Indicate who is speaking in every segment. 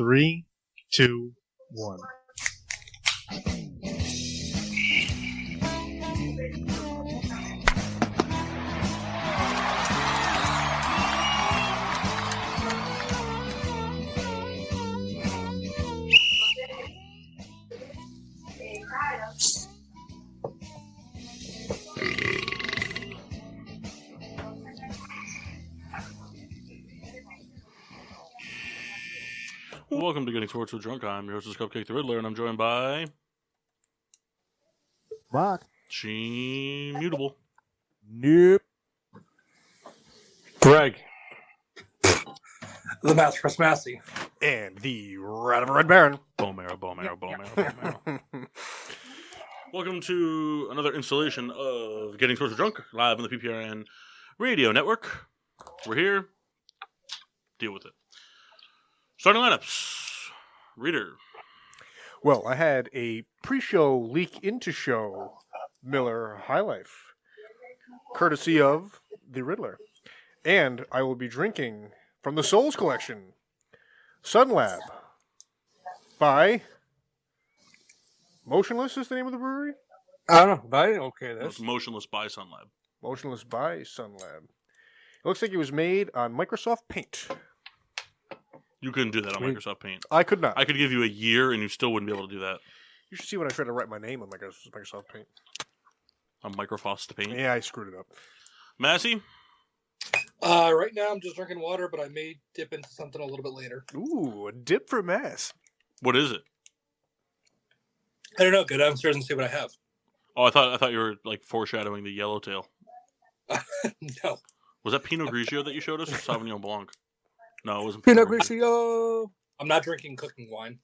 Speaker 1: 3, 2, 1.
Speaker 2: Welcome to Getting Sports with Drunk. I'm your host, Cupcake the Riddler, and I'm joined by
Speaker 3: Mark.
Speaker 2: Mutable.
Speaker 3: Nope.
Speaker 4: Greg. The Mouse Chris Massey.
Speaker 1: And the Rat of a Red Baron.
Speaker 2: Bone marrow. Welcome to another installation of Getting Sports with Drunk, live on the PPRN radio network. We're here. Deal with it. Starting lineups. Reader.
Speaker 1: Well, I had a pre-show leak into show Miller High Life, courtesy of the Riddler. And I will be drinking from the Souls Collection, Sun Lab, by Motionless is the name of the brewery?
Speaker 4: I don't know, but I didn't okay this.
Speaker 2: It's Motionless by Sun Lab.
Speaker 1: Motionless by Sun Lab. It looks like it was made on Microsoft Paint.
Speaker 2: You couldn't do that on Microsoft Paint.
Speaker 1: I could not.
Speaker 2: I could give you a year and you still wouldn't be able to do that.
Speaker 1: You should see when I tried to write my name on Microsoft Paint.
Speaker 2: On Microsoft Paint?
Speaker 1: Yeah, I screwed it up.
Speaker 2: Massey?
Speaker 4: Right now I'm just drinking water, but I may dip into something a little bit later.
Speaker 1: Ooh, a dip for Mass.
Speaker 2: What is it?
Speaker 4: I don't know. Go downstairs and see what I have.
Speaker 2: Oh, I thought you were like foreshadowing the yellowtail.
Speaker 4: No.
Speaker 2: Was that Pinot Grigio that you showed us or Sauvignon Blanc? No, it wasn't
Speaker 4: Pinot Grigio. I'm not drinking cooking wine.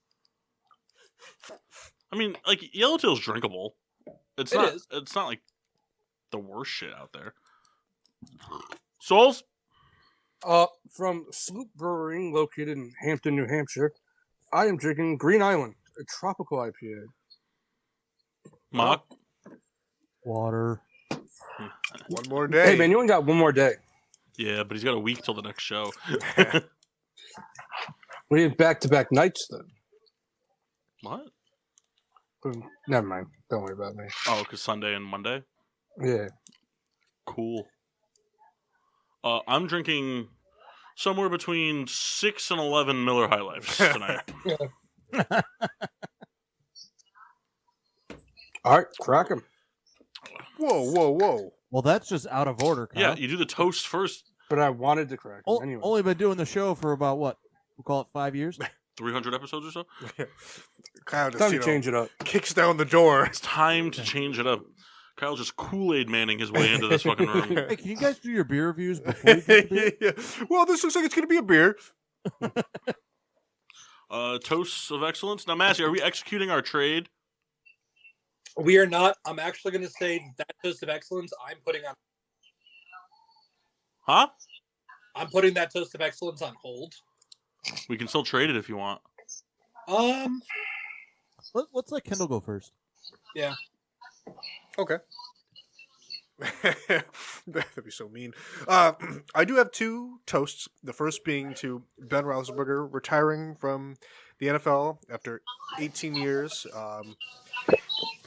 Speaker 2: I mean, like, yellowtail's drinkable. It's not like the worst shit out there. Souls?
Speaker 5: From Sloop Brewing, located in Hampton, New Hampshire, I am drinking Green Island, a tropical IPA.
Speaker 2: Mock?
Speaker 3: Water.
Speaker 1: One more day.
Speaker 5: Hey, man, you only got one more day.
Speaker 2: Yeah, but he's got a week till the next show.
Speaker 5: We have back-to-back nights, then.
Speaker 2: What?
Speaker 5: Never mind. Don't worry about me.
Speaker 2: Oh, because Sunday and Monday?
Speaker 5: Yeah.
Speaker 2: Cool. I'm drinking somewhere between 6 and 11 Miller High Lifes tonight.
Speaker 5: All right, crack 'em.
Speaker 1: Whoa.
Speaker 3: Well, that's just out of order, Kyle.
Speaker 2: Yeah, you do the toast first.
Speaker 5: But I wanted to crack 'em anyway.
Speaker 3: Only been doing the show for about, what? We'll call it 5 years?
Speaker 2: 300 episodes or so?
Speaker 1: Kyle just,
Speaker 5: Time to change it up.
Speaker 1: kicks down the door.
Speaker 2: It's time to change it up. Kyle's just Kool-Aid Manning his way into this fucking room.
Speaker 3: Hey, can you guys do your beer reviews before you drink the beer?
Speaker 1: Well, this looks like it's going to be a beer.
Speaker 2: Toasts of excellence. Now, Massey, are we executing our trade?
Speaker 4: We are not. I'm actually going to say that toast of excellence I'm putting on.
Speaker 2: Huh?
Speaker 4: I'm putting that toast of excellence on hold.
Speaker 2: We can still trade it if you want.
Speaker 3: Let's let Kendall go first.
Speaker 4: Yeah.
Speaker 1: Okay. That'd be so mean. I do have two toasts. The first being to Ben Roethlisberger retiring from the NFL after 18 years.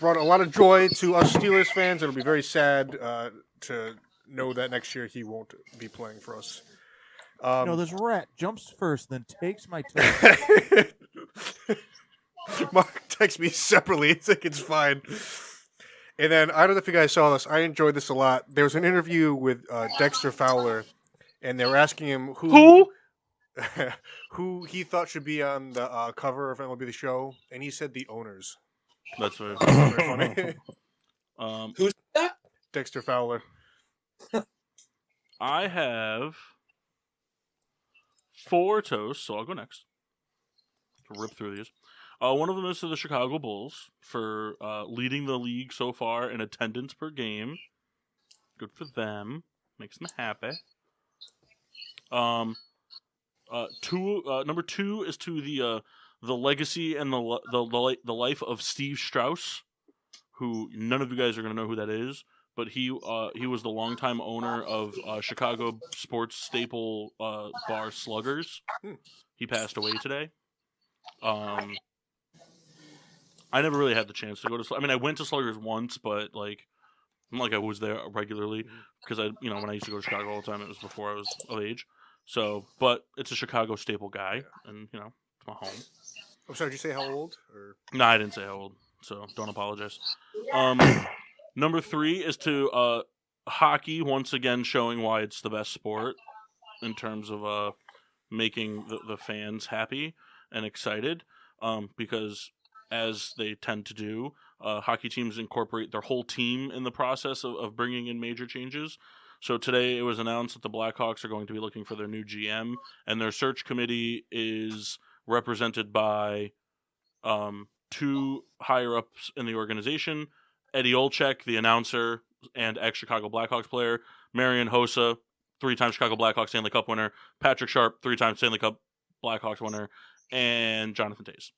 Speaker 1: Brought a lot of joy to us Steelers fans. It'll be very sad to know that next year he won't be playing for us.
Speaker 3: This rat jumps first, then takes my toast.
Speaker 1: Mark texts me separately. It's like it's fine. And then, I don't know if you guys saw this. I enjoyed this a lot. There was an interview with Dexter Fowler, and they were asking him who he thought should be on the cover of MLB The Show, and he said the owners.
Speaker 2: That's very
Speaker 1: funny.
Speaker 4: Who's that?
Speaker 1: Dexter Fowler.
Speaker 2: I have 4 toasts, so I'll go next. To rip through these. One of them is to the Chicago Bulls for leading the league so far in attendance per game. Good for them. Makes them happy. Number 2 is to the legacy and the life of Steve Strauss, who none of you guys are going to know who that is, but he was the longtime owner of Chicago sports staple bar Sluggers. He passed away today. I never really had the chance to go to. I mean, I went to Sluggers once, but like, not like I was there regularly because when I used to go to Chicago all the time, it was before I was of age. So, but it's a Chicago staple guy, and it's my home.
Speaker 1: I'm sorry, did you say how old? Or
Speaker 2: No, I didn't say how old, so don't apologize. Number 3 is to hockey once again, showing why it's the best sport in terms of making the fans happy and excited, because as they tend to do, hockey teams incorporate their whole team in the process of bringing in major changes. So today it was announced that the Blackhawks are going to be looking for their new GM, and their search committee is represented by 2 higher-ups in the organization, Eddie Olczyk, the announcer and ex-Chicago Blackhawks player, Marian Hossa, 3-time Chicago Blackhawks Stanley Cup winner, Patrick Sharp, 3-time Stanley Cup Blackhawks winner, and Jonathan Toews.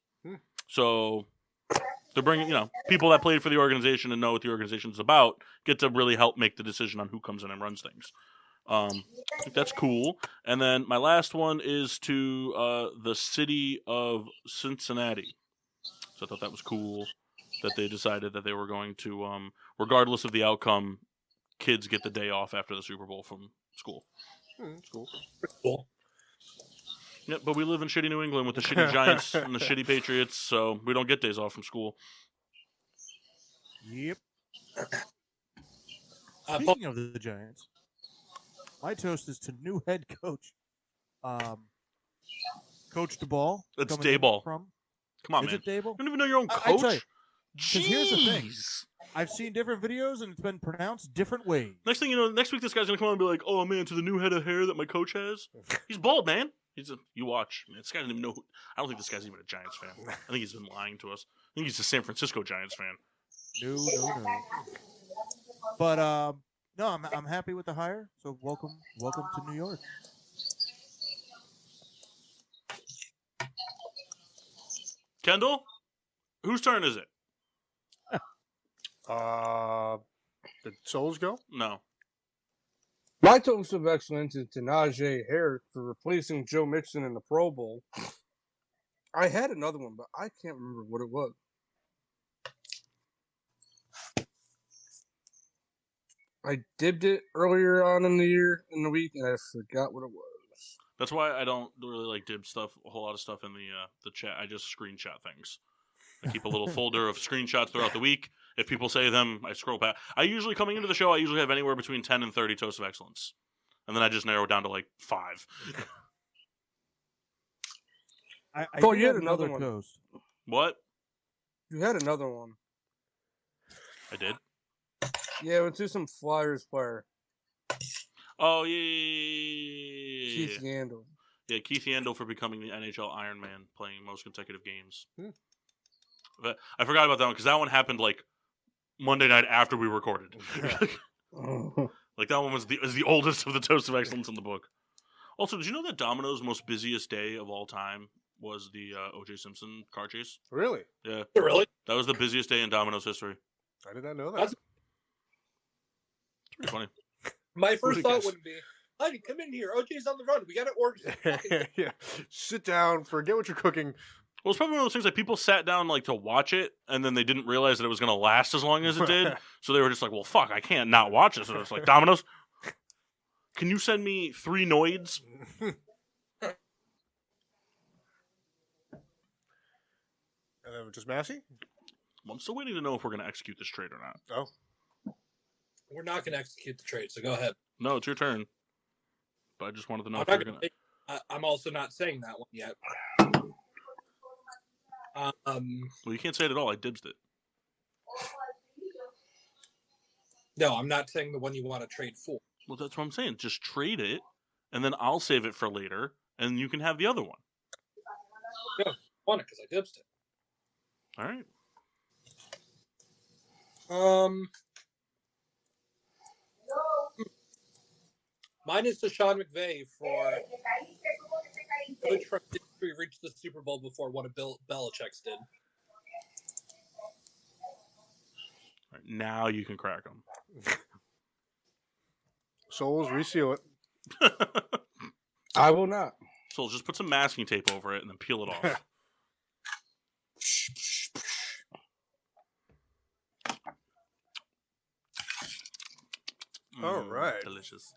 Speaker 2: So they're bringing, people that played for the organization and know what the organization's about get to really help make the decision on who comes in and runs things. I think that's cool. And then my last one is to the city of Cincinnati. So I thought that was cool that they decided that they were going to, regardless of the outcome, kids get the day off after the Super Bowl from school.
Speaker 1: That's cool.
Speaker 4: Cool.
Speaker 2: Yeah, but we live in shitty New England with the shitty Giants and the shitty Patriots, so we don't get days off from school.
Speaker 3: Yep. Speaking of the Giants, my toast is to new head coach, Coach DeBall.
Speaker 2: It's Dayball. Come on,
Speaker 3: is
Speaker 2: man.
Speaker 3: It Dayball?
Speaker 2: You don't even know your own coach?
Speaker 3: I tell you,
Speaker 2: Jeez.
Speaker 3: Here's the thing. I've seen different videos, and it's been pronounced different ways.
Speaker 2: Next thing you know, next week this guy's going to come on and be like, oh, man, to the new head of hair that my coach has. He's bald, man. You watch. Man, this guy doesn't even know I don't think this guy's even a Giants fan. I think he's been lying to us. I think he's a San Francisco Giants fan.
Speaker 3: No. But, no, I'm happy with the hire, so welcome to New York.
Speaker 2: Kendall, whose turn is it?
Speaker 1: Did Souls go?
Speaker 2: No.
Speaker 5: My toast of excellence is to Najee Harris for replacing Joe Mixon in the Pro Bowl. I had another one, but I can't remember what it was. I dibbed it earlier on in the week, and I forgot what it was.
Speaker 2: That's why I don't really like dib stuff, a whole lot of stuff in the chat. I just screenshot things. I keep a little folder of screenshots throughout the week. If people say them, I scroll past. Coming into the show, I usually have anywhere between 10 and 30 toasts of excellence. And then I just narrow it down to like 5.
Speaker 3: I
Speaker 5: thought you had another one.
Speaker 3: Toast.
Speaker 2: What?
Speaker 5: You had another one.
Speaker 2: I did?
Speaker 5: Yeah, it was to some Flyers player.
Speaker 2: Oh, yeah.
Speaker 5: Keith Yandel.
Speaker 2: Yeah, Keith Yandel for becoming the NHL Iron Man, playing most consecutive games. But I forgot about that one because that one happened like Monday night after we recorded. Like that one was the oldest of the toasts of excellence in the book. Also, did you know that Domino's most busiest day of all time was the O.J. Simpson car chase?
Speaker 1: Really?
Speaker 2: Yeah.
Speaker 4: Really?
Speaker 2: That was the busiest day in Domino's history.
Speaker 1: I did not know that.
Speaker 4: That's
Speaker 2: It's pretty funny.
Speaker 4: My first
Speaker 1: Who'd
Speaker 4: thought
Speaker 1: guess?
Speaker 4: would be, honey, come in here. OJ's on the run. We got to order.
Speaker 1: Yeah. Sit down. Forget what you're cooking.
Speaker 2: Well, it's probably one of those things like people sat down like to watch it, and then they didn't realize that it was going to last as long as it did. So they were just like, "Well, fuck, I can't not watch this." So it's like, Domino's, can you send me 3 Noids?
Speaker 1: And then just Massey?
Speaker 2: Well, I'm still waiting to know if we're going to execute this trade or not.
Speaker 1: Oh.
Speaker 4: We're not going to execute the trade, so go ahead.
Speaker 2: No, it's your turn. But I just wanted to know
Speaker 4: I'm,
Speaker 2: if
Speaker 4: not
Speaker 2: you're
Speaker 4: gonna
Speaker 2: going to.
Speaker 4: I'm also not saying that one yet.
Speaker 2: Well, you can't say it at all. I dibsed it.
Speaker 4: No, I'm not saying the one you want to trade for.
Speaker 2: Well, that's what I'm saying. Just trade it, and then I'll save it for later, and you can have the other one.
Speaker 4: No, I want it because I dibsed it.
Speaker 2: All right.
Speaker 4: Mine is to Sean McVay for coach from history reached the Super Bowl before one of Belichick's did.
Speaker 2: All right, now you can crack them.
Speaker 1: Souls, reseal it.
Speaker 5: I will not.
Speaker 2: So just put some masking tape over it and then peel it off.
Speaker 1: right.
Speaker 2: Delicious.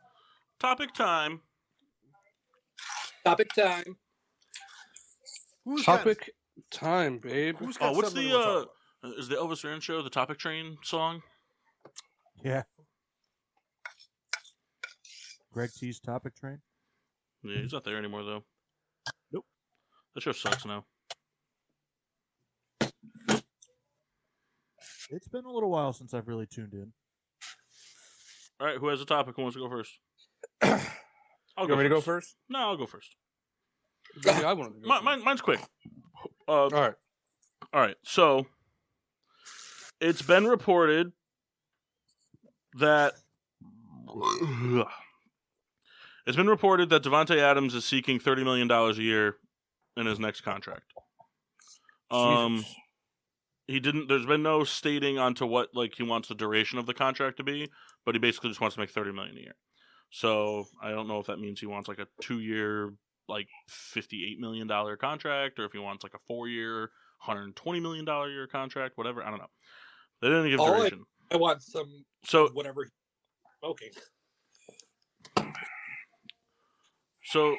Speaker 2: Topic time.
Speaker 4: Topic time.
Speaker 1: Who's
Speaker 5: Topic time, babe.
Speaker 1: Who's got
Speaker 2: What's
Speaker 1: something to talk about?
Speaker 2: is the Elvis Duran show the Topic Train song?
Speaker 3: Yeah. Greg T's Topic Train.
Speaker 2: Yeah, he's not there anymore though.
Speaker 3: Nope.
Speaker 2: That show sucks now.
Speaker 3: It's been a little while since I've really tuned in.
Speaker 2: All right, who has a topic? Who wants to go first? I'll
Speaker 5: You want me to go first?
Speaker 2: No, I'll go first.
Speaker 5: Maybe I wanted to go first.
Speaker 2: Mine's quick.
Speaker 5: All right.
Speaker 2: All right, so it's been reported that Devontae Adams is seeking $30 million a year in his next contract.
Speaker 5: Jesus.
Speaker 2: He didn't. There's been no stating onto what he wants the duration of the contract to be, but he basically just wants to make $30 million a year. So I don't know if that means he wants a 2-year, $58 million contract, or if he wants a 4-year, $120 million a year contract, whatever. I don't know. They didn't give duration.
Speaker 4: I want some.
Speaker 2: So
Speaker 4: whatever. Okay.
Speaker 2: So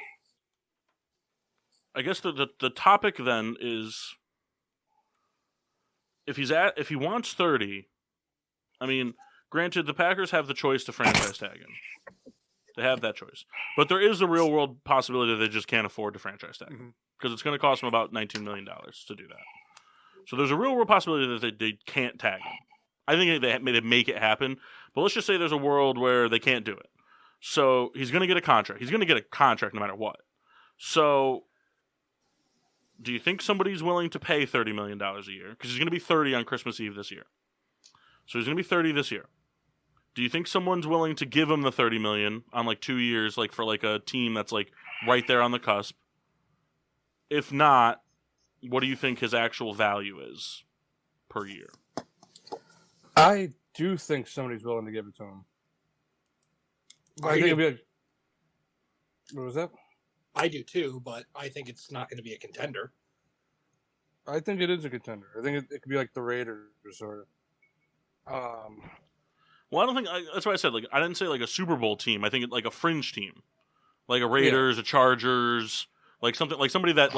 Speaker 2: I guess the topic then is if he wants 30. I mean, granted, the Packers have the choice to franchise tag him. They have that choice, but there is a real world possibility that they just can't afford to franchise tag him because it's going to cost them about $19 million to do that. So there's a real world possibility that they can't tag him. I think they make it happen, but let's just say there's a world where they can't do it. So he's going to get a contract. He's going to get a contract no matter what. So do you think somebody's willing to pay $30 million a year? Because he's going to be 30 on Christmas Eve this year. So he's going to be 30 this year. Do you think someone's willing to give him the $30 million on 2 years, for a team that's right there on the cusp? If not, what do you think his actual value is per year?
Speaker 5: I do think somebody's willing to give it to him. I think it'd be what was that?
Speaker 4: I do too, but I think it's not going to be a contender.
Speaker 5: I think it is a contender. I think it could be the Raiders or.
Speaker 2: Well, I don't think that's why I said I didn't say a Super Bowl team. I think a fringe team, a Raiders, a Chargers, somebody that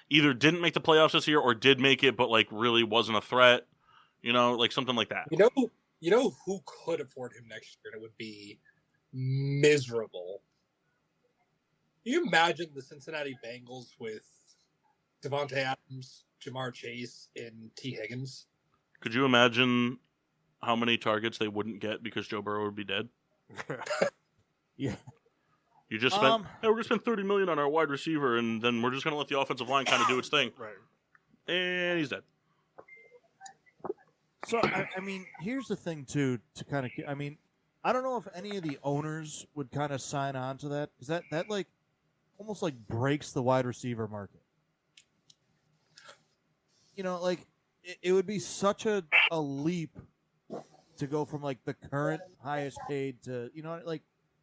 Speaker 2: either didn't make the playoffs this year or did make it, but really wasn't a threat. Something like that.
Speaker 4: You know who could afford him next year, and it would be miserable. Can you imagine the Cincinnati Bengals with Devontae Adams, Jamar Chase, and T. Higgins?
Speaker 2: Could you imagine how many targets they wouldn't get because Joe Burrow would be dead?
Speaker 3: Yeah.
Speaker 2: You just spent, we're going to spend $30 million on our wide receiver, and then we're just going to let the offensive line kind of do its thing.
Speaker 1: Right.
Speaker 2: And he's dead.
Speaker 3: So, I mean, here's the thing, too, to kind of, I don't know if any of the owners would kind of sign on to that, because that almost breaks the wide receiver market. It would be such a leap to go from the current highest paid to,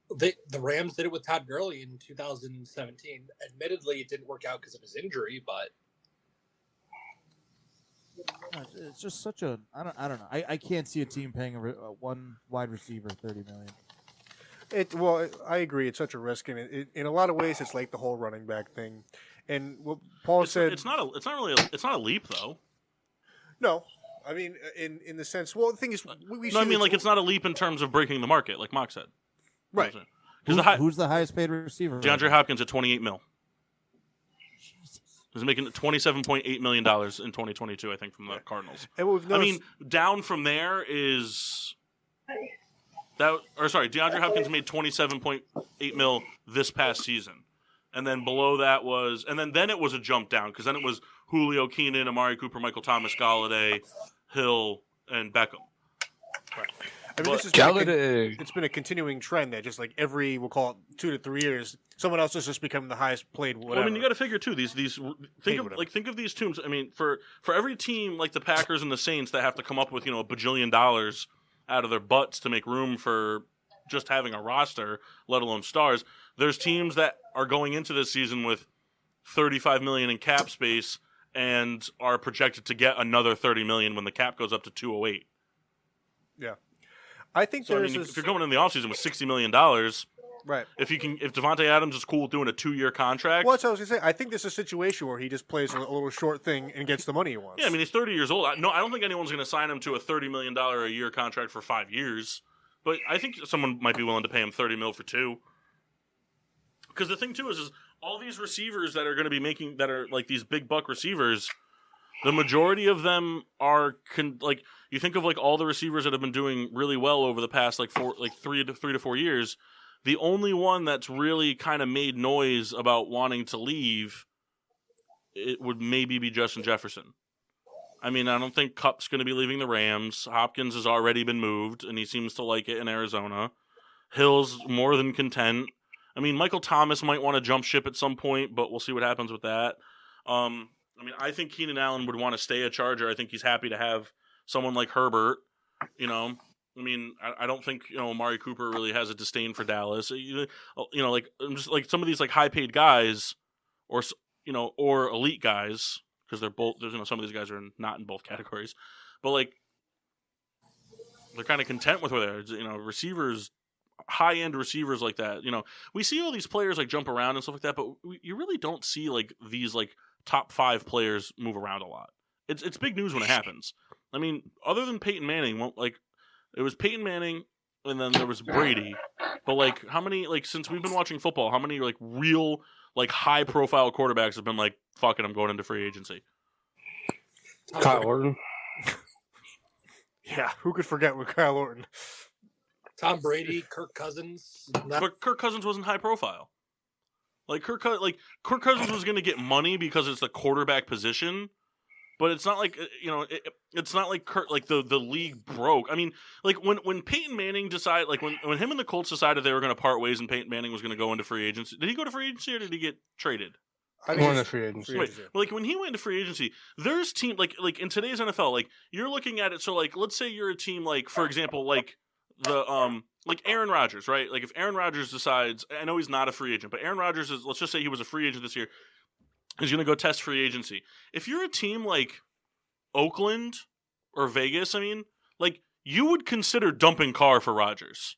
Speaker 4: The Rams did it with Todd Gurley in 2017. Admittedly, it didn't work out because of his injury, but
Speaker 3: it's just such a I don't know. I can't see a team paying one wide receiver $30 million.
Speaker 1: I agree. It's such a risk, and in a lot of ways, it's like the whole running back thing. And what Paul said,
Speaker 2: it's not a leap though.
Speaker 1: No, I mean in the sense. Well, the thing is,
Speaker 2: it's not a leap in terms of breaking the market, like Mock said.
Speaker 1: Right.
Speaker 3: Who's the highest paid receiver?
Speaker 2: DeAndre Hopkins at $28 million. He's making $27.8 million in 2022, I think, from the Cardinals.
Speaker 1: And
Speaker 2: down from there is that. Or sorry, DeAndre Hopkins made $27.8 million this past season, and then below that was, and then it was a jump down because then it was Julio, Keenan, Amari Cooper, Michael Thomas, Galladay, Hill, and Beckham.
Speaker 1: Right. I mean, it's been a continuing trend that just every, we'll call it 2 to 3 years, someone else has just become the highest played. Whatever.
Speaker 2: Well, I mean, you got to figure too. Think of these teams. I mean, for every team like the Packers and the Saints that have to come up with $1 bajillion out of their butts to make room for just having a roster, let alone stars. There's teams that are going into this season with $35 million in cap space and are projected to get another $30 million when the cap goes up to $208.
Speaker 1: Yeah. I think
Speaker 2: So I
Speaker 1: there's
Speaker 2: mean,
Speaker 1: this,
Speaker 2: if you're going in the offseason with $60 million,
Speaker 1: right.
Speaker 2: if Devontae Adams is cool doing a 2-year contract,
Speaker 1: Well, that's what I was going to say. I think this is a situation where he just plays a little short thing and gets the money he wants.
Speaker 2: yeah, I mean, he's 30 years old. I don't think anyone's going to sign him to a $30 million a year contract for 5 years. But I think someone might be willing to pay him $30 million for 2. Because the thing, too, is all these receivers that are going to be making, that are like these big buck receivers, the majority of them are, like, you think of like all the receivers that have been doing really well over the past like 3 to 4 years. The only one that's really kind of made noise about wanting to leave, it would maybe be Justin Jefferson. I mean, I don't think Kupp's going to be leaving the Rams. Hopkins has already been moved, and he seems to like it in Arizona. Hill's more than content. I mean, Michael Thomas might want to jump ship at some point, but we'll see what happens with that. I mean, I think Keenan Allen would want to stay a Charger. I think he's happy to have someone like Herbert, you know. I mean, I don't think, Amari Cooper really has a disdain for Dallas. Like, just like some of these like high-paid guys or elite guys, because they're both, some of these guys are not in both categories, but like they're kind of content with where they're, receivers, high-end receivers like that. We see all these players like jump around and stuff like that, but you really don't see like these like top 5 players move around a lot. It's big news when it happens. I mean, other than Peyton Manning, it was Peyton Manning and then there was Brady. But like, how many, like, since we've been watching football, how many like real like high profile quarterbacks have been like, fuck it, I'm going into free agency?
Speaker 5: Kyle Orton.
Speaker 1: Yeah, who could forget with Kyle Orton?
Speaker 4: Tom Brady, Kirk Cousins.
Speaker 2: But Kirk Cousins wasn't high profile. Like Kirk Cousins was going to get money because it's the quarterback position, but it's not like it's not like the league broke. I mean, like when Peyton Manning decided, like when him and the Colts decided they were going to part ways and Peyton Manning was going to go into free agency. Did he go to free agency or did he get traded?
Speaker 1: I
Speaker 5: Going to free agency.
Speaker 2: Right. Like when he went into free agency, there's team like in today's NFL, like you're looking at it. So like, let's say you're a team like, for example, like the like Aaron Rodgers, right? Like if Aaron Rodgers decides, I know he's not a free agent, but Aaron Rodgers is, let's just say he was a free agent this year, he's going to go test free agency. If you're a team like Oakland or Vegas, I mean, like you would consider dumping Carr for Rodgers.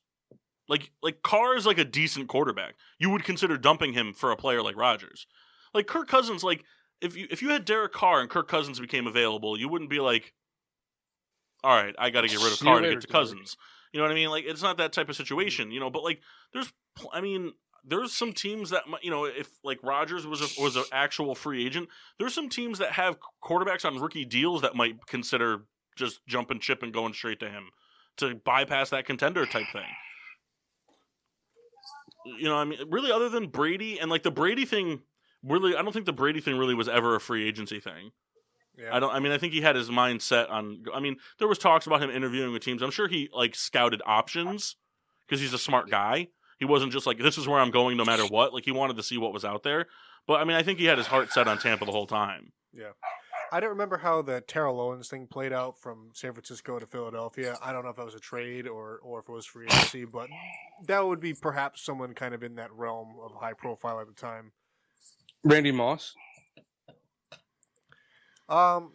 Speaker 2: Like Carr is like a decent quarterback. You would consider dumping him for a player like Rodgers. Like Kirk Cousins, like if you had Derek Carr and Kirk Cousins became available, you wouldn't be like, all right, I got to get rid of Carr to get to Cousins. You know what I mean? Like it's not that type of situation, but like there's some teams that, if like Rodgers was an actual free agent, there's some teams that have quarterbacks on rookie deals that might consider just jumping ship and going straight to him to bypass that contender type thing. I mean, really, other than Brady and like the Brady thing, really, I don't think the Brady thing really was ever a free agency thing. Yeah. I think he had his mind set on. I mean, there was talks about him interviewing with teams. I'm sure he like scouted options because he's a smart guy. He wasn't just like, this is where I'm going no matter what. Like he wanted to see what was out there. But I mean, I think he had his heart set on Tampa the whole time.
Speaker 1: Yeah. I don't remember how the Terrell Owens thing played out from San Francisco to Philadelphia. I don't know if that was a trade or if it was free agency, but that would be perhaps someone kind of in that realm of high profile at the time.
Speaker 5: Randy Moss.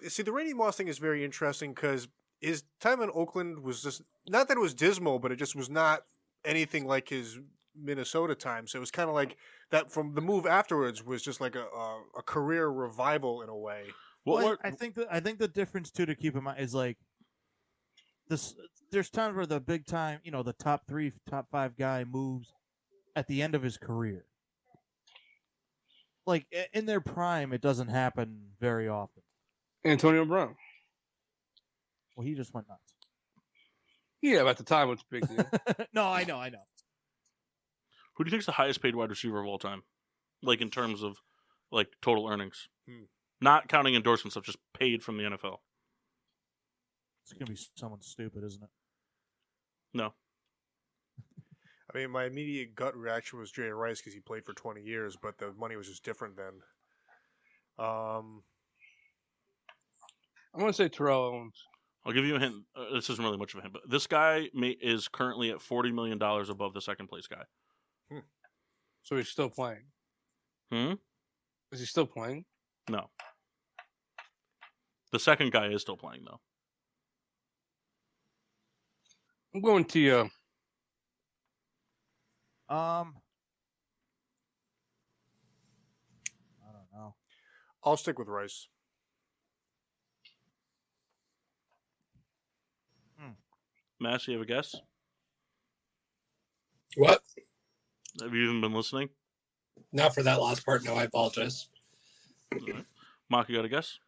Speaker 1: See, the Randy Moss thing is very interesting because his time in Oakland was just, not that it was dismal, but it just was not anything like his Minnesota time. So it was kind of like that from the move afterwards was just like a career revival in a way.
Speaker 3: Well, I think the difference too to keep in mind is like this. There's times where the big time, the top 3, top 5 guy moves at the end of his career. Like in their prime, it doesn't happen very often.
Speaker 5: Antonio Brown.
Speaker 3: Well, he just went nuts.
Speaker 5: Yeah, but at the time, it's a big deal.
Speaker 3: No, I know.
Speaker 2: Who do you think is the highest paid wide receiver of all time? Like in terms of like total earnings, not counting endorsement stuff, just paid from the NFL.
Speaker 3: It's gonna be someone stupid, isn't it?
Speaker 2: No.
Speaker 1: I mean, my immediate gut reaction was Jerry Rice because he played for 20 years, but the money was just different then.
Speaker 5: I'm going to say Terrell Owens.
Speaker 2: I'll give you a hint. This isn't really much of a hint, but this guy is currently at $40 million above the second place guy.
Speaker 5: So he's still playing. Is he still playing?
Speaker 2: No. The second guy is still playing, though.
Speaker 5: I'm going to you.
Speaker 3: I don't know.
Speaker 1: I'll stick with Rice.
Speaker 2: Mass, you have a guess?
Speaker 4: What?
Speaker 2: Have you even been listening?
Speaker 4: Not for that last part. No, I apologize.
Speaker 2: All right. Mark, you got a guess?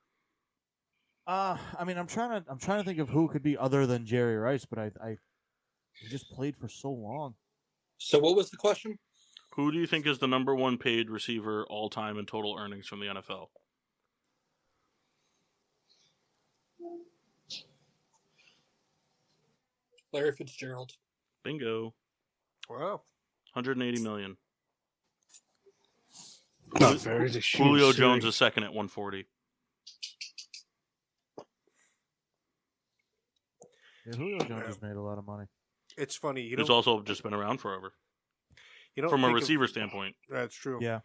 Speaker 3: I mean, I'm trying to think of who could be other than Jerry Rice, but he just played for so long.
Speaker 4: So what was the question?
Speaker 2: Who do you think is the number one paid receiver all time in total earnings from the NFL?
Speaker 4: Larry Fitzgerald.
Speaker 2: Bingo.
Speaker 1: Wow.
Speaker 2: 180 million.
Speaker 5: Not very.
Speaker 2: Julio Jones is second at 140.
Speaker 3: Yeah, Julio Jones has made a lot of money.
Speaker 1: It's funny.
Speaker 2: He's also just been around forever.
Speaker 1: You don't
Speaker 2: From a
Speaker 1: think
Speaker 2: receiver standpoint.
Speaker 1: That's true.
Speaker 3: Yeah.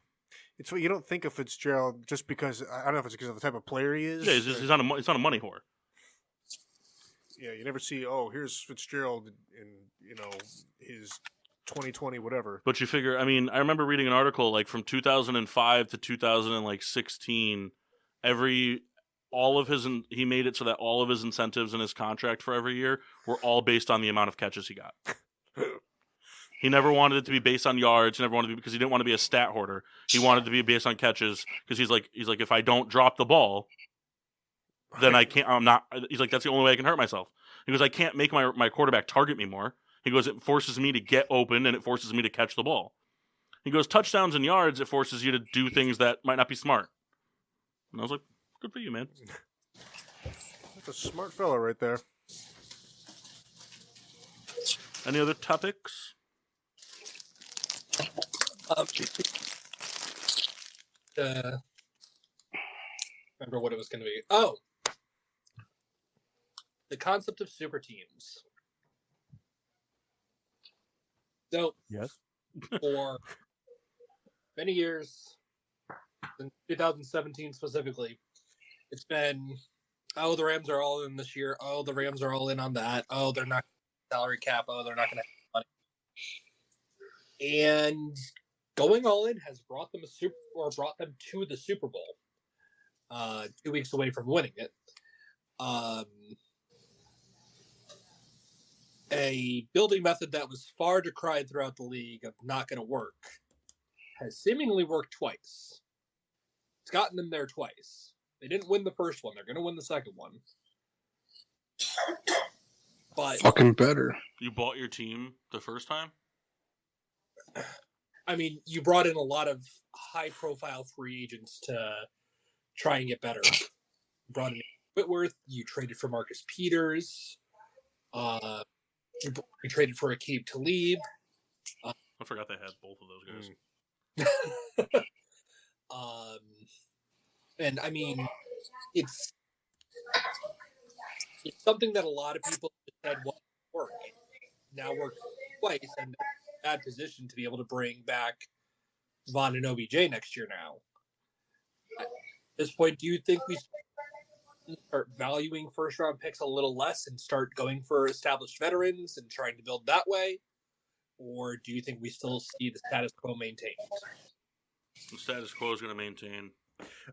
Speaker 1: It's you don't think of Fitzgerald just because I don't know if it's because of the type of player he is.
Speaker 2: Yeah, he's not a money whore.
Speaker 1: Yeah, you never see. Oh, here's Fitzgerald in his 2020 whatever.
Speaker 2: But you figure, I mean, I remember reading an article like from 2005 to 2016. He made it so that all of his incentives in his contract for every year were all based on the amount of catches he got. He never wanted it to be based on yards. He never wanted to be, because he didn't want to be a stat hoarder. He wanted to be based on catches because he's like, if I don't drop the ball, then I can't. I'm not. He's like, that's the only way I can hurt myself. He goes, I can't make my quarterback target me more. He goes, it forces me to get open and it forces me to catch the ball. He goes, touchdowns and yards, it forces you to do things that might not be smart. And I was like, good for you, man.
Speaker 1: That's a smart fella right there.
Speaker 2: Any other topics?
Speaker 4: Remember what it was going to be. Oh, the concept of super teams. So,
Speaker 3: Yes.
Speaker 4: for many years, in 2017 specifically, it's been, oh, the Rams are all in this year. Oh, the Rams are all in on that. Oh, they're not salary cap. Oh, they're not going to have money. And going all in has brought them to the Super Bowl. 2 weeks away from winning it. A building method that was far decried throughout the league of not going to work has seemingly worked twice. It's gotten them there twice. They didn't win the first one. They're going to win the second one. But
Speaker 5: Fucking better.
Speaker 2: You bought your team the first time?
Speaker 4: I mean, you brought in a lot of high-profile free agents to try and get better. You brought in Whitworth. You traded for Marcus Peters. You traded for Aqib Talib.
Speaker 2: I forgot they had both of those guys.
Speaker 4: And I mean, it's something that a lot of people said won't work. Now works twice, and they're in a bad position to be able to bring back Vaughn and OBJ next year now. At this point, do you think we start valuing first-round picks a little less and start going for established veterans and trying to build that way? Or do you think we still see the status quo maintained?
Speaker 2: The status quo is going to maintain.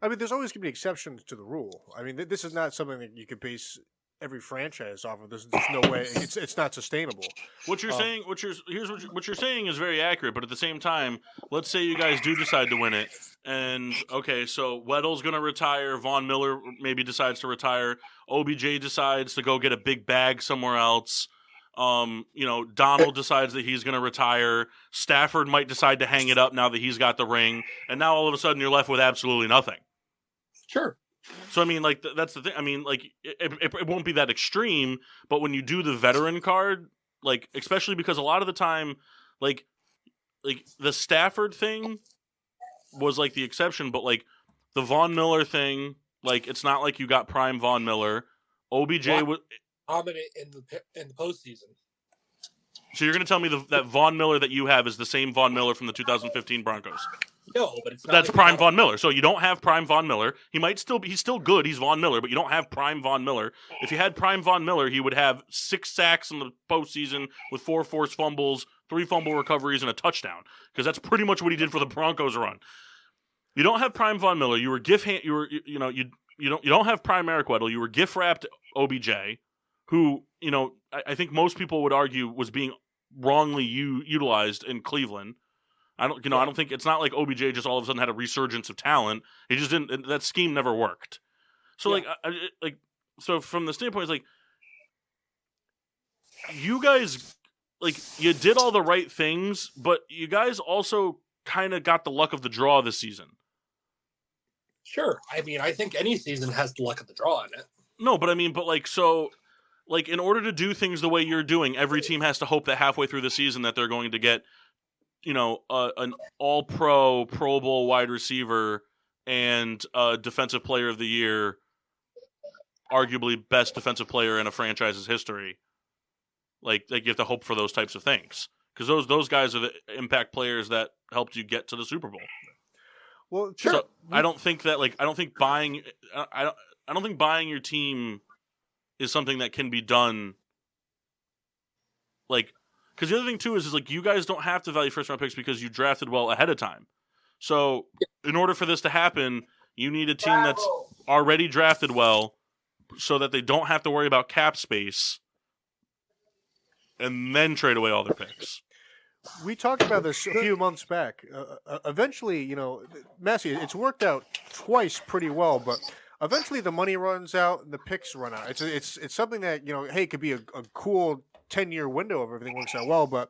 Speaker 1: I mean, there's always going to be exceptions to the rule. I mean, this is not something that you could base every franchise off of. There's no way. It's not sustainable.
Speaker 2: What you're saying, what you're saying is very accurate. But at the same time, let's say you guys do decide to win it, and okay, so Weddle's going to retire. Von Miller maybe decides to retire. OBJ decides to go get a big bag somewhere else. Donald decides that he's going to retire. Stafford might decide to hang it up now that he's got the ring, and now all of a sudden you're left with absolutely nothing.
Speaker 4: Sure.
Speaker 2: So I mean, like that's the thing. I mean, like it won't be that extreme, but when you do the veteran card, like especially because a lot of the time, like the Stafford thing was like the exception, but like the Von Miller thing, like it's not like you got prime Von Miller. OBJ was
Speaker 4: dominant in the postseason.
Speaker 2: So you're going to tell me that Von Miller that you have is the same Von Miller from the 2015 Broncos?
Speaker 4: No, but it's not.
Speaker 2: That's
Speaker 4: like
Speaker 2: prime Von Miller. So you don't have prime Von Miller. He's still good. He's Von Miller, but you don't have prime Von Miller. If you had prime Von Miller, he would have 6 sacks in the postseason with 4 forced fumbles, 3 fumble recoveries, and a touchdown. Because that's pretty much what he did for the Broncos run. You don't have prime Von Miller. You don't have prime Eric Weddle. You were gift wrapped OBJ, who I think most people would argue was being wrongly utilized in Cleveland. I don't think it's not like OBJ just all of a sudden had a resurgence of talent. He just didn't. That scheme never worked. So so from the standpoint, it's like you guys you did all the right things, but you guys also kind of got the luck of the draw this season.
Speaker 4: Sure. I mean, I think any season has the luck of the draw in it.
Speaker 2: No, but in order to do things the way you're doing, every team has to hope that halfway through the season that they're going to get, an all-pro, Pro Bowl wide receiver and defensive player of the year, arguably best defensive player in a franchise's history. You have to hope for those types of things because those guys are the impact players that helped you get to the Super Bowl.
Speaker 1: Well, sure.
Speaker 2: So I don't think buying your team is something that can be done. Because the other thing too is you guys don't have to value first round picks because you drafted well ahead of time. So in order for this to happen, you need a team that's already drafted well, so that they don't have to worry about cap space, and then trade away all their picks.
Speaker 1: We talked about this a few months back. Eventually, Massey, it's worked out twice pretty well, but eventually the money runs out and the picks run out. It's something that, hey, it could be a cool 10-year window if everything works out well, but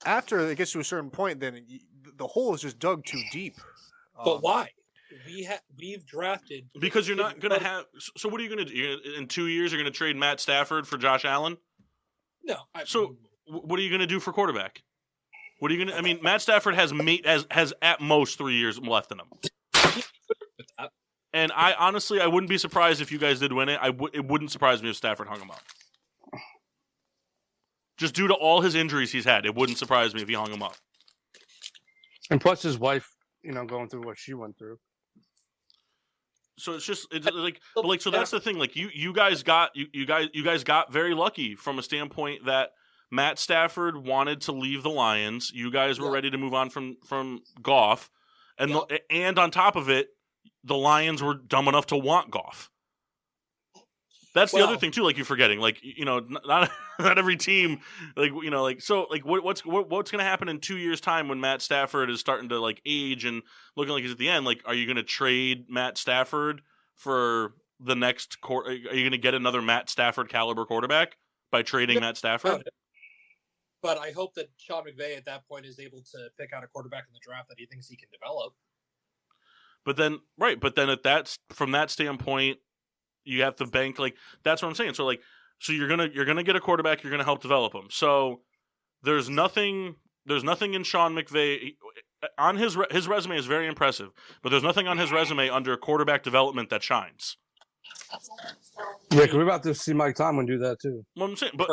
Speaker 1: after it gets to a certain point, then the hole is just dug too deep.
Speaker 4: But why? We've drafted
Speaker 2: because you're not going to have. So what are you going to do? In 2 years, you're going to trade Matt Stafford for Josh Allen?
Speaker 4: No.
Speaker 2: So what are you going to do for quarterback? What are you going to? I mean, Matt Stafford has at most 3 years left in him. And I wouldn't be surprised if you guys did win it. It wouldn't surprise me if Stafford hung him up. Just due to all his injuries he's had, it wouldn't surprise me if he hung him up.
Speaker 5: And plus his wife, going through what she went through.
Speaker 2: So so that's the thing. You guys got very lucky from a standpoint that Matt Stafford wanted to leave the Lions. You guys were ready to move on from Goff, and and on top of it, the Lions were dumb enough to want Goff. That's the other thing too. You're forgetting. Not every team. What's going to happen in 2 years' time when Matt Stafford is starting to age and looking like he's at the end? Are you going to trade Matt Stafford for the next? Are you going to get another Matt Stafford caliber quarterback by trading Matt Stafford?
Speaker 4: But I hope that Sean McVay at that point is able to pick out a quarterback in the draft that he thinks he can develop.
Speaker 2: But then from that standpoint, you have to bank that's what I'm saying. So you're gonna get a quarterback, you're gonna help develop him. So there's nothing in Sean McVay on his resume is very impressive, but there's nothing on his resume under quarterback development that shines.
Speaker 5: Yeah, we're about to see Mike Tomlin do that too.
Speaker 2: What I'm saying, but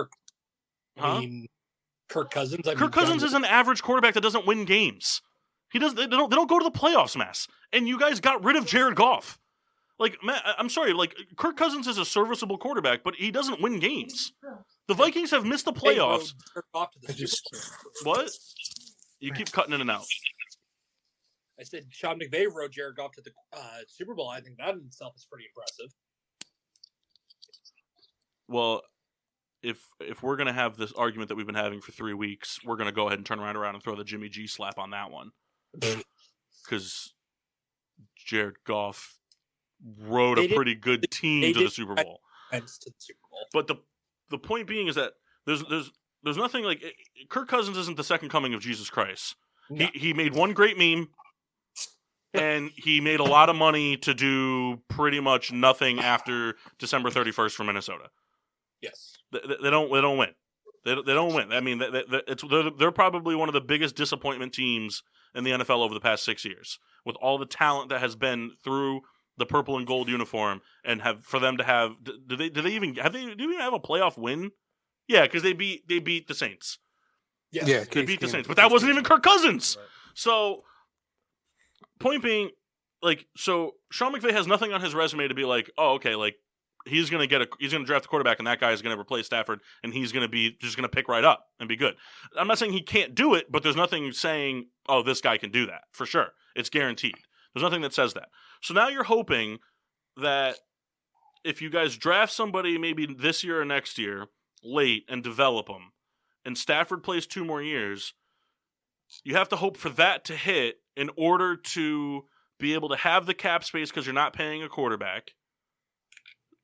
Speaker 4: Kirk Cousins.
Speaker 2: Kirk Cousins is an average quarterback that doesn't win games. They don't go to the playoffs, Mass. And you guys got rid of Jared Goff. Matt, I'm sorry, Kirk Cousins is a serviceable quarterback, but he doesn't win games. The Vikings have missed the playoffs. What? You keep cutting in and out.
Speaker 4: I said Sean McVay rode Jared Goff to the Super Bowl. I think that in itself is pretty impressive.
Speaker 2: Well, if we're going to have this argument that we've been having for 3 weeks, we're going to go ahead and turn around and throw the Jimmy G slap on that one. Because Jared Goff rode a pretty good team to the Super Bowl. But the point being is that there's nothing Kirk Cousins isn't the second coming of Jesus Christ. No. He made one great meme, and he made a lot of money to do pretty much nothing after December 31st for Minnesota.
Speaker 4: Yes,
Speaker 2: they don't win. They don't win. I mean, they're probably one of the biggest disappointment teams in the NFL over the past 6 years, with all the talent that has been through the purple and gold uniform, and for them to have do they even have a playoff win? Yeah, because they beat the Saints.
Speaker 4: Yes.
Speaker 5: Yeah,
Speaker 2: they beat the Saints, but that wasn't even Kirk Cousins. Right. So point being, like, so Sean McVay has nothing on his resume to be like, oh, okay, like, he's gonna draft a quarterback, and that guy is gonna replace Stafford, and he's gonna be just gonna pick right up and be good. I'm not saying he can't do it, but there's nothing saying, oh, this guy can do that for sure. It's guaranteed. There's nothing that says that. So now you're hoping that if you guys draft somebody maybe this year or next year late and develop them, and Stafford plays 2 more years, you have to hope for that to hit in order to be able to have the cap space because you're not paying a quarterback,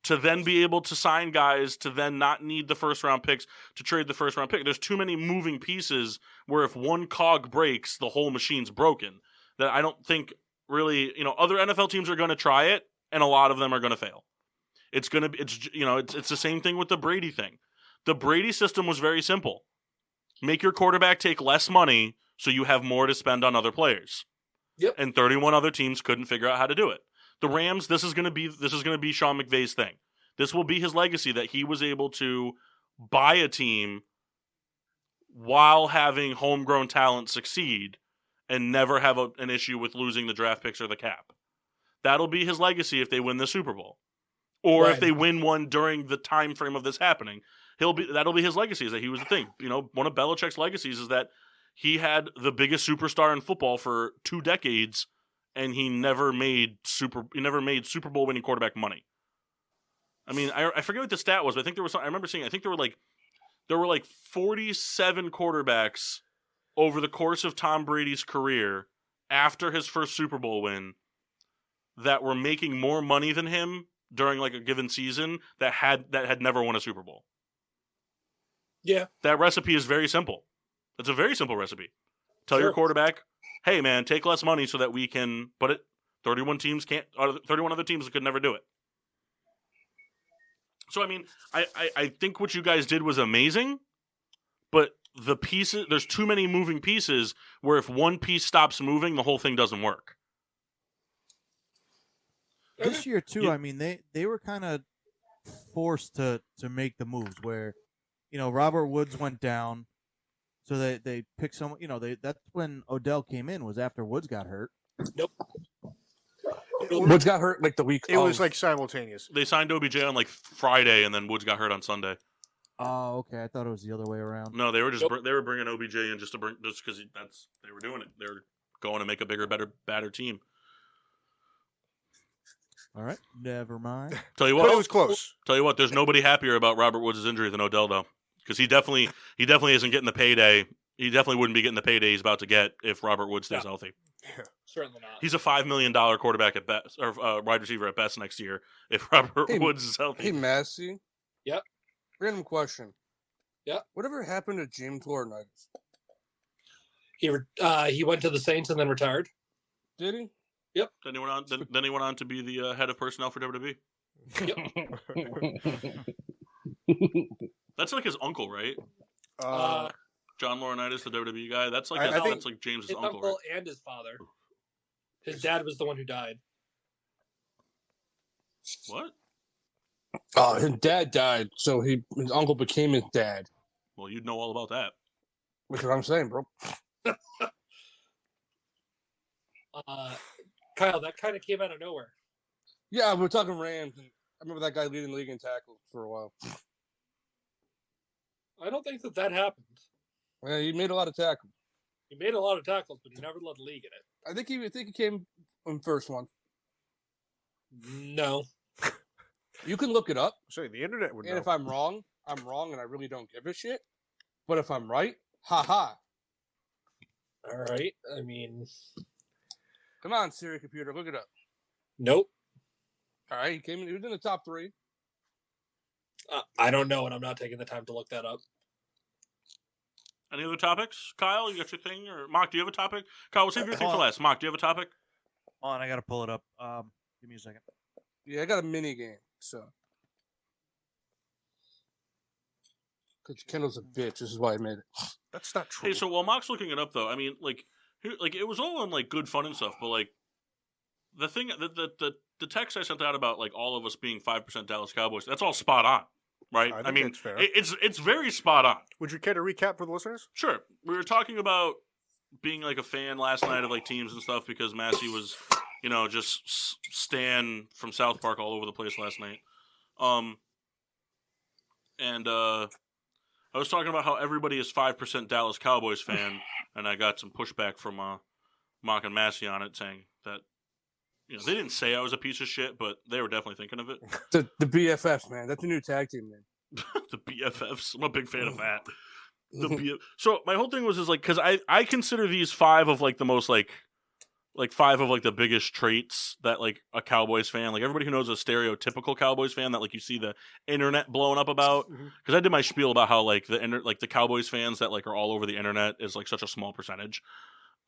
Speaker 2: to then be able to sign guys, to then not need the first-round picks, to trade the first-round pick. There's too many moving pieces where if one cog breaks, the whole machine's broken. That I don't think really, other NFL teams are going to try it, and a lot of them are going to fail. It's the same thing with the Brady thing. The Brady system was very simple. Make your quarterback take less money so you have more to spend on other players.
Speaker 4: Yep.
Speaker 2: And 31 other teams couldn't figure out how to do it. The Rams, this is going to be Sean McVay's thing. This will be his legacy, that he was able to buy a team while having homegrown talent succeed and never have an issue with losing the draft picks or the cap. That'll be his legacy if they win the Super Bowl. Or if they win one during the time frame of this happening. That'll be his legacy, is that he was the thing. One of Belichick's legacies is that he had the biggest superstar in football for 2 decades, and he never made Super Bowl winning quarterback money. I mean, I forget what the stat was, but I think there was. I remember seeing. I think there were like 47 quarterbacks over the course of Tom Brady's career after his first Super Bowl win that were making more money than him during like a given season that had never won a Super Bowl.
Speaker 4: Yeah,
Speaker 2: that recipe is very simple. It's a very simple recipe. Tell your quarterback, hey man, take less money so that we can. But 31 teams can't. 31 other teams could never do it. So I mean, I think what you guys did was amazing, but the pieces, there's too many moving pieces where if one piece stops moving, the whole thing doesn't work.
Speaker 3: This year too, I mean, they were kind of forced to make the moves where, Robert Woods went down, so they picked someone. That's when Odell came in, was after Woods got hurt.
Speaker 4: Nope.
Speaker 5: Woods got hurt like the week.
Speaker 1: It was like simultaneous.
Speaker 2: They signed OBJ on like Friday, and then Woods got hurt on Sunday.
Speaker 3: Oh, okay. I thought it was the other way around.
Speaker 2: No, they were they were bringing OBJ in just because they were doing it. They were going to make a bigger, better team.
Speaker 3: All right, never mind.
Speaker 2: Tell you what,
Speaker 1: But it was close.
Speaker 2: Tell you what, there's nobody happier about Robert Woods' injury than Odell, though, because he definitely isn't getting the payday. He definitely wouldn't be getting the payday he's about to get if Robert Woods stays healthy.
Speaker 4: Certainly not.
Speaker 2: He's a $5 million quarterback at best, or wide receiver at best next year if Robert Woods is healthy.
Speaker 5: Hey, Massey.
Speaker 4: Yep.
Speaker 5: Random question.
Speaker 4: Yep.
Speaker 5: Whatever happened to James Laurinaitis?
Speaker 4: He went to the Saints and then retired.
Speaker 5: Did he?
Speaker 4: Yep.
Speaker 2: Then he went on to be the head of personnel for WWE.
Speaker 4: Yep.
Speaker 2: That's like his uncle, right? John Laurinaitis, the WWE guy. That's like that's like James's
Speaker 4: his
Speaker 2: uncle, right?
Speaker 4: and his father. His dad was the one who died.
Speaker 2: What?
Speaker 5: Oh, his dad died, so his uncle became his dad.
Speaker 2: Well, you'd know all about that.
Speaker 5: That's what I'm saying, bro.
Speaker 4: Kyle, that kind of came out of nowhere.
Speaker 5: Yeah, we're talking Rams. And I remember that guy leading the league in tackles for a while.
Speaker 4: I don't think that happened.
Speaker 5: Yeah, he made a lot of tackles.
Speaker 4: He made a lot of tackles, but he never led the league in it.
Speaker 5: I think he came in first one.
Speaker 4: No.
Speaker 5: You can look it up.
Speaker 1: Sorry, the internet would know.
Speaker 5: And if I'm wrong, and I really don't give a shit. But if I'm right, ha.
Speaker 4: All right. I mean,
Speaker 5: come on, Siri computer, look it up.
Speaker 4: Nope.
Speaker 5: All right, he was in the top 3.
Speaker 4: I don't know, and I'm not taking the time to look that up.
Speaker 2: Any other topics? Kyle, you got your thing? Or Mark, do you have a topic? Kyle, we'll save your thing for last. Mark, do you have a topic?
Speaker 3: Hold on, I got to pull it up. Give me a second.
Speaker 5: Yeah, I got a mini game, so. Because Kendall's a bitch. This is why I made it.
Speaker 1: That's not true.
Speaker 2: Hey, so while Mark's looking it up, though, I mean, like it was all in like good fun and stuff, but like the thing, the text I sent out about like all of us being 5% Dallas Cowboys, that's all spot on, right?
Speaker 1: I mean,
Speaker 2: it's very spot on.
Speaker 1: Would you care to recap for the listeners?
Speaker 2: Sure. We were talking about being like a fan last night of like teams and stuff because Massey was, just Stan from South Park all over the place last night. And I was talking about how everybody is 5% Dallas Cowboys fan, and I got some pushback from Mock and Massey on it, saying that they didn't say I was a piece of shit, but they were definitely thinking of it.
Speaker 5: The BFFs, man. That's a new tag team, man.
Speaker 2: The BFFs. I'm a big fan of that. So my whole thing was because I consider these 5 of like the most like 5 of like the biggest traits that like a Cowboys fan, like everybody who knows a stereotypical Cowboys fan that like you see the internet blowing up about. Because I did my spiel about how like the Cowboys fans that like are all over the internet is like such a small percentage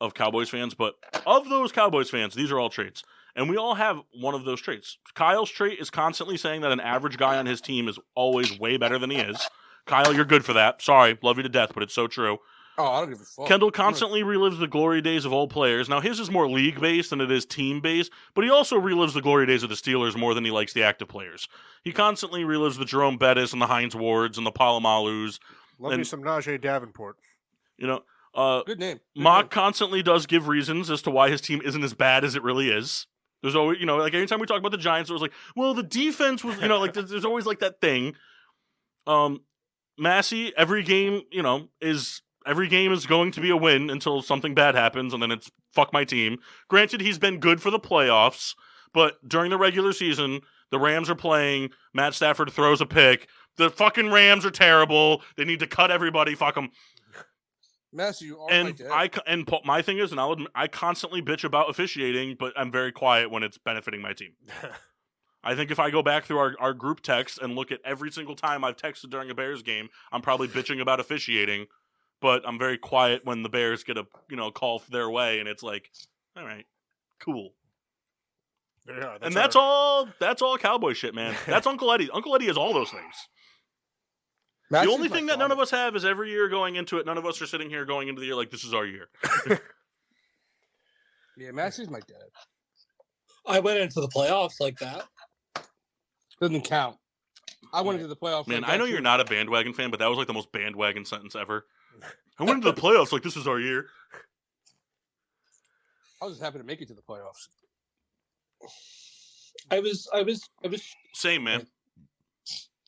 Speaker 2: of Cowboys fans, but of those Cowboys fans, these are all traits. And we all have one of those traits. Kyle's trait is constantly saying that an average guy on his team is always way better than he is. Kyle, you're good for that. Sorry, love you to death, but it's so true.
Speaker 5: Oh, I don't give a fuck.
Speaker 2: Kendall constantly relives the glory days of old players. Now, his is more league-based than it is team-based, but he also relives the glory days of the Steelers more than he likes the active players. He constantly relives the Jerome Bettis and the Hines Wards and the Palomalus.
Speaker 1: Love me some Najee Davenport.
Speaker 5: Good name.
Speaker 2: Mock constantly does give reasons as to why his team isn't as bad as it really is. There's always, like anytime we talk about the Giants, it was like, well, the defense was, like there's always like that thing. Massey, every game is going to be a win until something bad happens, and then it's fuck my team. Granted, he's been good for the playoffs, but during the regular season, the Rams are playing. Matt Stafford throws a pick. The fucking Rams are terrible. They need to cut everybody. Fuck them.
Speaker 5: Massey, you are my dad.
Speaker 2: My thing is, and I'll admit, I constantly bitch about officiating, but I'm very quiet when it's benefiting my team. I think if I go back through our group text and look at every single time I've texted during a Bears game, I'm probably bitching about officiating, but I'm very quiet when the Bears get a call their way, and it's like, all right, cool.
Speaker 1: Yeah,
Speaker 2: that's all Cowboy shit, man. That's Uncle Eddie. Uncle Eddie is all those things.
Speaker 5: Massey's
Speaker 2: the only thing that none of us have is every year going into it, none of us are sitting here going into the year like, this is our year.
Speaker 5: Yeah, Massey's my dad.
Speaker 4: I went into the playoffs like that.
Speaker 5: Doesn't count. I went into the playoffs.
Speaker 2: Man,
Speaker 5: like
Speaker 2: I know
Speaker 5: that
Speaker 2: you're
Speaker 5: too.
Speaker 2: not a bandwagon fan, but that was like the most bandwagon sentence ever. I went into the playoffs like this is our year.
Speaker 5: I was just happy to make it to the playoffs.
Speaker 4: I was.
Speaker 2: Same, man.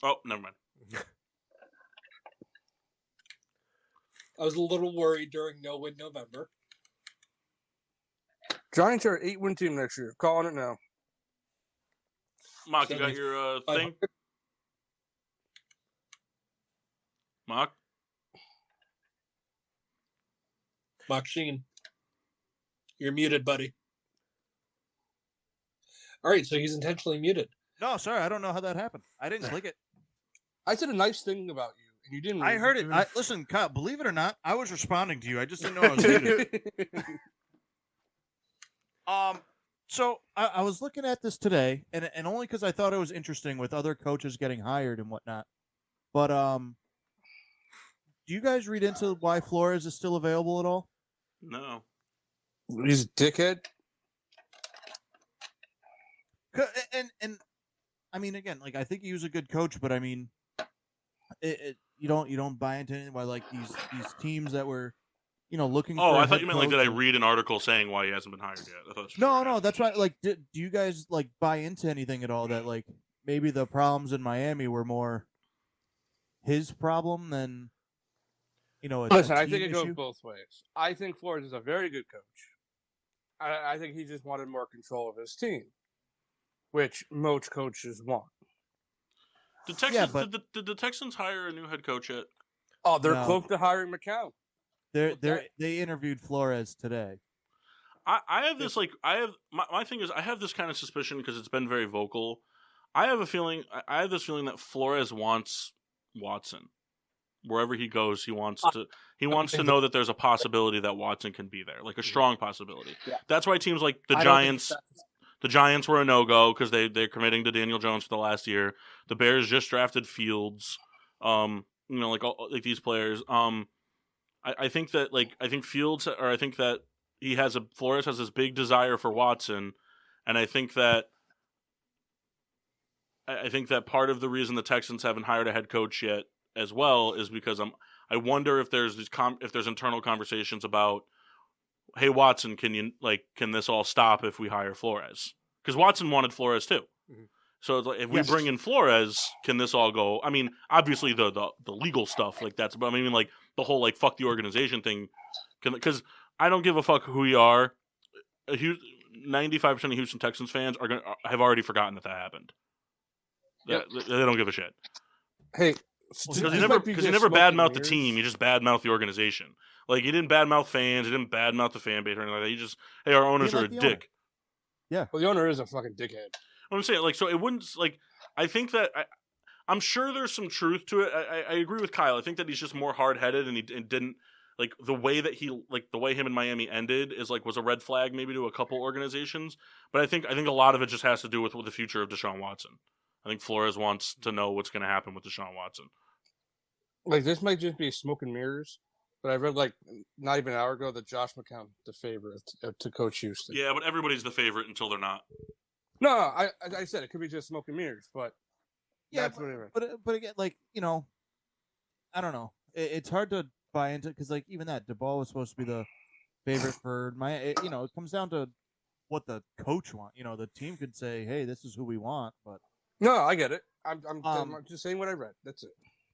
Speaker 2: Oh, never mind.
Speaker 4: I was a little worried during No Win November.
Speaker 5: Giants are an 8-win team next year. Calling it now.
Speaker 2: Mock, you got your thing? Mock?
Speaker 4: Mock Sheen. You're muted, buddy. All right, so he's intentionally muted.
Speaker 3: No, sorry, I don't know how that happened. I didn't click it.
Speaker 5: I said a nice thing about you, and you didn't.
Speaker 3: I heard it. Listen, Kyle, believe it or not, I was responding to you. I just didn't know I was muted. So I was looking at this today, and only because I thought it was interesting with other coaches getting hired and whatnot. But do you guys read into why Flores is still available at all?
Speaker 2: No.
Speaker 5: He's a dickhead.
Speaker 3: And I mean, again, like I think he was a good coach, but I mean, you don't buy into it by like these teams that were, looking.
Speaker 2: Oh,
Speaker 3: for
Speaker 2: I thought you meant like did I read an article saying why he hasn't been hired yet? I thought
Speaker 3: no, that's right. Like, do you guys like buy into anything at all that like maybe the problems in Miami were more his problem than
Speaker 5: Listen, I think it
Speaker 3: issue?
Speaker 5: goes both ways. I think Flores is a very good coach. I think he just wanted more control of his team, which most coaches want.
Speaker 2: Did Texans, did the Texans hire a new head coach yet?
Speaker 5: Oh, they're
Speaker 3: No.
Speaker 5: close to hiring McCown.
Speaker 3: They interviewed Flores today.
Speaker 2: I have this like my thing is I have this kind of suspicion because it's been very vocal. I have this feeling that Flores wants Watson. Wherever he goes, he wants to know that there's a possibility that Watson can be there, like a strong possibility.
Speaker 4: Yeah.
Speaker 2: That's why teams like the
Speaker 4: I don't think
Speaker 2: Giants. The Giants were a no-go because they're committing to Daniel Jones for the last year. The Bears just drafted Fields. Like these players. I think that Flores has this big desire for Watson, and I think that part of the reason the Texans haven't hired a head coach yet as well is because I wonder if there's internal conversations about hey Watson, can this all stop if we hire Flores? Because Watson wanted Flores too.
Speaker 1: Mhm.
Speaker 2: So it's like, if we bring in Flores, can this all go? I mean, obviously the legal stuff like that's, but I mean like the whole like fuck the organization thing, because I don't give a fuck who we are. 95% of Houston Texans fans have already forgotten that happened. They don't give a shit.
Speaker 5: Hey,
Speaker 2: because he never badmouthed the team. He just badmouthed the organization. Like, he didn't badmouth fans. He didn't badmouth the fan base or anything like that. He just, hey, our owners are a dick.
Speaker 3: Yeah.
Speaker 5: Well, the owner is a fucking dickhead.
Speaker 2: I'm saying, like, so it wouldn't, like, I think that, I'm sure there's some truth to it. I agree with Kyle. I think that he's just more hard-headed and he didn't, like, the way him in Miami ended is, like, was a red flag maybe to a couple organizations. But I think a lot of it just has to do with the future of Deshaun Watson. I think Flores wants to know what's going to happen with Deshaun Watson.
Speaker 5: Like, this might just be smoke and mirrors, but I read, like, not even an hour ago that Josh McCown the favorite to coach Houston.
Speaker 2: Yeah, but everybody's the favorite until they're not.
Speaker 5: No, I said it could be just smoke and mirrors, but
Speaker 3: yeah, but again, like, you know, I don't know. It's hard to buy into because, like, even that DeBall was supposed to be the favorite for you know, it comes down to what the coach wants. You know, the team could say, "Hey, this is who we want," but
Speaker 5: no, I get it. I'm just saying what I read. That's it.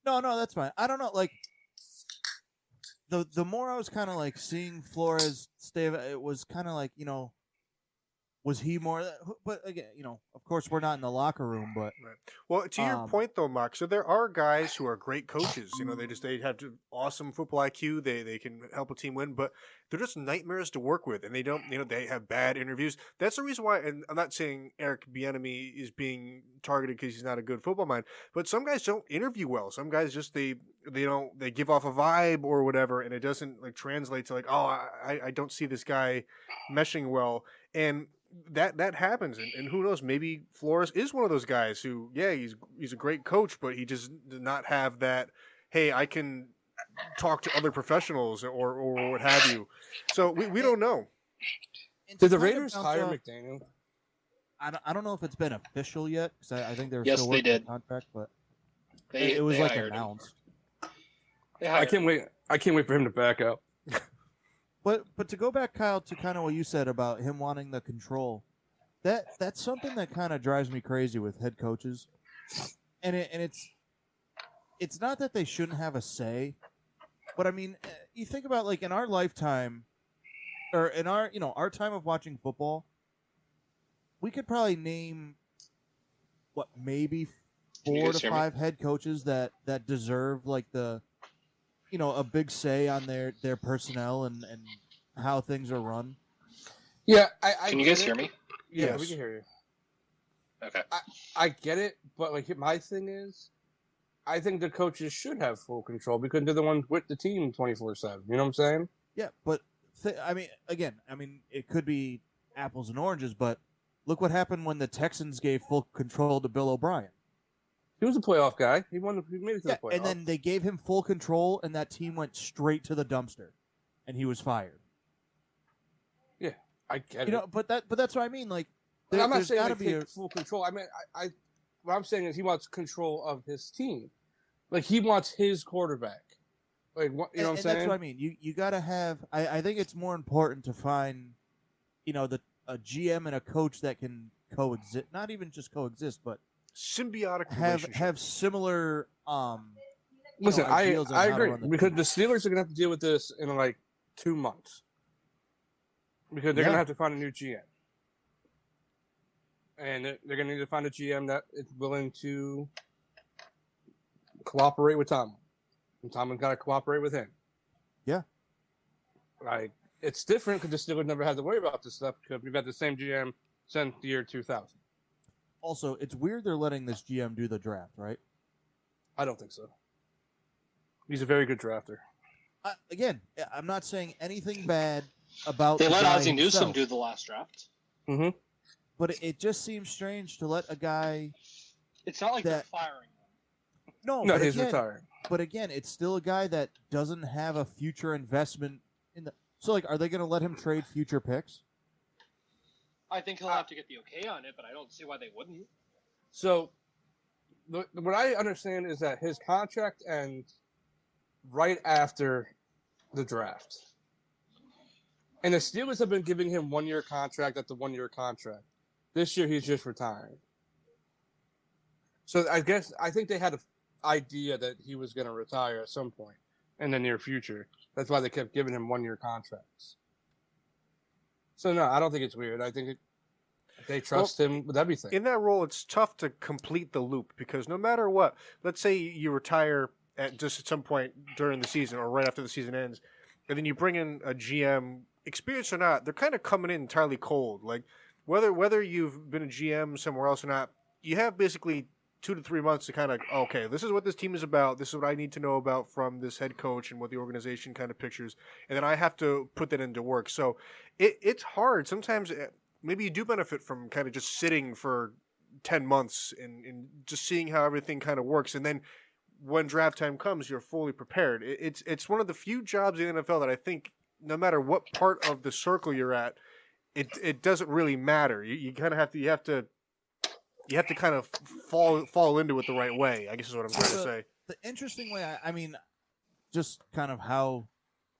Speaker 3: No, that's fine. I don't know. Like, the more I was kind of like seeing Flores stay, it was kind of like, you know, was he more? But again, you know, of course, we're not in the locker room. But
Speaker 1: right. Well, to your point though, Mark. So there are guys who are great coaches. You know, they have awesome football IQ. They can help a team win, but they're just nightmares to work with, and they don't. You know, they have bad interviews. That's the reason why. And I'm not saying Eric Bieniemy is being targeted because he's not a good football mind, but some guys don't interview well. Some guys just they give off a vibe or whatever, and it doesn't like translate to like, oh, I don't see this guy meshing well, and that happens, and who knows, maybe Flores is one of those guys who, yeah, he's a great coach, but he just did not have that, hey, I can talk to other professionals or what have you. So we don't know.
Speaker 5: Did the Raiders hire McDaniel?
Speaker 3: I don't know if it's been official yet, because I think they're still
Speaker 6: they
Speaker 3: working
Speaker 6: did.
Speaker 3: on contract, but
Speaker 6: They
Speaker 3: it was like
Speaker 6: hired
Speaker 3: announced.
Speaker 5: I can't wait. I can't wait for him to back out.
Speaker 3: But to go back, Kyle, to kind of what you said about him wanting the control, that's something that kind of drives me crazy with head coaches, and it's not that they shouldn't have a say, but I mean, you think about like in our lifetime, or in our our time of watching football, we could probably name maybe 4 to 5 head coaches that deserve like the a big say on their personnel and how things are run.
Speaker 5: Yeah,
Speaker 6: Can you guys hear me?
Speaker 5: Yeah,
Speaker 1: Yes.
Speaker 5: we can hear you.
Speaker 6: Okay.
Speaker 5: I get it, but like my thing is, I think the coaches should have full control because they're the ones with the team 24/7. You know what I'm saying?
Speaker 3: Yeah, but I mean, it could be apples and oranges, but look what happened when the Texans gave full control to Bill O'Brien.
Speaker 5: He was a playoff guy. He made it to the playoffs.
Speaker 3: And then they gave him full control, and that team went straight to the dumpster, and he was fired.
Speaker 5: Yeah, I get it.
Speaker 3: But that's what I mean. Like,
Speaker 5: I'm not saying
Speaker 3: gotta
Speaker 5: take full control. I mean, what I'm saying is he wants control of his team. Like he wants his quarterback. Like you know what I'm saying?
Speaker 3: That's what I mean. You got to have. I think it's more important to find, a GM and a coach that can coexist. Not even just coexist, but
Speaker 1: Symbiotic
Speaker 3: have similar.
Speaker 5: Listen, I agree because
Speaker 3: team.
Speaker 5: the Steelers are gonna have to deal with this in like 2 months because they're gonna have to find a new GM, and they're gonna need to find a GM that is willing to cooperate with Tom, and Tomlin's got to cooperate with him.
Speaker 3: Yeah,
Speaker 5: like it's different because the Steelers never had to worry about this stuff because we've had the same GM since the year 2000.
Speaker 3: Also, it's weird they're letting this GM do the draft, right?
Speaker 5: I don't think so. He's a very good drafter.
Speaker 3: Again, I'm not saying anything bad about.
Speaker 6: They
Speaker 3: the
Speaker 6: let
Speaker 3: guy
Speaker 6: Ozzie Newsome
Speaker 3: himself,
Speaker 6: do the last draft.
Speaker 5: Mm-hmm.
Speaker 3: but it just seems strange to let a guy.
Speaker 6: It's not like they're firing him.
Speaker 5: No, he's retiring.
Speaker 3: But again, it's still a guy that doesn't have a future investment in the. So, like, are they going to let him trade future picks?
Speaker 6: I think he'll have to get the okay on it, but I don't see why they wouldn't.
Speaker 5: So, what I understand is that his contract ends right after the draft. And the Steelers have been giving him 1-year contract after 1-year contract. This year, he's just retiring. So I think they had an idea that he was going to retire at some point in the near future. That's why they kept giving him 1-year contracts. So no, I don't think it's weird. I think they trust him with everything.
Speaker 1: In that role, it's tough to complete the loop because no matter what, let's say you retire at some point during the season or right after the season ends, and then you bring in a GM, experienced or not, they're kind of coming in entirely cold. Like whether you've been a GM somewhere else or not, you have basically 2 to 3 months to kind of, okay, this is what this team is about. This is what I need to know about from this head coach and what the organization kind of pictures. And then I have to put that into work. So it's hard. Sometimes maybe you do benefit from kind of just sitting for 10 months and just seeing how everything kind of works. And then when draft time comes, you're fully prepared. It's one of the few jobs in the NFL that I think no matter what part of the circle you're at, it doesn't really matter. You kind of have to kind of fall into it the right way, I guess is what I'm trying to say.
Speaker 3: The interesting way, I mean, just kind of how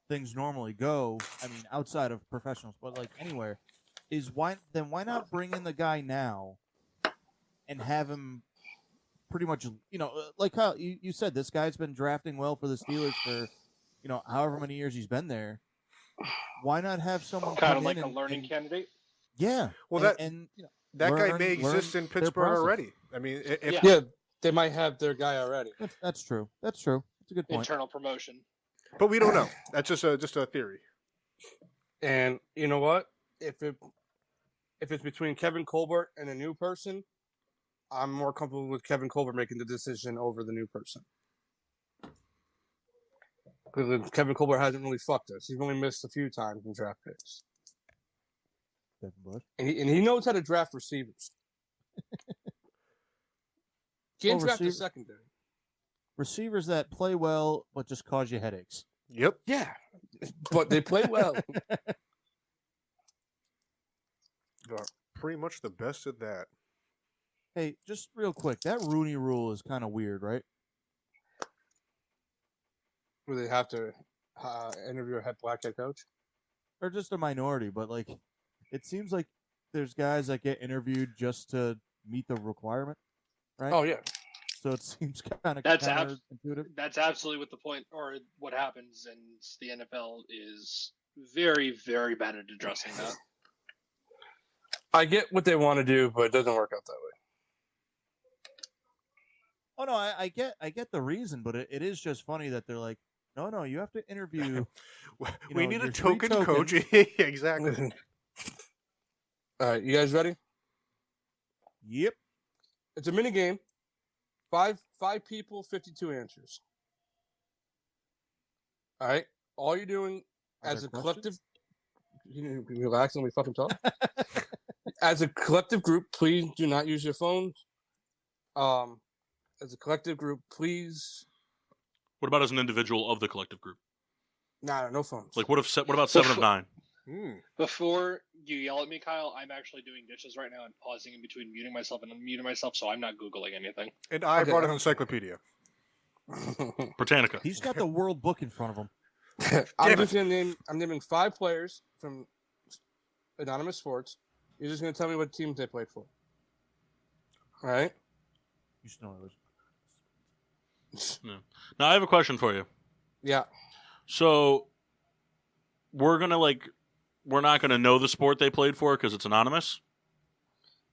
Speaker 3: things normally go, I mean, outside of professionals, but like anywhere, is why not bring in the guy now and have him pretty much, like how you said, this guy's been drafting well for the Steelers for, however many years he's been there. Why not have someone
Speaker 6: Kind
Speaker 3: come
Speaker 6: of like
Speaker 3: in
Speaker 6: a learning candidate?
Speaker 3: Yeah.
Speaker 1: Well,
Speaker 3: that
Speaker 1: guy may exist in Pittsburgh already. I mean,
Speaker 5: they might have their guy already.
Speaker 3: That's true. That's true. That's a good point.
Speaker 6: Internal promotion.
Speaker 1: But we don't know. That's just a theory.
Speaker 5: And you know what? If it's between Kevin Colbert and a new person, I'm more comfortable with Kevin Colbert making the decision over the new person. Because Kevin Colbert hasn't really fucked us. He's only missed a few times in draft picks. And he knows how to draft receivers. Can't draft a secondary.
Speaker 3: Receivers that play well but just cause you headaches.
Speaker 1: Yep.
Speaker 5: Yeah. But they play well.
Speaker 1: They're pretty much the best at that.
Speaker 3: Hey, just real quick, that Rooney Rule is kind of weird, right?
Speaker 5: Where they have to interview a black head coach?
Speaker 3: Or just a minority, but like, it seems like there's guys that get interviewed just to meet the requirement, right?
Speaker 5: Oh, yeah.
Speaker 3: So it seems kind of
Speaker 6: That's
Speaker 3: counterintuitive.
Speaker 6: That's absolutely what the point, or what happens, and the NFL is very, very bad at addressing that.
Speaker 5: I get what they want to do, but it doesn't work out that way.
Speaker 3: Oh no, I get the reason, but it is just funny that they're like, no, you have to interview.
Speaker 1: We need a token coach. Exactly.
Speaker 5: All right, you guys ready?
Speaker 3: Yep.
Speaker 5: It's a mini game. Five people, 52 answers. All right. All you're doing as a collective. You relax and we fucking talk. As a collective group, please do not use your phones. As a collective group, please.
Speaker 2: What about as an individual of the collective group?
Speaker 5: Nah, no phones.
Speaker 2: Like, what about 7 of 9?
Speaker 6: Before you yell at me, Kyle, I'm actually doing dishes right now and pausing in between muting myself and unmuting myself, so I'm not Googling anything.
Speaker 1: And I brought an encyclopedia.
Speaker 2: Britannica.
Speaker 3: He's got the World Book in front of him.
Speaker 5: I'm naming 5 players from Anonymous Sports. You're just going to tell me what teams they played for. All right?
Speaker 3: You should know those.
Speaker 2: No. Now, I have a question for you.
Speaker 5: Yeah.
Speaker 2: So, we're not going to know the sport they played for because it's anonymous?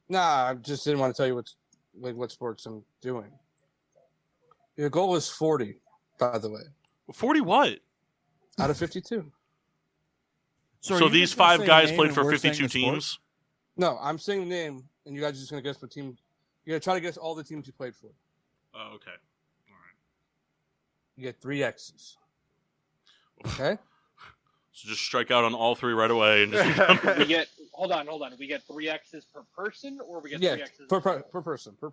Speaker 5: Nah, I just didn't want to tell you what sports I'm doing. Your goal is 40, by the way.
Speaker 2: 40 what?
Speaker 5: Out of 52.
Speaker 2: So these 5 guys played for 52 teams?
Speaker 5: No, I'm saying the name, and you guys are just going to guess what team. You're going to try to guess all the teams you played for.
Speaker 2: Oh, okay. All right.
Speaker 5: You get 3 X's. Okay?
Speaker 2: So just strike out on all 3 right away. And just
Speaker 6: We get hold on. We get 3 X's per person, or we get 3 X's
Speaker 5: per person.
Speaker 2: All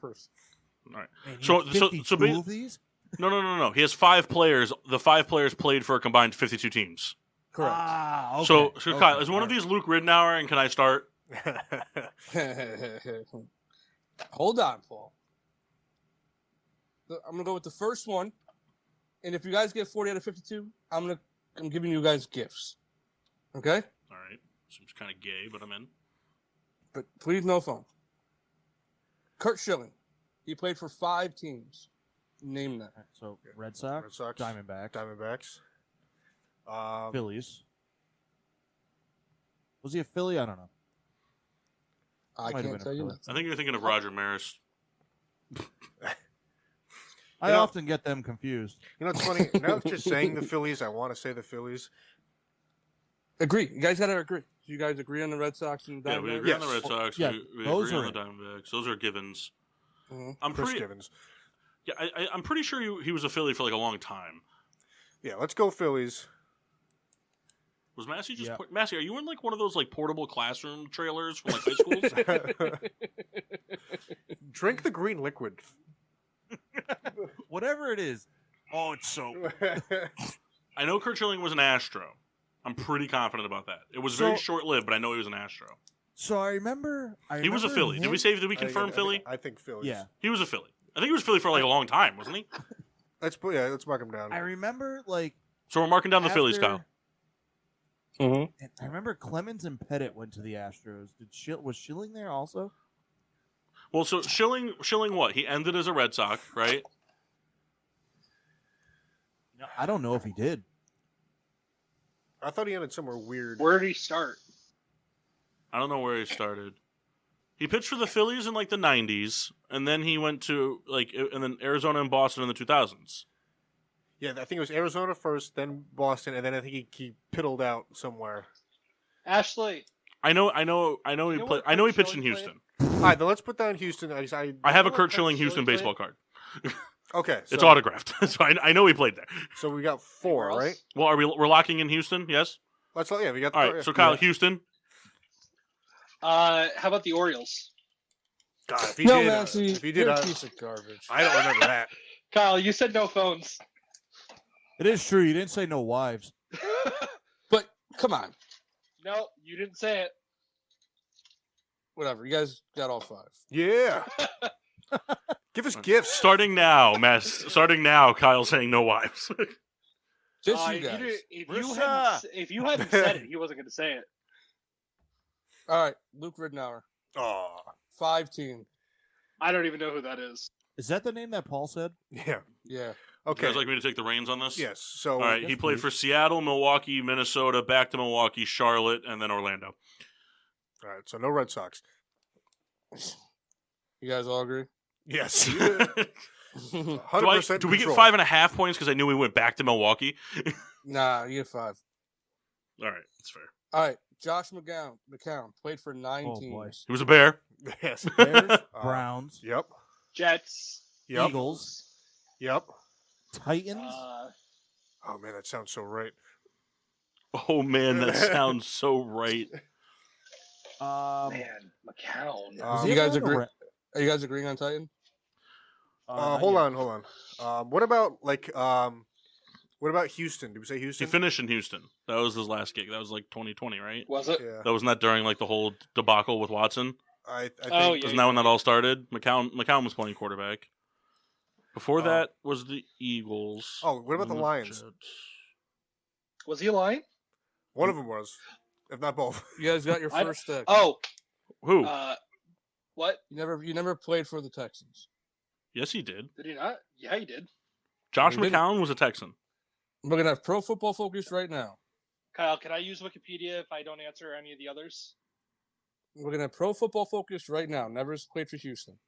Speaker 2: right.
Speaker 3: Man,
Speaker 2: So
Speaker 3: of these?
Speaker 2: No. He has 5 players. The 5 players played for a combined 52 teams.
Speaker 5: Correct.
Speaker 3: Ah, okay.
Speaker 2: So Kyle, is one of these Luke Ridnour, and can I start?
Speaker 5: Hold on, Paul. I'm gonna go with the first one, and if you guys get 40 out of 52, I'm giving you guys gifts. Okay?
Speaker 2: All right. Seems kind of gay, but I'm in.
Speaker 5: But please, no phone. Kurt Schilling. He played for 5 teams. Name that.
Speaker 3: So Red Sox,
Speaker 1: Diamondbacks.
Speaker 3: Phillies. Was he a Philly? I don't know.
Speaker 5: I
Speaker 3: Might have
Speaker 5: can't
Speaker 3: been
Speaker 5: tell
Speaker 3: a
Speaker 5: you.
Speaker 3: Philly.
Speaker 5: That.
Speaker 2: I think you're thinking of Roger Maris.
Speaker 3: I often get them confused.
Speaker 1: You know, it's funny. Now that you're saying the Phillies, I want to say the Phillies.
Speaker 5: Agree. You guys got to agree. Do you guys agree on the Red Sox and the
Speaker 2: Yeah,
Speaker 5: Diamondbacks?
Speaker 2: we agree on the Red Sox.
Speaker 3: Yeah,
Speaker 2: we
Speaker 3: those
Speaker 2: agree
Speaker 3: are
Speaker 2: on the Diamondbacks. Those are givens.
Speaker 5: Mm-hmm.
Speaker 2: I'm
Speaker 1: Chris
Speaker 2: pretty.
Speaker 1: Givens.
Speaker 2: Yeah, I'm pretty sure he was a Philly for like a long time.
Speaker 1: Yeah, let's go Phillies.
Speaker 2: Was Massey just
Speaker 3: Yeah.
Speaker 2: Massey? Are you in like one of those like portable classroom trailers from like high schools?
Speaker 1: Drink the green liquid.
Speaker 3: Whatever it is. Oh, it's soap.
Speaker 2: I know Kurt Schilling was an Astro. I'm pretty confident about that. It was very short lived, but I know he was an Astro.
Speaker 3: So I remember.
Speaker 2: He was a Philly. Did we confirm Philly?
Speaker 1: I think Phillies.
Speaker 3: Yeah.
Speaker 2: He was a Philly. I think he was Philly for like a long time, wasn't he?
Speaker 1: Let's mark him down.
Speaker 3: I remember like.
Speaker 2: So we're marking down the Phillies, Kyle.
Speaker 5: Mm-hmm.
Speaker 3: And I remember Clemens and Pettit went to the Astros. Was Schilling there also?
Speaker 2: Well, so Schilling what? He ended as a Red Sox, right?
Speaker 3: No, I don't know if he did.
Speaker 1: I thought he ended somewhere weird.
Speaker 6: Where did he start?
Speaker 2: I don't know where he started. He pitched for the Phillies in like the 90s, and then he went to and then Arizona and Boston in the 2000s.
Speaker 1: Yeah, I think it was Arizona first, then Boston, and then I think he piddled out somewhere.
Speaker 6: Ashley.
Speaker 2: I know he
Speaker 6: know
Speaker 2: played.
Speaker 6: where
Speaker 2: I know he
Speaker 6: Kurt
Speaker 2: pitched in
Speaker 6: Schilling
Speaker 2: Houston.
Speaker 1: All right, then let's put down Houston.
Speaker 2: I have a
Speaker 6: You know
Speaker 2: Kurt
Speaker 6: where
Speaker 2: Schilling
Speaker 6: Kurt
Speaker 2: Houston
Speaker 6: Schilling
Speaker 2: baseball card.
Speaker 1: Okay,
Speaker 2: It's autographed, so I know he played there.
Speaker 1: So we got 4,
Speaker 6: Anywhere
Speaker 1: right?
Speaker 6: else?
Speaker 2: Well, we're locking in Houston? Yes.
Speaker 1: We got.
Speaker 2: All right. So Kyle, Houston.
Speaker 6: How about the Orioles?
Speaker 1: God, if he
Speaker 5: No,
Speaker 1: did,
Speaker 5: Massey,
Speaker 1: if he
Speaker 5: you're
Speaker 1: did,
Speaker 5: a piece of garbage.
Speaker 1: I don't remember that.
Speaker 6: Kyle, you said no phones.
Speaker 3: It is true. You didn't say no wives.
Speaker 5: But come on,
Speaker 6: No, you didn't say it.
Speaker 5: whatever. You guys got all 5.
Speaker 1: Yeah. Give us gifts.
Speaker 2: Starting now, Starting now, Kyle saying no wives.
Speaker 5: Just you
Speaker 6: If
Speaker 5: guys.
Speaker 6: if you hadn't said it, he wasn't going to say it.
Speaker 5: All right, Luke Ridnour,
Speaker 1: Oh,
Speaker 5: 5 team.
Speaker 6: I don't even know who that is.
Speaker 3: Is that the name that Paul said?
Speaker 1: yeah.
Speaker 5: Yeah.
Speaker 2: You
Speaker 1: Okay.
Speaker 2: guys like me to take the reins on this?
Speaker 1: Yes. So
Speaker 2: All right.
Speaker 3: Yes,
Speaker 2: He played
Speaker 3: please.
Speaker 2: for Seattle, Milwaukee, Minnesota, back to Milwaukee, Charlotte, and then Orlando.
Speaker 1: All right. So no Red Sox.
Speaker 5: You guys all agree?
Speaker 1: Yes.
Speaker 2: do
Speaker 1: 100%.
Speaker 2: we get
Speaker 1: control.
Speaker 2: 5.5 points because I knew we went back to Milwaukee?
Speaker 5: Nah, you get 5.
Speaker 2: All right, that's fair.
Speaker 5: All right, Josh McCown played for 9
Speaker 3: Oh,
Speaker 5: teams.
Speaker 3: boy.
Speaker 2: He was a Bear.
Speaker 1: Yes.
Speaker 3: Bears, Browns,
Speaker 1: Yep.
Speaker 6: Jets.
Speaker 1: Yep.
Speaker 3: Eagles,
Speaker 1: Yep.
Speaker 3: Titans.
Speaker 1: Oh man, that sounds so right.
Speaker 2: Oh man, that sounds so right.
Speaker 6: Man, McCown.
Speaker 3: Was
Speaker 5: you
Speaker 3: he
Speaker 5: guys
Speaker 3: ever
Speaker 5: agree?
Speaker 3: around-
Speaker 5: Are you guys agreeing on Titan?
Speaker 3: not
Speaker 1: Hold
Speaker 3: yet.
Speaker 1: on. What about what about Houston? Did we say
Speaker 2: He
Speaker 1: Houston?
Speaker 2: finished in Houston. That was his last gig. That was like 2020, right?
Speaker 6: Was it?
Speaker 1: Yeah.
Speaker 2: That wasn't that during like the whole debacle with Watson.
Speaker 1: I think.
Speaker 6: Oh, yeah.
Speaker 2: Isn't that when that all started? McCown was playing quarterback. Before
Speaker 1: Oh.
Speaker 2: that was the Eagles.
Speaker 1: Oh, what about the
Speaker 2: then
Speaker 1: Lions?
Speaker 2: Jets.
Speaker 6: Was he lying?
Speaker 1: One of them was, if not both.
Speaker 5: You guys got your
Speaker 6: I-
Speaker 5: first stick.
Speaker 6: Oh,
Speaker 2: Who?
Speaker 6: what?
Speaker 5: You never played for the Texans.
Speaker 2: Yes, he did.
Speaker 6: Did he not? Yeah, he did.
Speaker 2: Josh
Speaker 5: He didn't.
Speaker 2: McCown was a Texan.
Speaker 5: We're gonna have Pro Football Focus right now.
Speaker 6: Kyle, can I use Wikipedia if I don't answer any of the others?
Speaker 5: We're gonna have Pro Football Focus right now. Never played for Houston.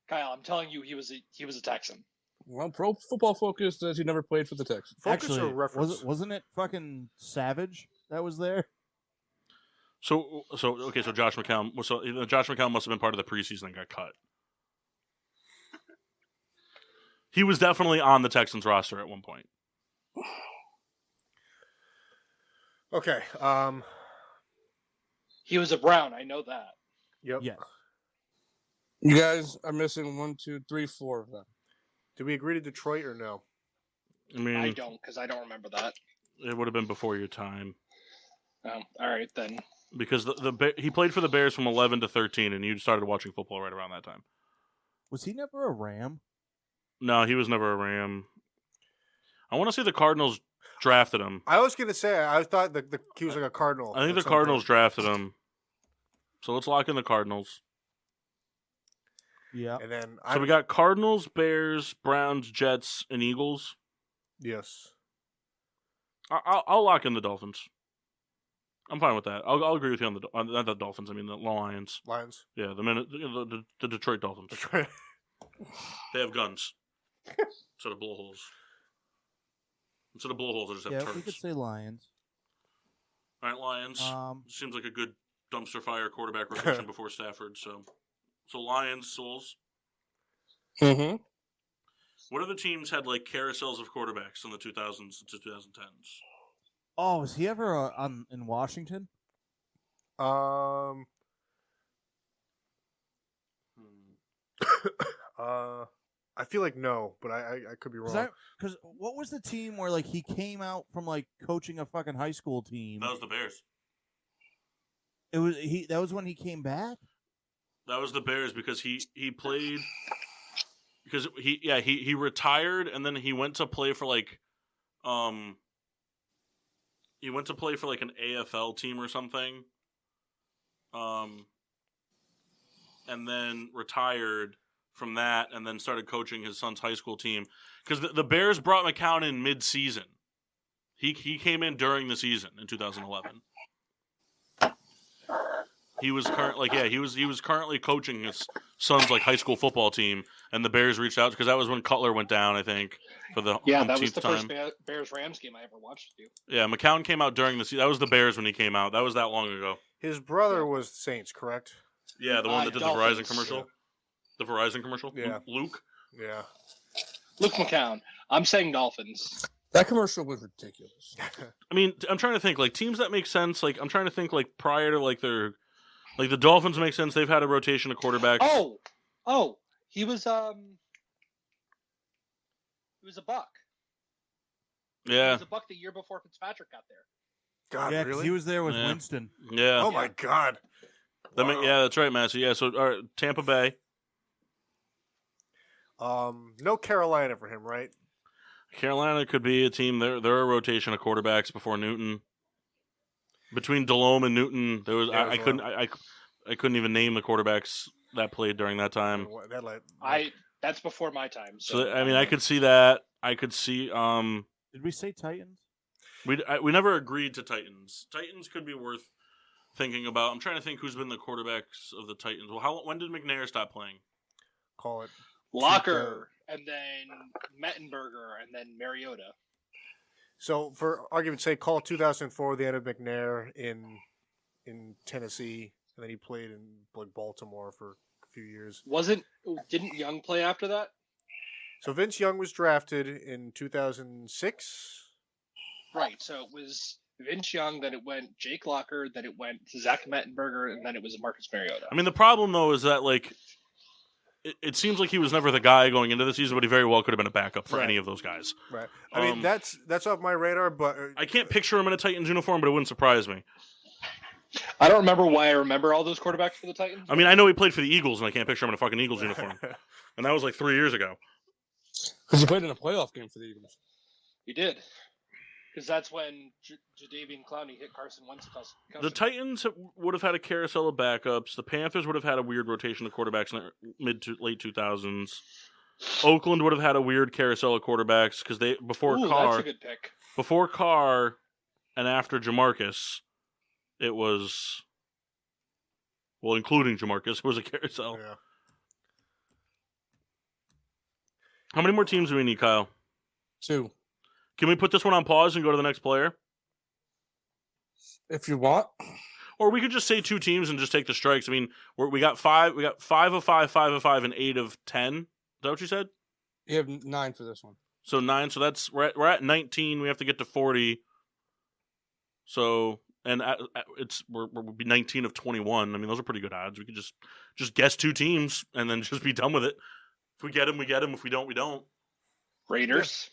Speaker 6: Kyle, I'm telling you, he was a Texan.
Speaker 5: Well, Pro Football Focus says he never played for the Texans.
Speaker 1: Focus
Speaker 3: Actually,
Speaker 1: or reference?
Speaker 3: wasn't it fucking Savage that was there?
Speaker 2: So okay. So Josh McCown. Josh McCown must have been part of the preseason and got cut. He was definitely on the Texans roster at one point.
Speaker 1: Okay.
Speaker 6: He was a Brown. I know that.
Speaker 1: Yep.
Speaker 3: Yes.
Speaker 5: You guys are missing 1, 2, 3, 4 of them.
Speaker 1: Did we agree to Detroit or no?
Speaker 2: I mean,
Speaker 6: I don't, because I don't remember that.
Speaker 2: it would have been before your time
Speaker 6: Oh, all right then.
Speaker 2: because he played for the Bears from 11 to 13, and you started watching football right around that time.
Speaker 3: Was he never a Ram?
Speaker 2: No, he was never a Ram. I want to say the Cardinals drafted him.
Speaker 1: I was gonna say I thought he was like a Cardinal.
Speaker 2: I think
Speaker 1: at
Speaker 2: the
Speaker 1: some
Speaker 2: Cardinals
Speaker 1: point.
Speaker 2: drafted him. So let's lock in the Cardinals.
Speaker 3: Yeah.
Speaker 1: And then
Speaker 2: So we got Cardinals, Bears, Browns, Jets, and Eagles.
Speaker 1: yes.
Speaker 2: I'll lock in the Dolphins. I'm fine with that. I'll agree with you on not the Dolphins. I mean the Lions.
Speaker 1: Lions.
Speaker 2: Yeah, the Detroit Dolphins.
Speaker 1: Detroit.
Speaker 2: They have guns instead of blowholes. Instead of blowholes, they just have
Speaker 3: Yeah,
Speaker 2: turrets.
Speaker 3: we could say Lions.
Speaker 2: All right, Lions. Seems like a good dumpster fire quarterback rotation before Stafford. So Lions, Souls.
Speaker 5: Mm-hmm.
Speaker 2: What other teams had like carousels of quarterbacks in the 2000s to 2010s?
Speaker 3: Oh, was he ever in Washington?
Speaker 1: I feel like no, but I could be wrong.
Speaker 3: Because what was the team where like he came out from like coaching a fucking high school team?
Speaker 2: That was the Bears.
Speaker 3: That was when he came back.
Speaker 2: That was the Bears because he played because he retired and then he went to play for like an AFL team or something. And then retired from that and then started coaching his son's high school team because the Bears brought McCown in mid-season. He came in during the season in 2011. He was currently coaching his son's like high school football team, and the Bears reached out because that was when Cutler went down, I think, for the
Speaker 6: that was the
Speaker 2: time.
Speaker 6: first Bears-Rams game I ever watched with you.
Speaker 2: Yeah, McCown came out during the season. That was the Bears when he came out. That was that long ago.
Speaker 1: His brother was Saints, correct?
Speaker 2: Yeah, the one that did
Speaker 6: Dolphins.
Speaker 2: the Verizon commercial.
Speaker 1: Yeah.
Speaker 2: The Verizon commercial.
Speaker 1: Yeah.
Speaker 2: Luke.
Speaker 1: Yeah.
Speaker 6: Luke McCown. I'm saying Dolphins.
Speaker 5: That commercial was ridiculous.
Speaker 2: I mean, I'm trying to think like teams that make sense. Like I'm trying to think like prior to like their like the Dolphins make sense. They've had a rotation of quarterbacks.
Speaker 6: Oh, he was a Buck. He
Speaker 2: Yeah.
Speaker 6: was a Buck the year before Fitzpatrick got there.
Speaker 1: God,
Speaker 3: Yeah, 'cause
Speaker 1: really?
Speaker 3: he was there with
Speaker 2: Yeah.
Speaker 3: Winston.
Speaker 2: Yeah.
Speaker 1: Oh my God. Wow.
Speaker 2: Yeah, that's right, Massey. Yeah, so all right, Tampa Bay.
Speaker 1: No Carolina for him, right?
Speaker 2: Carolina could be a team. They're a rotation of quarterbacks before Newton. Between Delhomme and Newton, there was I couldn't even name the quarterbacks that played during that time.
Speaker 6: That's before my time.
Speaker 2: So I mean, I could see that. I could see.
Speaker 3: Did we say Titans?
Speaker 2: We never agreed to Titans. Titans could be worth thinking about. I'm trying to think who's been the quarterbacks of the Titans. Well, when did McNair stop playing?
Speaker 1: Call it
Speaker 6: Locker, and then Mettenberger, and then Mariota.
Speaker 1: So, for argument's sake, call it 2004. They had McNair in Tennessee, and then he played in like Baltimore for a few years.
Speaker 6: Didn't Young play after that?
Speaker 1: So Vince Young was drafted in 2006.
Speaker 6: Right. So it was Vince Young, then it went Jake Locker, then it went Zach Mettenberger, and then it was Marcus Mariota.
Speaker 2: I mean, the problem though is that like it seems like he was never the guy going into the season, but he very well could have been a backup for any of those guys.
Speaker 1: Right. I mean, that's off my radar, but
Speaker 2: I can't picture him in a Titans uniform, but it wouldn't surprise me.
Speaker 6: I don't remember why I remember all those quarterbacks for the Titans.
Speaker 2: I mean, I know he played for the Eagles, and I can't picture him in a fucking Eagles uniform. And that was like 3 years ago.
Speaker 5: Because he played in a playoff game for the Eagles.
Speaker 6: He did. Because that's when Jadeveon Clowney hit Carson Wentz.
Speaker 2: The Titans would have had a carousel of backups. The Panthers would have had a weird rotation of quarterbacks in the mid to late 2000s. Oakland would have had a weird carousel of quarterbacks because before
Speaker 6: that's a good pick.
Speaker 2: Before Carr and after Jamarcus, it was including Jamarcus, it was a carousel.
Speaker 1: yeah.
Speaker 2: How many more teams do we need, Kyle?
Speaker 5: 2.
Speaker 2: Can we put this one on pause and go to the next player?
Speaker 5: If you want.
Speaker 2: Or we could just say 2 teams and just take the strikes. I mean, we got 5 of 5, 5 of 5, and 8 of 10. Is that what you said?
Speaker 5: You have 9 for this one.
Speaker 2: So 9. So that's we're at 19. We have to get to 40. So we'll be 19 of 21. I mean, those are pretty good odds. We could just guess 2 teams and then just be done with it. If we get them, we get them. If we don't, we don't.
Speaker 6: Raiders.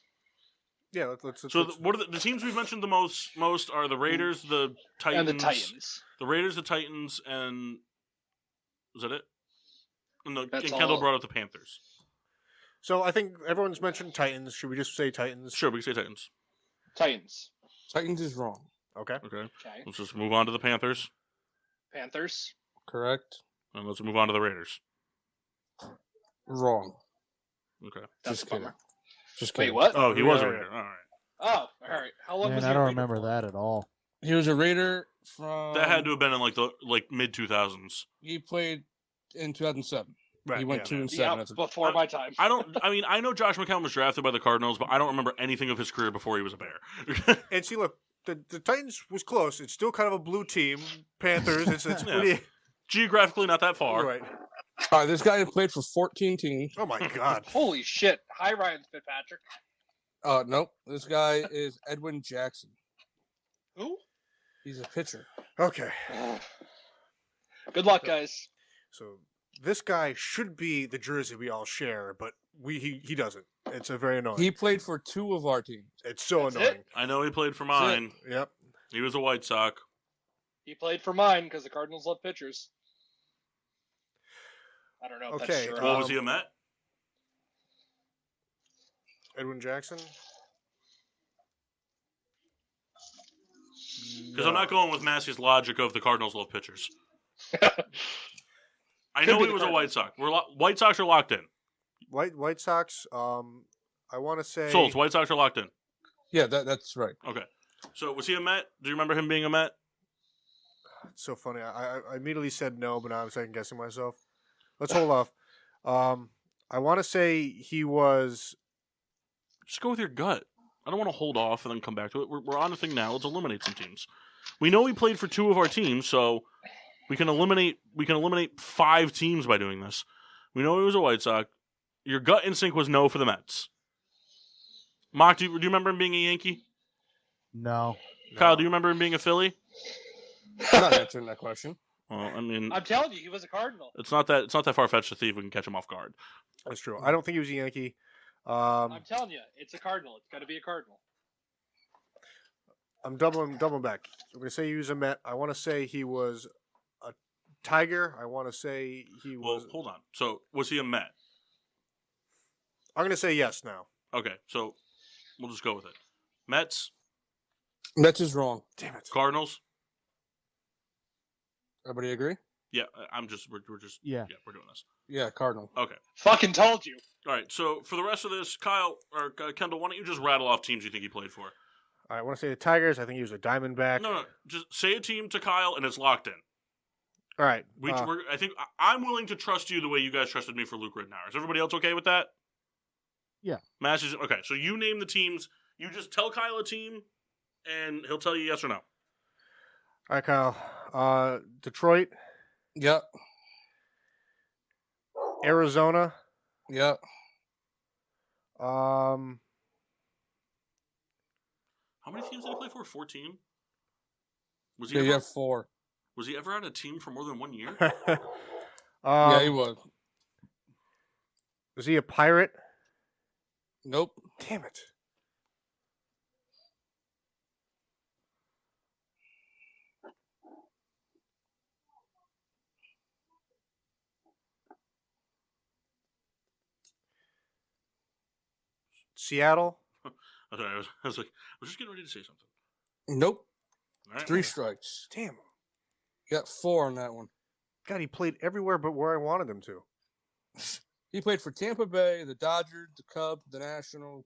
Speaker 1: Yeah, let's
Speaker 2: So what are the teams we've mentioned the most are the Raiders, the Titans,
Speaker 6: And the Titans.
Speaker 2: the Raiders, the Titans, and is that it? And
Speaker 6: That's
Speaker 2: Kendall
Speaker 6: all.
Speaker 2: brought up the Panthers.
Speaker 1: So I think everyone's mentioned Titans. Should we just say Titans?
Speaker 2: Sure, we can say Titans.
Speaker 6: Titans.
Speaker 5: Titans is wrong.
Speaker 1: Okay.
Speaker 2: Okay.
Speaker 6: Okay.
Speaker 2: Let's just move on to the Panthers,
Speaker 6: Panthers.
Speaker 5: Correct.
Speaker 2: and let's move on to the Raiders.
Speaker 5: Wrong.
Speaker 2: Okay.
Speaker 6: That's
Speaker 5: Just
Speaker 6: a bummer.
Speaker 5: kidding. Just
Speaker 6: Wait,
Speaker 5: kidding.
Speaker 6: what?
Speaker 2: Oh, he was a
Speaker 1: Yeah.
Speaker 2: Raider. All right.
Speaker 6: Oh, all right. How long was
Speaker 3: Man,
Speaker 6: he
Speaker 3: I don't
Speaker 6: a Raider
Speaker 3: remember
Speaker 6: for?
Speaker 3: that at all.
Speaker 5: He was a Raider from.
Speaker 2: That had to have been in the mid 2000s.
Speaker 5: He played in 2007.
Speaker 1: Right.
Speaker 5: He went
Speaker 1: yeah.
Speaker 5: 2-7.
Speaker 6: Yeah,
Speaker 5: That's
Speaker 6: before my time.
Speaker 2: I know Josh McCown was drafted by the Cardinals, but I don't remember anything of his career before he was a Bear.
Speaker 1: And see, look, the Titans was close. It's still kind of a blue team. Panthers, it's
Speaker 2: Yeah.
Speaker 1: pretty
Speaker 2: Geographically, not that far.
Speaker 1: right.
Speaker 5: All right, this guy played for 14 teams.
Speaker 1: Oh my God.
Speaker 6: Holy shit. Hi, Ryan Fitzpatrick.
Speaker 5: Nope. This guy is Edwin Jackson.
Speaker 6: Who?
Speaker 5: He's a pitcher.
Speaker 1: Okay.
Speaker 6: Good luck, guys.
Speaker 1: So this guy should be the jersey we all share, but he doesn't. It's a very annoying.
Speaker 5: He played for 2 of our teams.
Speaker 1: It's so
Speaker 6: That's
Speaker 1: annoying.
Speaker 2: I know he played for mine.
Speaker 1: Yep.
Speaker 2: He was a White Sox.
Speaker 6: He played for mine because the Cardinals love pitchers. I don't know if
Speaker 1: Okay,
Speaker 6: that's true. or
Speaker 2: Well,
Speaker 6: not.
Speaker 2: was he a Met?
Speaker 1: Edwin Jackson.
Speaker 2: Because I'm not going with Massey's logic of the Cardinals love pitchers. I
Speaker 6: Could
Speaker 2: know
Speaker 6: be
Speaker 2: he
Speaker 6: the
Speaker 2: was a
Speaker 6: Cardinals.
Speaker 2: White Sox. White Sox are locked in.
Speaker 1: White Sox. I want to say.
Speaker 2: Souls, White Sox are locked in.
Speaker 5: Yeah, that's right.
Speaker 2: Okay. So was he a Met? Do you remember him being a Met?
Speaker 1: It's so funny. I immediately said no, but now I'm second guessing myself. Let's hold off. I want to say he was.
Speaker 2: Just go with your gut. I don't want to hold off and then come back to it. We're on the thing now. Let's eliminate some teams. We know he played for 2 of our teams, so we can eliminate 5 teams by doing this. We know he was a White Sox. Your gut instinct was no for the Mets. Mock, do you remember him being a Yankee?
Speaker 3: No.
Speaker 2: Kyle, do you remember him being a Philly?
Speaker 5: I'm not answering that question.
Speaker 2: Well, I mean,
Speaker 6: I'm telling you, he was a Cardinal.
Speaker 2: it's not that far fetched to see if we can catch him off guard.
Speaker 1: That's true. I don't think he was a Yankee.
Speaker 6: I'm telling you, it's a Cardinal. It's got to be a Cardinal.
Speaker 1: I'm doubling back. I'm going to say he was a Met. I want to say he was a Tiger. I want to say he
Speaker 2: Well,
Speaker 1: was.
Speaker 2: hold on. So was he a Met?
Speaker 1: I'm going to say yes now.
Speaker 2: Okay, so we'll just go with it. Mets,
Speaker 5: Mets is wrong.
Speaker 1: Damn it.
Speaker 2: Cardinals.
Speaker 5: Everybody agree?
Speaker 2: Yeah, we're just
Speaker 3: Yeah.
Speaker 2: we're doing this.
Speaker 5: Yeah, Cardinal.
Speaker 2: Okay.
Speaker 6: Fucking told you.
Speaker 2: All right, so for the rest of this, Kyle or Kendall, why don't you just rattle off teams you think he played for?
Speaker 1: All right, I want to say the Tigers. I think he was a Diamondback.
Speaker 2: No, just say a team to Kyle, and it's locked in.
Speaker 1: All right.
Speaker 2: I'm willing to trust you the way you guys trusted me for Luke Ridnour. Is everybody else okay with that?
Speaker 3: Yeah.
Speaker 2: Masters. Okay, so you name the teams. You just tell Kyle a team, and he'll tell you yes or no.
Speaker 1: all right, Kyle. Detroit,
Speaker 5: Yep.
Speaker 1: Arizona.
Speaker 5: Yep.
Speaker 2: How many teams did he play for? 14. Was he?
Speaker 5: Yeah,
Speaker 2: ever,
Speaker 5: you have 4.
Speaker 2: Was he ever on a team for more than 1 year?
Speaker 5: Yeah, he was.
Speaker 1: Was he a Pirate?
Speaker 5: Nope.
Speaker 1: Damn it. Seattle.
Speaker 2: Okay, I was just getting ready to say something.
Speaker 5: Nope.
Speaker 2: All right,
Speaker 5: 3 strikes.
Speaker 1: Damn.
Speaker 5: You got 4 on that one.
Speaker 1: God, he played everywhere but where I wanted him to.
Speaker 5: He played for Tampa Bay, the Dodgers, the Cubs, the Nationals,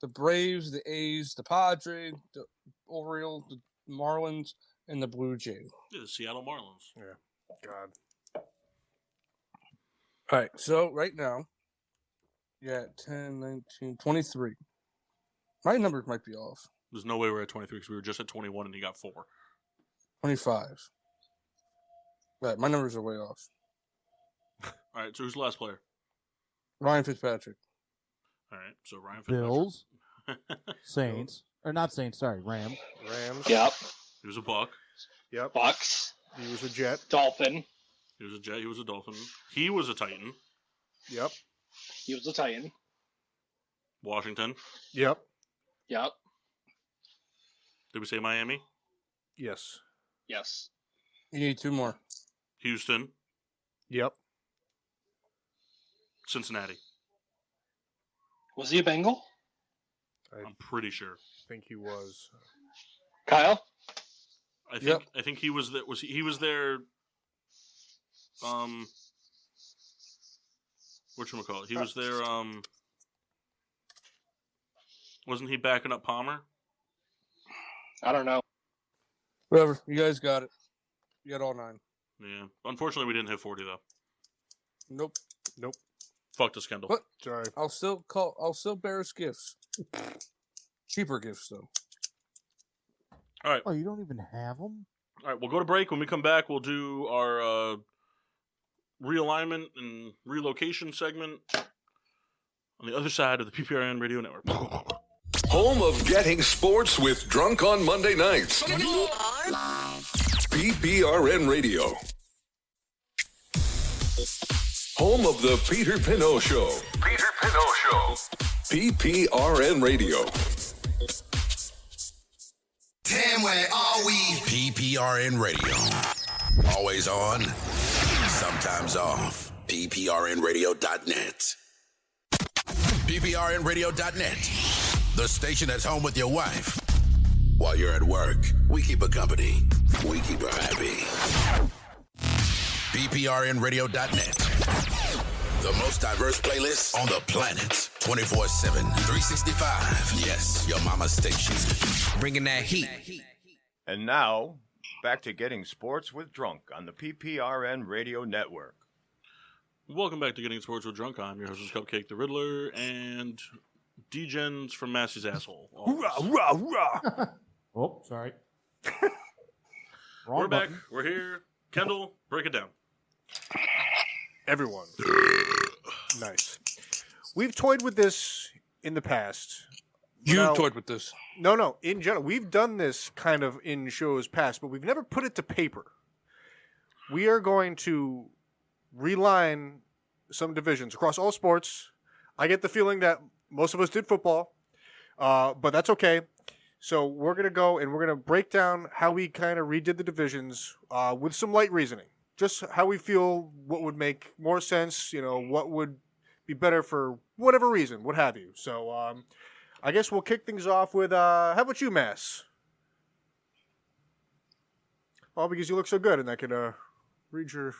Speaker 5: the Braves, the A's, the Padres, the Orioles, the Marlins, and the Blue Jays.
Speaker 2: Yeah, the Seattle Marlins.
Speaker 1: God.
Speaker 5: All right, so right now, you're at 10, 19, 23. My numbers might be off.
Speaker 2: There's no way we're at 23 because we were just at 21 and he got 4.
Speaker 5: 25. Right, my numbers are way off.
Speaker 2: All right, so who's the last player?
Speaker 5: Ryan Fitzpatrick.
Speaker 2: All right, so Ryan Fitzpatrick.
Speaker 3: Bills, Saints, or not Saints. Sorry, Rams.
Speaker 1: Rams.
Speaker 6: Yep.
Speaker 2: He was a Buck.
Speaker 1: Yep.
Speaker 6: Bucks.
Speaker 1: He was a Jet.
Speaker 6: Dolphin.
Speaker 2: He was a Jet. He was a Dolphin. He was a Titan.
Speaker 1: Yep.
Speaker 6: He was a Titan.
Speaker 2: Washington.
Speaker 1: Yep.
Speaker 6: Yep.
Speaker 2: Did we say Miami?
Speaker 1: Yes.
Speaker 6: Yes.
Speaker 5: You need 2 more.
Speaker 2: Houston.
Speaker 1: Yep.
Speaker 2: Cincinnati.
Speaker 6: Was he a Bengal?
Speaker 2: I'm pretty sure.
Speaker 1: I think he was.
Speaker 6: Kyle?
Speaker 2: I think
Speaker 5: Yep.
Speaker 2: I think he was there. He was there? Whatchamacallit? He was there. Wasn't he backing up Palmer?
Speaker 6: I don't know.
Speaker 5: Whatever. You guys got it. You got all 9.
Speaker 2: Yeah. Unfortunately, we didn't hit 40 though.
Speaker 5: Nope.
Speaker 2: Fucked us, Kendall.
Speaker 5: What?
Speaker 1: Sorry.
Speaker 5: I'll still bear his gifts. Cheaper gifts though.
Speaker 2: All right.
Speaker 3: Oh, you don't even have them?
Speaker 2: All right. We'll go to break. When we come back, we'll do our realignment and relocation segment on the other side of the PPRN Radio Network.
Speaker 7: Home of getting sports with Drunk on Monday nights. PPRN Radio. Home of the Peter Pinot Show. Peter Pinot Show. PPRN Radio.
Speaker 8: Damn, where are we? PPRN Radio. Always on, sometimes off. PPRNradio.net. PPRNradio.net. The station that's home with your wife. While you're at work, we keep her company. We keep her happy. PPRNradio.net. The most diverse playlist on the planet. 24/7, 365. Yes, your mama's station. Bringing that heat.
Speaker 9: And now, back to getting sports with Drunk on the PPRN Radio Network.
Speaker 2: Welcome back to Getting Sports with Drunk. I'm your host, Cupcake the Riddler, and D-Gens from Massey's Asshole.
Speaker 3: Oh, sorry.
Speaker 2: We're back. We're here. Kendall, break it down.
Speaker 1: Everyone. Nice. We've toyed with this in the past.
Speaker 5: You
Speaker 1: Now-
Speaker 5: toyed with this.
Speaker 1: No. In general, we've done this kind of in shows past, but we've never put it to paper. We are going to reline some divisions across all sports. I get the feeling that most of us did football, but that's okay. So we're going to go and we're going to break down how we kind of redid the divisions with some light reasoning. Just how we feel, what would make more sense, what would be better for whatever reason, what have you. So I guess we'll kick things off with, how about you, Mass? Oh, because you look so good and I can read your...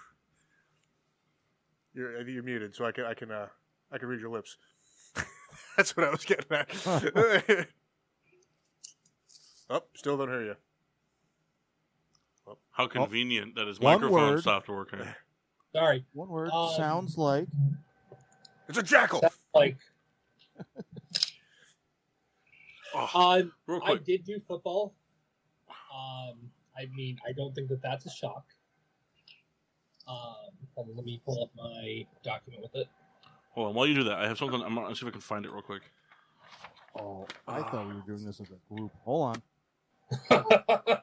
Speaker 1: You're muted, so I can read your lips. That's what I was getting at. Oh, still don't hear you.
Speaker 2: How convenient that his
Speaker 3: one
Speaker 2: microphone
Speaker 3: word.
Speaker 2: stopped working.
Speaker 4: Sorry.
Speaker 3: One word sounds like.
Speaker 1: It's a jackal.
Speaker 4: Like,
Speaker 2: Real
Speaker 4: I
Speaker 2: quick.
Speaker 4: did do football. I don't think that that's a shock. Hold on, let me pull up my document with it.
Speaker 2: Hold on. While you do that, I have something. I'm going to see if I can find it real quick.
Speaker 3: Oh, I thought we were doing this as a group. Hold on.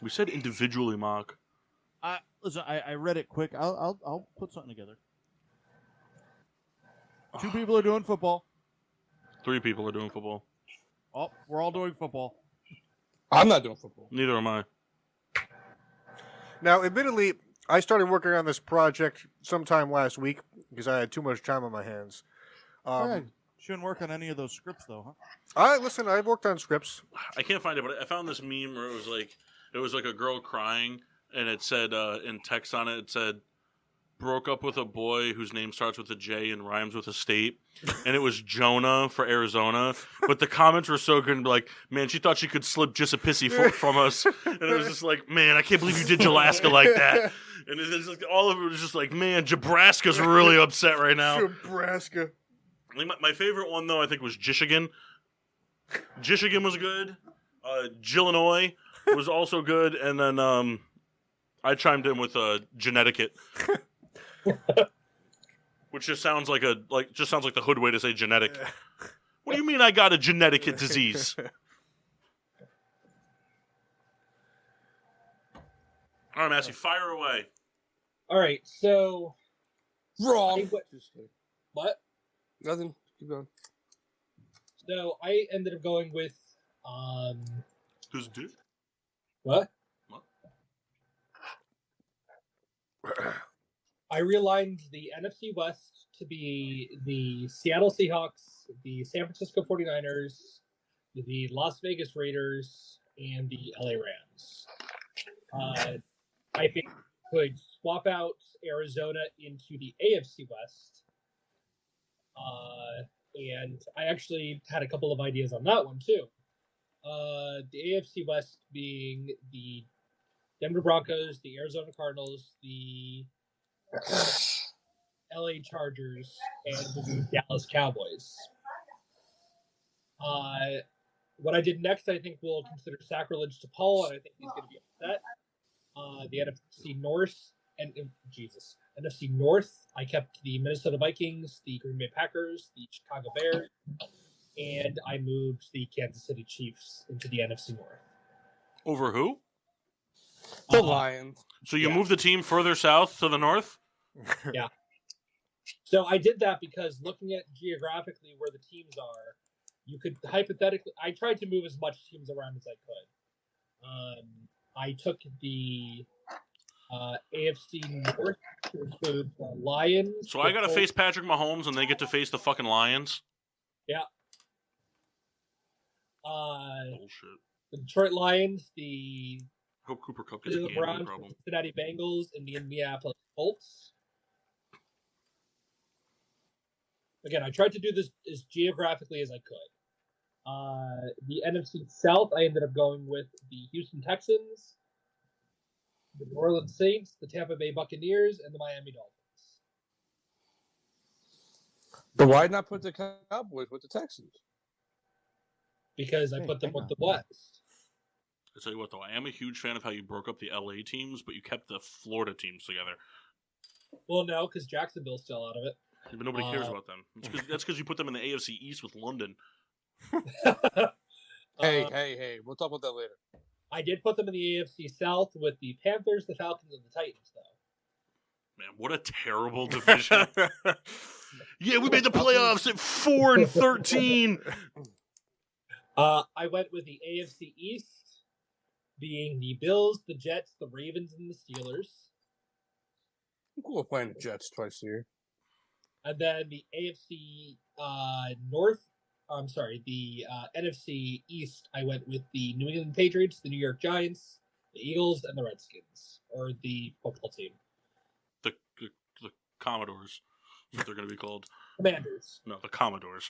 Speaker 2: We said individually, Mark.
Speaker 3: Listen, I read it quick. I'll put something together. 2 people are doing football.
Speaker 2: 3 people are doing football.
Speaker 3: Oh, we're all doing football.
Speaker 5: I'm not doing football.
Speaker 2: Neither am I.
Speaker 1: Now, admittedly, I started working on this project sometime last week because I had too much time on my hands.
Speaker 3: Yeah, shouldn't work on any of those scripts, though, huh?
Speaker 1: Listen, I've worked on scripts.
Speaker 2: I can't find it, but I found this meme where it was like a girl crying, and it said in text on it said, broke up with a boy whose name starts with a J and rhymes with a state, and it was Jonah for Arizona. But the comments were so good, and like, man, she thought she could slip just a pissy from us, and it was just like, man, I can't believe you did Jalaska like that. And it's like, all of it was just like, man, Jabraska's really upset right now.
Speaker 1: Nebraska.
Speaker 2: I think my favorite one though, I think was Jishigan. Jishigan was good. Gillinois was also good, and then I chimed in with Geneticut. Which just sounds like the hood way to say genetic. What do you mean I got a genetic disease? All right, Massey, fire away.
Speaker 4: All right, so
Speaker 5: Wrong.
Speaker 4: Just kidding. What?
Speaker 5: Nothing. Keep going.
Speaker 4: So I ended up going with
Speaker 2: Who's dude?
Speaker 4: what?
Speaker 2: What?
Speaker 4: I realigned the NFC West to be the Seattle Seahawks, the San Francisco 49ers, the Las Vegas Raiders, and the LA Rams. I think we could swap out Arizona into the AFC West. And I actually had a couple of ideas on that one, too. The AFC West being the Denver Broncos, the Arizona Cardinals, the LA Chargers, and the Dallas Cowboys. What I did next, I think, will consider sacrilege to Paul, and I think he's going to be upset. The NFC North, NFC North, I kept the Minnesota Vikings, the Green Bay Packers, the Chicago Bears, and I moved the Kansas City Chiefs into the NFC North.
Speaker 2: Over who?
Speaker 5: The Lions.
Speaker 2: So you moved the team further south to the north?
Speaker 4: Yeah. So I did that because looking at geographically where the teams are, you could hypothetically. I tried to move as much teams around as I could. I took the AFC North to include the Lions.
Speaker 2: So I got to face Patrick Mahomes, and they get to face the fucking Lions?
Speaker 4: Yeah.
Speaker 2: Bullshit.
Speaker 4: The Detroit Lions, the
Speaker 2: Hope Cooper Cup gets a gambling
Speaker 4: Browns,
Speaker 2: problem.
Speaker 4: the Cincinnati Bengals, and the Indianapolis Colts. Again, I tried to do this as geographically as I could. The NFC South, I ended up going with the Houston Texans, the New Orleans Saints, the Tampa Bay Buccaneers, and the Miami Dolphins.
Speaker 5: But why not put the Cowboys with the Texans?
Speaker 4: Because I put them with the West.
Speaker 2: I tell you what, though, I am a huge fan of how you broke up the LA teams, but you kept the Florida teams together.
Speaker 4: Well, no, because Jacksonville's still out of it.
Speaker 2: But nobody cares about them. That's because you put them in the AFC East with London.
Speaker 5: Hey, we'll talk about that later.
Speaker 4: I did put them in the AFC South with the Panthers, the Falcons, and the Titans, though.
Speaker 2: Man, what a terrible division. Yeah, we made the playoffs at 4-13.
Speaker 4: I went with the AFC East, being the Bills, the Jets, the Ravens, and the Steelers.
Speaker 5: I'm cool with playing the Jets twice a year.
Speaker 4: And then the AFC North, the NFC East, I went with the New England Patriots, the New York Giants, the Eagles, and the Redskins, or the football team.
Speaker 2: The Commodores is what they're going to be called.
Speaker 4: Commanders.
Speaker 2: No, the Commodores.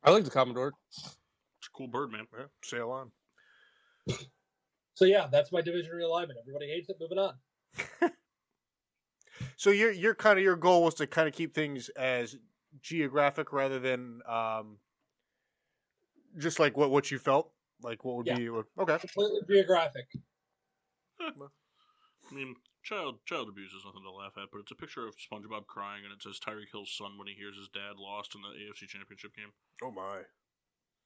Speaker 5: I like the Commodore.
Speaker 2: It's a cool bird, man.
Speaker 1: Yeah, sail on.
Speaker 4: So yeah, that's my division realignment. Everybody hates it. Moving on.
Speaker 1: So your kind of your goal was to kind of keep things as geographic rather than just like what you felt like. What would be okay?
Speaker 4: Completely geographic.
Speaker 2: I mean, child abuse is nothing to laugh at, but it's a picture of SpongeBob crying, and it says Tyreek Hill's son when he hears his dad lost in the AFC Championship game.
Speaker 1: Oh my!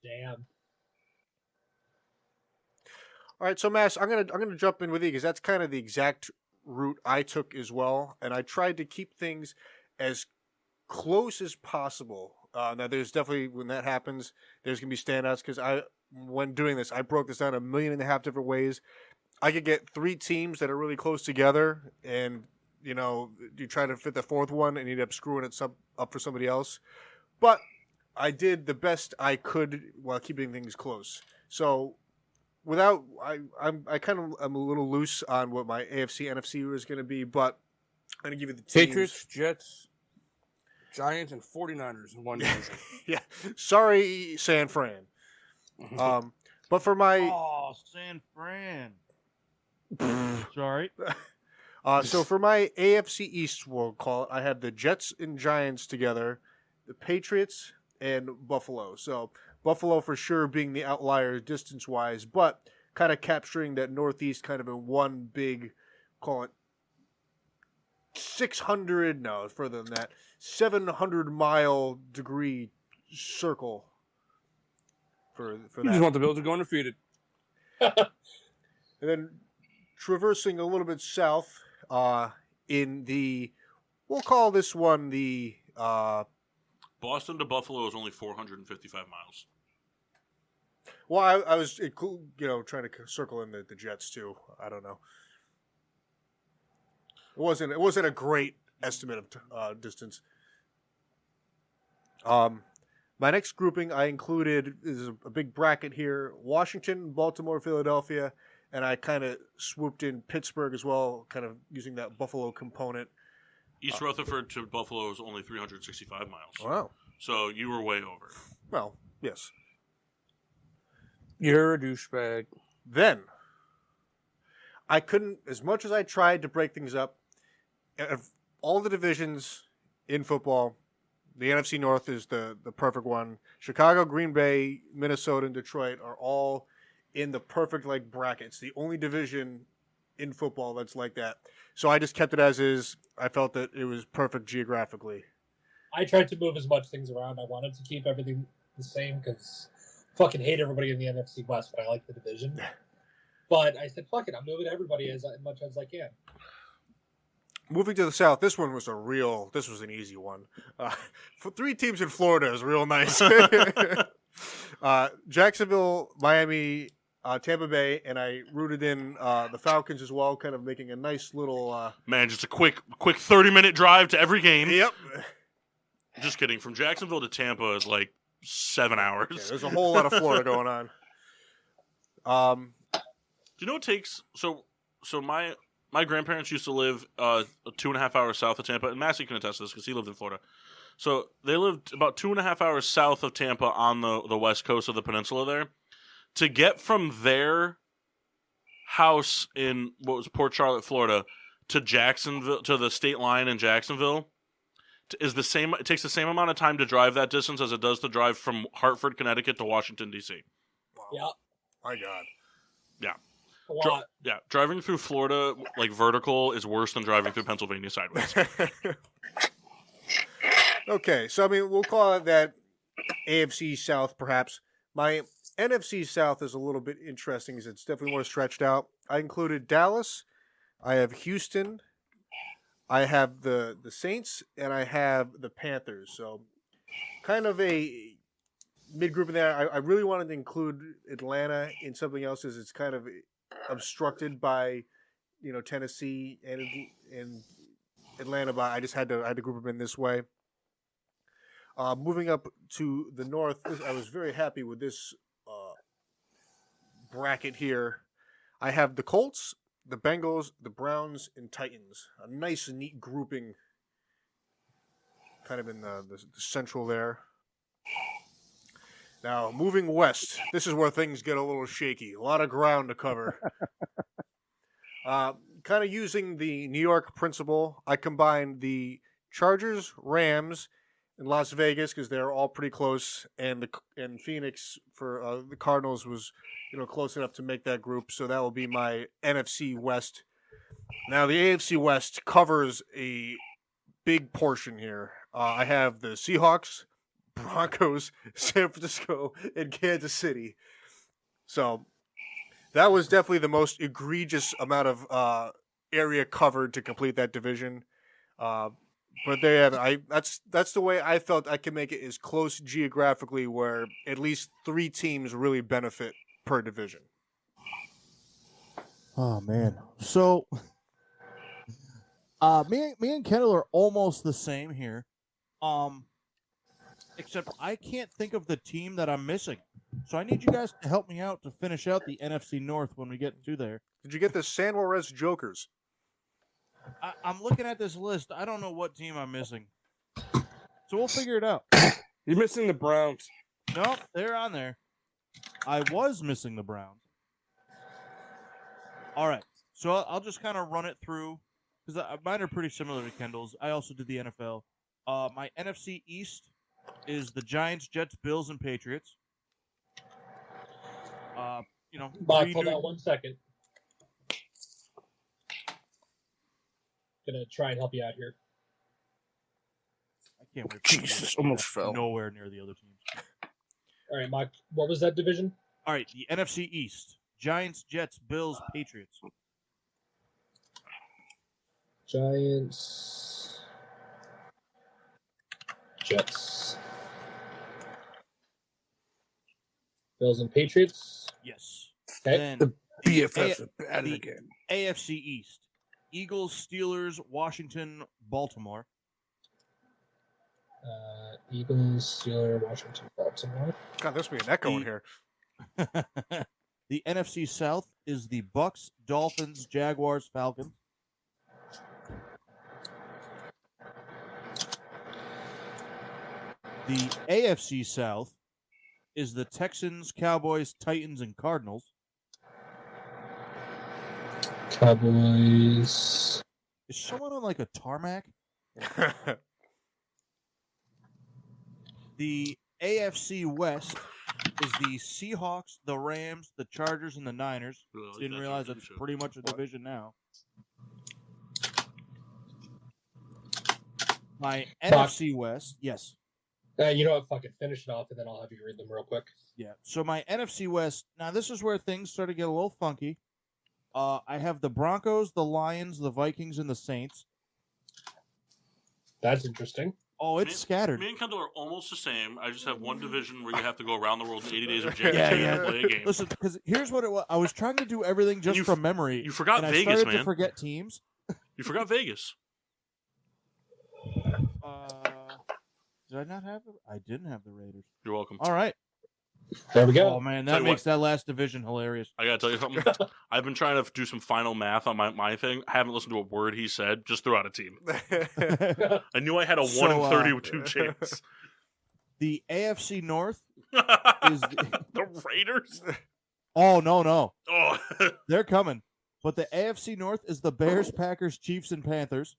Speaker 4: Damn.
Speaker 1: All right, so Mass, I'm gonna jump in with you because that's kind of the exact route I took as well, and I tried to keep things as close as possible. Now, there's definitely, when that happens, there's gonna be standouts because when doing this, I broke this down 1.5 million different ways. I could get 3 teams that are really close together, and you try to fit the fourth one, and you end up screwing it up for somebody else. But I did the best I could while keeping things close. So. I kind of am a little loose on what my AFC NFC was going to be, but I'm going to give you the teams.
Speaker 5: Patriots, Jets, Giants, and 49ers in one division.
Speaker 1: Yeah. Sorry, San Fran. But for my...
Speaker 3: Oh, San Fran. Sorry.
Speaker 1: So for my AFC East, we'll call it, I have the Jets and Giants together, the Patriots, and Buffalo. So... Buffalo for sure being the outlier distance-wise, but kind of capturing that Northeast kind of in one big, call it 600, no, further than that, 700-mile degree circle for that.
Speaker 5: You just want the Bills to go undefeated.
Speaker 1: And then traversing a little bit south in the, we'll call this one the...
Speaker 2: Boston to Buffalo is only 455 miles.
Speaker 1: Well, I was, trying to circle in the Jets too. I don't know. It wasn't a great estimate of distance. My next grouping I included is a big bracket here: Washington, Baltimore, Philadelphia, and I kind of swooped in Pittsburgh as well, kind of using that Buffalo component.
Speaker 2: East Rutherford to Buffalo is only 365 miles.
Speaker 1: Wow.
Speaker 2: So you were way over.
Speaker 1: Well, yes.
Speaker 5: You're a douchebag.
Speaker 1: Then, I couldn't, as much as I tried to break things up, of all the divisions in football, the NFC North is the perfect one. Chicago, Green Bay, Minnesota, and Detroit are all in the perfect bracket. It's the only division in football that's like that. So I just kept it as is. I felt that it was perfect geographically.
Speaker 4: I tried to move as much things around. I wanted to keep everything the same because I fucking hate everybody in the NFC West, but I like the division. But I said, fuck it, I'm moving everybody as much as I can.
Speaker 1: Moving to the South, this was an easy one. For 3 teams in Florida is real nice. Jacksonville, Miami, Tampa Bay, and I rooted in the Falcons as well, kind of making a nice little...
Speaker 2: Man, just a quick 30-minute drive to every game.
Speaker 1: Yep.
Speaker 2: Just kidding. From Jacksonville to Tampa is 7 hours.
Speaker 1: Yeah, there's a whole lot of Florida going on.
Speaker 2: Do you know what it takes? So my grandparents used to live 2.5 hours south of Tampa, and Massey can attest to this because he lived in Florida. So they lived about 2.5 hours south of Tampa on the west coast of the peninsula there. To get from their house in what was Port Charlotte, Florida, to Jacksonville, to the state line in Jacksonville, is the same. It takes the same amount of time to drive that distance as it does to drive from Hartford, Connecticut, to Washington D.C.
Speaker 1: Wow.
Speaker 4: Yeah.
Speaker 1: My God.
Speaker 2: Yeah.
Speaker 4: A lot.
Speaker 2: Driving through Florida vertical is worse than driving through Pennsylvania sideways.
Speaker 1: Okay, so we'll call it that AFC South, perhaps. My NFC South is a little bit interesting because it's definitely more stretched out. I included Dallas, I have Houston, I have the Saints, and I have the Panthers. So kind of a mid-group in there. I really wanted to include Atlanta in something else as it's kind of obstructed by, Tennessee and Atlanta, but I just had to group them in this way. Moving up to the north, I was very happy with this bracket here. I have the Colts, the Bengals, the Browns, and Titans. A nice, neat grouping, kind of in the central there. Now, moving west, this is where things get a little shaky. A lot of ground to cover. Kind of using the New York principle, I combined the Chargers, Rams, and Las Vegas because they're all pretty close, and Phoenix for the Cardinals was close enough to make that group. So that will be my NFC West. Now, the AFC West covers a big portion here. I have the Seahawks, Broncos, San Francisco, and Kansas City. So that was definitely the most egregious amount of area covered to complete that division. But they have, that's the way I felt I could make it as close geographically where at least 3 teams really benefit per division.
Speaker 3: Oh man. So me and Kendall are almost the same here. Except I can't think of the team that I'm missing. So I need you guys to help me out to finish out the NFC North when we get to there.
Speaker 1: Did you get the San Juarez Jokers?
Speaker 3: I'm looking at this list. I don't know what team I'm missing. So we'll figure it out.
Speaker 5: You're missing the Browns.
Speaker 3: No, they're on there. I was missing the Browns. All right. So I'll just kind of run it through because mine are pretty similar to Kendall's. I also did the NFL. My NFC East is the Giants, Jets, Bills, and Patriots.
Speaker 4: Bob, hold on 1 second. Gonna try and help you out here.
Speaker 3: I can't wait.
Speaker 5: Jesus, almost fell.
Speaker 3: Nowhere near the other teams.
Speaker 4: All right, Mike, what was that division?
Speaker 3: All right, the NFC East. Giants, Jets, Bills, Patriots.
Speaker 4: Giants, Jets, Bills, and Patriots.
Speaker 3: Yes.
Speaker 4: Okay.
Speaker 3: Then
Speaker 5: The BFFs are bad
Speaker 3: the
Speaker 5: again.
Speaker 3: AFC East. Eagles, Steelers, Washington, Baltimore.
Speaker 4: Eagles, Steelers, Washington, Baltimore.
Speaker 1: God, there's be an echo in here.
Speaker 3: The NFC South is the Bucks, Dolphins, Jaguars, Falcons. The AFC South is the Texans, Cowboys, Titans, and Cardinals.
Speaker 4: Cowboys.
Speaker 3: Is someone on like a tarmac? The AFC West is the Seahawks, the Rams, the Chargers, and the Niners. Didn't realize that's pretty much a division now. My NFC West, yes.
Speaker 4: You know what? Fucking finish it off, and then I'll have you read them real quick.
Speaker 3: Yeah. So my NFC West. Now this is where things start to get a little funky. I have the Broncos, the Lions, the Vikings, and the Saints.
Speaker 4: That's interesting.
Speaker 3: Oh, it's scattered.
Speaker 2: Me and Kendall are almost the same. I just have one division where you have to go around the world in 80 days of January and play a game.
Speaker 3: Listen, because here's what it was. I was trying to do everything just from memory.
Speaker 2: You forgot
Speaker 3: and
Speaker 2: Vegas,
Speaker 3: I started
Speaker 2: man.
Speaker 3: to forget teams.
Speaker 2: You forgot Vegas.
Speaker 3: Did I not have it? I didn't have the Raiders.
Speaker 2: You're welcome.
Speaker 3: All right.
Speaker 4: There we go.
Speaker 3: Oh, man, that makes that last division hilarious.
Speaker 2: I got to tell you something. I've been trying to do some final math on my thing. I haven't listened to a word he said. Just threw out a team. I knew I had a 1 in 32 chance.
Speaker 3: The AFC North is
Speaker 2: the Raiders?
Speaker 3: Oh, no.
Speaker 2: Oh.
Speaker 3: They're coming. But the AFC North is the Bears, Packers, Chiefs, and Panthers.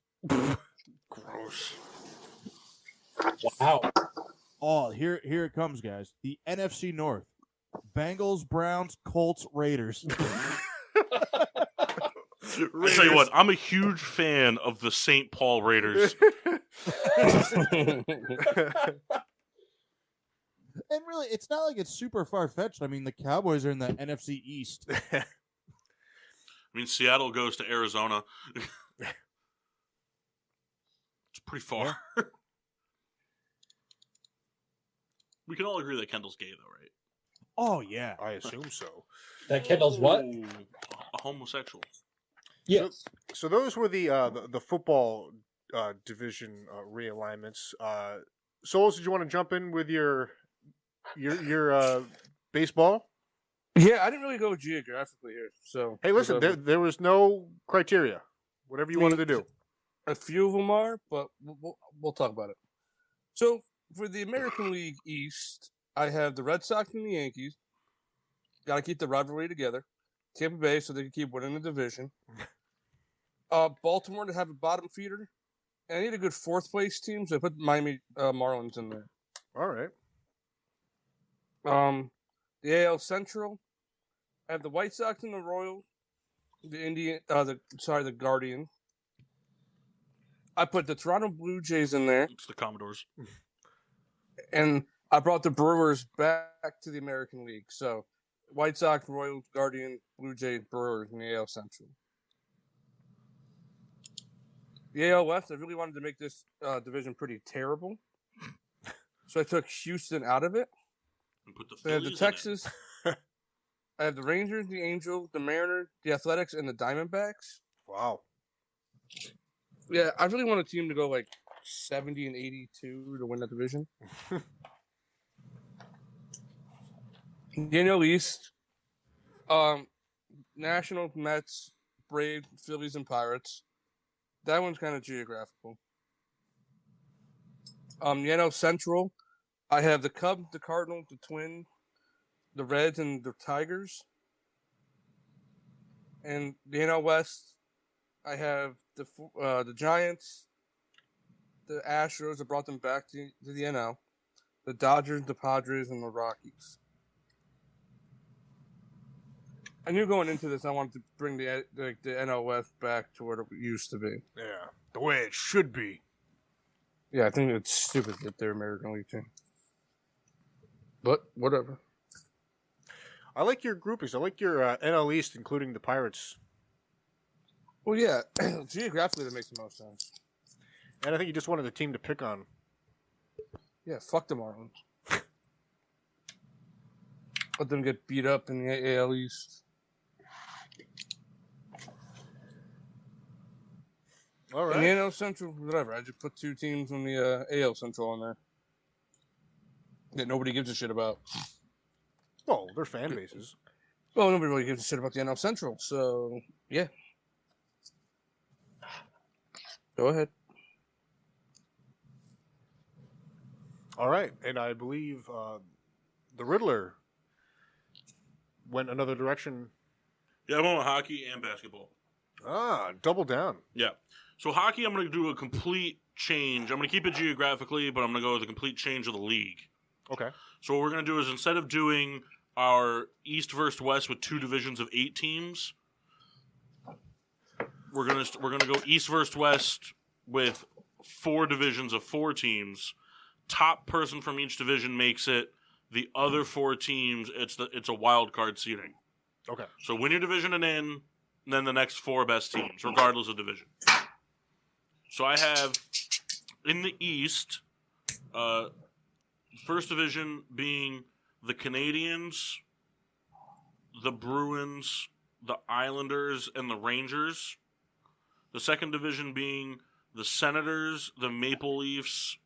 Speaker 2: Gross.
Speaker 4: Wow.
Speaker 3: Oh, here it comes, guys. The NFC North. Bengals, Browns, Colts, Raiders.
Speaker 2: I tell you what, I'm a huge fan of the St. Paul Raiders.
Speaker 3: And really, it's not like it's super far-fetched. I mean, the Cowboys are in the NFC East.
Speaker 2: I mean, Seattle goes to Arizona. It's pretty far. Yeah. We can all agree that Kendall's gay, though, right?
Speaker 3: Oh, yeah.
Speaker 1: I assume so.
Speaker 4: That Kendall's what?
Speaker 2: A homosexual.
Speaker 4: Yes.
Speaker 1: So those were the football division realignments. Souls, did you want to jump in with your baseball?
Speaker 5: Yeah, I didn't really go geographically here. So
Speaker 1: hey, listen, there was no criteria. Whatever you wanted to do.
Speaker 5: A few of them are, but we'll talk about it. So for the American League East, I have the Red Sox and the Yankees. Got to keep the rivalry together. Tampa Bay, so they can keep winning the division. Baltimore to have a bottom feeder. And I need a good fourth place team, so I put Miami Marlins in there.
Speaker 1: All right.
Speaker 5: The AL Central, I have the White Sox and the Royals. The Guardians. I put the Toronto Blue Jays in there.
Speaker 2: It's the Commodores.
Speaker 5: And I brought the Brewers back to the American League. So, White Sox, Royals, Guardian, Blue Jays, Brewers in the AL Central. The AL West, I really wanted to make this division pretty terrible. So I took Houston out of it.
Speaker 2: And put the
Speaker 5: So I have the
Speaker 2: Phillies in
Speaker 5: Texas. I have the Rangers, the Angels, the Mariners, the Athletics, and the Diamondbacks.
Speaker 1: Wow.
Speaker 5: Yeah, I really want a team to go like 70 and 82 to win that division. Daniel East, Nationals, Mets, Braves, Phillies, and Pirates. That one's kind of geographical. NL Central, I have the Cubs, the Cardinals, the Twins, the Reds, and the Tigers. And the NL West, I have the Giants, the Astros that brought them back to the NL, the Dodgers, the Padres, and the Rockies. I knew going into this I wanted to bring the NL West back to where it used to be.
Speaker 1: Yeah, the way it should be.
Speaker 5: Yeah, I think it's stupid that they're American League team. But whatever.
Speaker 1: I like your groupings. I like your NL East, including the Pirates.
Speaker 5: Well, yeah, geographically that makes the most sense.
Speaker 1: And I think you just wanted a team to pick on.
Speaker 5: Yeah, fuck the Marlins. Let them get beat up in the AL East.
Speaker 1: All
Speaker 5: And
Speaker 1: right.
Speaker 5: the NL Central, whatever. I just put 2 teams from the AL Central on there that nobody gives a shit about.
Speaker 1: Oh, they're fan bases.
Speaker 5: Well, nobody really gives a shit about the NL Central, so yeah. Go ahead.
Speaker 1: All right, and I believe the Riddler went another direction.
Speaker 2: Yeah, I went with hockey and basketball.
Speaker 1: Double down.
Speaker 2: Yeah. So hockey, I'm going to do a complete change. I'm going to keep it geographically, but I'm going to go with a complete change of the league.
Speaker 1: Okay.
Speaker 2: So what we're going to do is instead of doing our East versus West with 2 divisions of 8 teams, we're going to go East versus West with 4 divisions of 4 teams. Top person from each division makes it. The other 4 teams, it's a wild card seeding.
Speaker 1: Okay.
Speaker 2: So win your division and in, and then the next 4 best teams, regardless of division. So I have in the East, first division being the Canadiens, the Bruins, the Islanders, and the Rangers. The second division being the Senators, the Maple Leafs,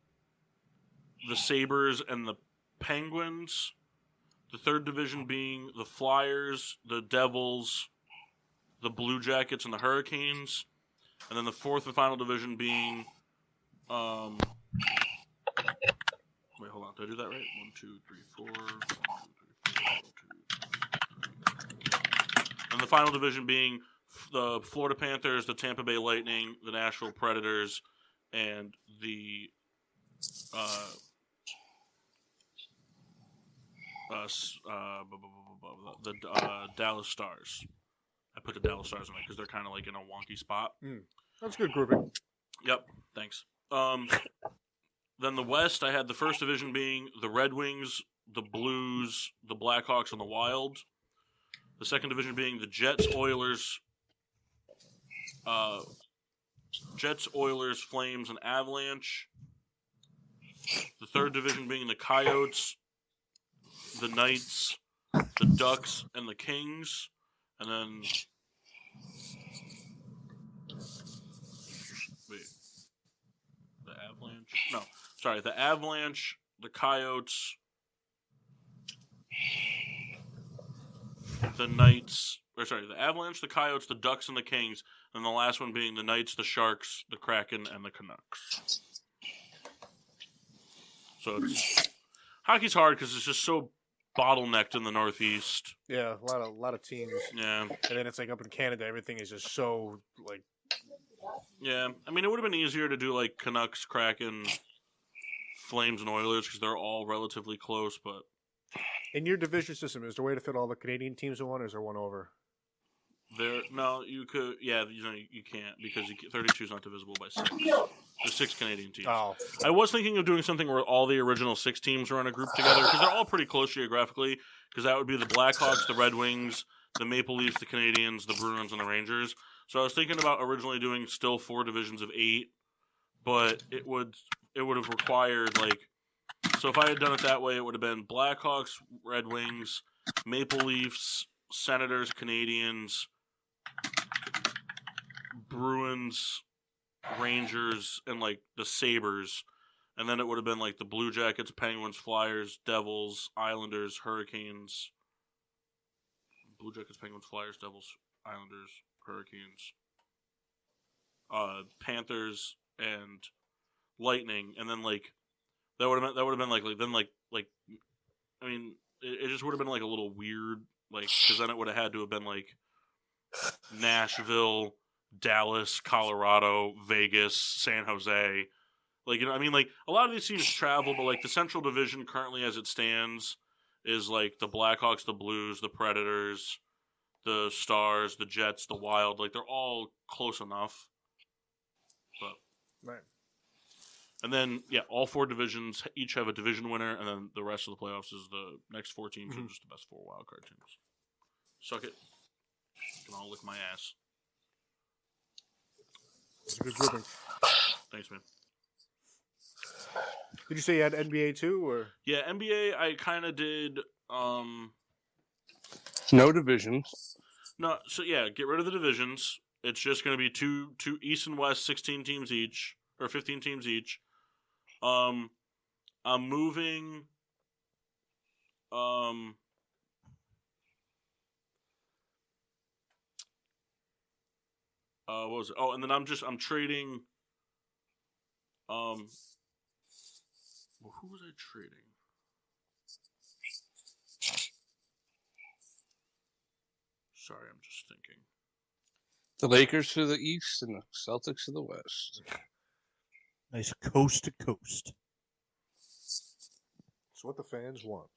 Speaker 2: the Sabres, and the Penguins. The third division being the Flyers, the Devils, the Blue Jackets, and the Hurricanes. And then the fourth and final division being... wait, hold on. Did I do that right? 1, 2, 3, 4. 1, 2, 3, 4. 1, 2, 3. And the final division being the Florida Panthers, the Tampa Bay Lightning, the Nashville Predators, and the Dallas Stars. I put the Dallas Stars in it because they're kind of like in a wonky spot.
Speaker 1: That's good grouping.
Speaker 2: Yep, thanks. Then the West, I had the first division being the Red Wings, the Blues, the Blackhawks, and the Wild. The second division being the Jets, Oilers, Flames, and Avalanche. The third division being the Coyotes, the Knights, the Ducks, and the Kings. And then... Wait. The Avalanche? No. Sorry, the Avalanche, the Coyotes, the Knights... the Avalanche, the Coyotes, the Ducks, and the Kings. And the last one being the Knights, the Sharks, the Kraken, and the Canucks. So hockey's hard because it's just so bottlenecked in the Northeast.
Speaker 1: Yeah, a lot of teams.
Speaker 2: Yeah.
Speaker 1: And then it's like up in Canada, everything is just so like.
Speaker 2: Yeah, I mean, it would have been easier to do like Canucks, Kraken, Flames, and Oilers because they're all relatively close. But
Speaker 1: in your division system, is there a way to fit all the Canadian teams in one, or is there one over?
Speaker 2: You could. Yeah, you can't because 32 is not divisible by 6. There's 6 Canadian teams.
Speaker 1: Oh.
Speaker 2: I was thinking of doing something where all the original 6 teams are in a group together because they're all pretty close geographically. Because that would be the Blackhawks, the Red Wings, the Maple Leafs, the Canadiens, the Bruins, and the Rangers. So I was thinking about originally doing still 4 divisions of 8, but it would have required like. So if I had done it that way, it would have been Blackhawks, Red Wings, Maple Leafs, Senators, Canadiens, Bruins, Rangers, and like the Sabres, and then it would have been like the Blue Jackets, Penguins, Flyers, Devils, Islanders, Hurricanes. Blue Jackets, Penguins, Flyers, Devils, Islanders, Hurricanes, Panthers, and Lightning, and then like that would have been like I mean it just would have been like a little weird like because then it would have had to have been like Nashville, Dallas, Colorado, Vegas, San Jose. Like, you know, I mean, like, a lot of these teams travel, but, like, the Central Division currently as it stands is, like, the Blackhawks, the Blues, the Predators, the Stars, the Jets, the Wild. Like, they're all close enough. But,
Speaker 1: right.
Speaker 2: And then, yeah, all 4 divisions each have a division winner, and then the rest of the playoffs is the next 4 teams are just the best 4 wildcard teams. Suck it. You can all lick my ass.
Speaker 1: It's a good grouping.
Speaker 2: Thanks, man.
Speaker 1: Did you say you had NBA too, or?
Speaker 2: Yeah, NBA. I kind of did.
Speaker 5: No divisions.
Speaker 2: No, so yeah, get rid of the divisions. it's just going to be two East and West, 16 teams each, or 15 teams each. I'm moving. What was it? Oh, and then I'm trading. Who was I trading? Sorry, I'm just thinking.
Speaker 5: The Lakers to the east and the Celtics to the west.
Speaker 3: Nice coast to coast.
Speaker 1: It's what the fans want.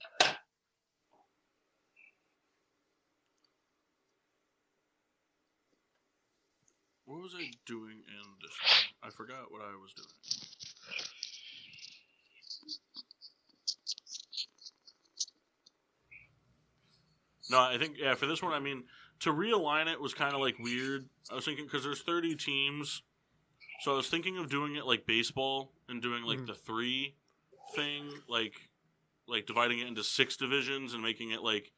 Speaker 2: What was I doing in this one? I forgot what I was doing. No, I think, for this one, I mean, to realign it was kind of, like, weird. I was thinking, because there's 30 teams, so I was thinking of doing it like baseball and doing, like, the 3 thing, like dividing it into 6 divisions and making it, like,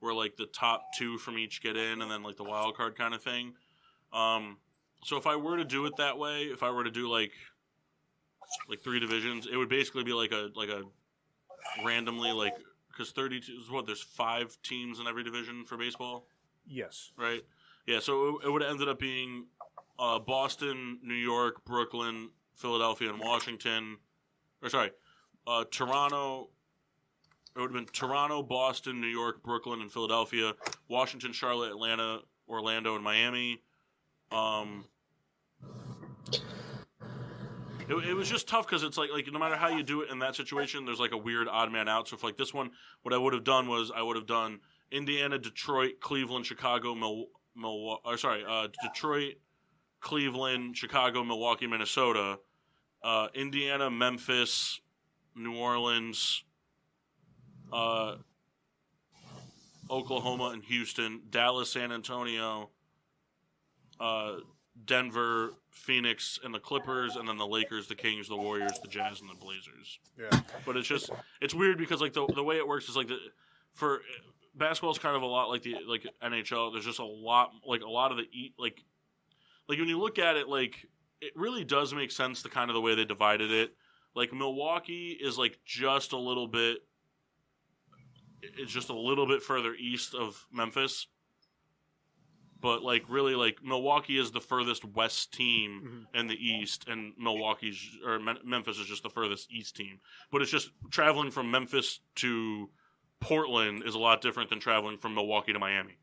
Speaker 2: where, like, the top 2 from each get in and then, like, the wild card kind of thing. So if I were to do it that way, if I were to do, like 3 divisions, it would basically be like a randomly, like, because 32 is what, there's 5 teams in every division for baseball?
Speaker 1: Yes.
Speaker 2: Right? Yeah, so it would have ended up being Boston, New York, Brooklyn, Philadelphia, and Washington. Or, sorry, Toronto. It would have been Toronto, Boston, New York, Brooklyn, and Philadelphia. Washington, Charlotte, Atlanta, Orlando, and Miami. It was just tough because it's like no matter how you do it in that situation, there's like a weird odd man out. So for like this one, what I would have done was I would have done Indiana, Detroit, Cleveland, Chicago, Detroit, Cleveland, Chicago, Milwaukee, Minnesota, Indiana, Memphis, New Orleans, Oklahoma and Houston, Dallas, San Antonio, Denver, Phoenix, and the Clippers, and then the Lakers, the Kings, the Warriors, the Jazz, and the Blazers.
Speaker 1: Yeah.
Speaker 2: But it's weird because like the way it works is like for basketball is kind of a lot like the NHL. There's just a lot of the like when you look at it, like it really does make sense to kind of the way they divided it. Like Milwaukee is like just a little bit. It's just a little bit further east of Memphis. But, like, really, like, Milwaukee is the furthest west team in the east, and Memphis is just the furthest east team. But it's just traveling from Memphis to Portland is a lot different than traveling from Milwaukee to Miami.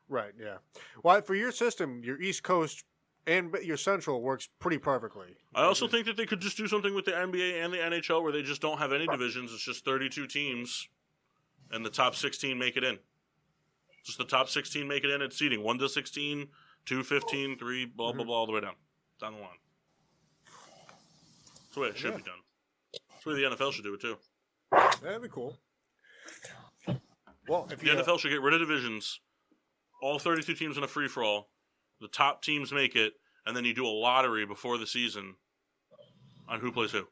Speaker 1: Right, yeah. Well, for your system, your East Coast and your Central works pretty perfectly.
Speaker 2: I also think that they could just do something with the NBA and the NHL where they just don't have any divisions. It's just 32 teams, and the top 16 make it in. Just the top 16 make it in at seeding. 1 to 16, 2, 15, 3, blah, blah, blah, all the way down the line. That's the way it should be done. That's the way the NFL should do it, too.
Speaker 1: That'd be cool. Well, if
Speaker 2: the NFL should get rid of divisions, all 32 teams in a free-for-all, the top teams make it, and then you do a lottery before the season on who plays who.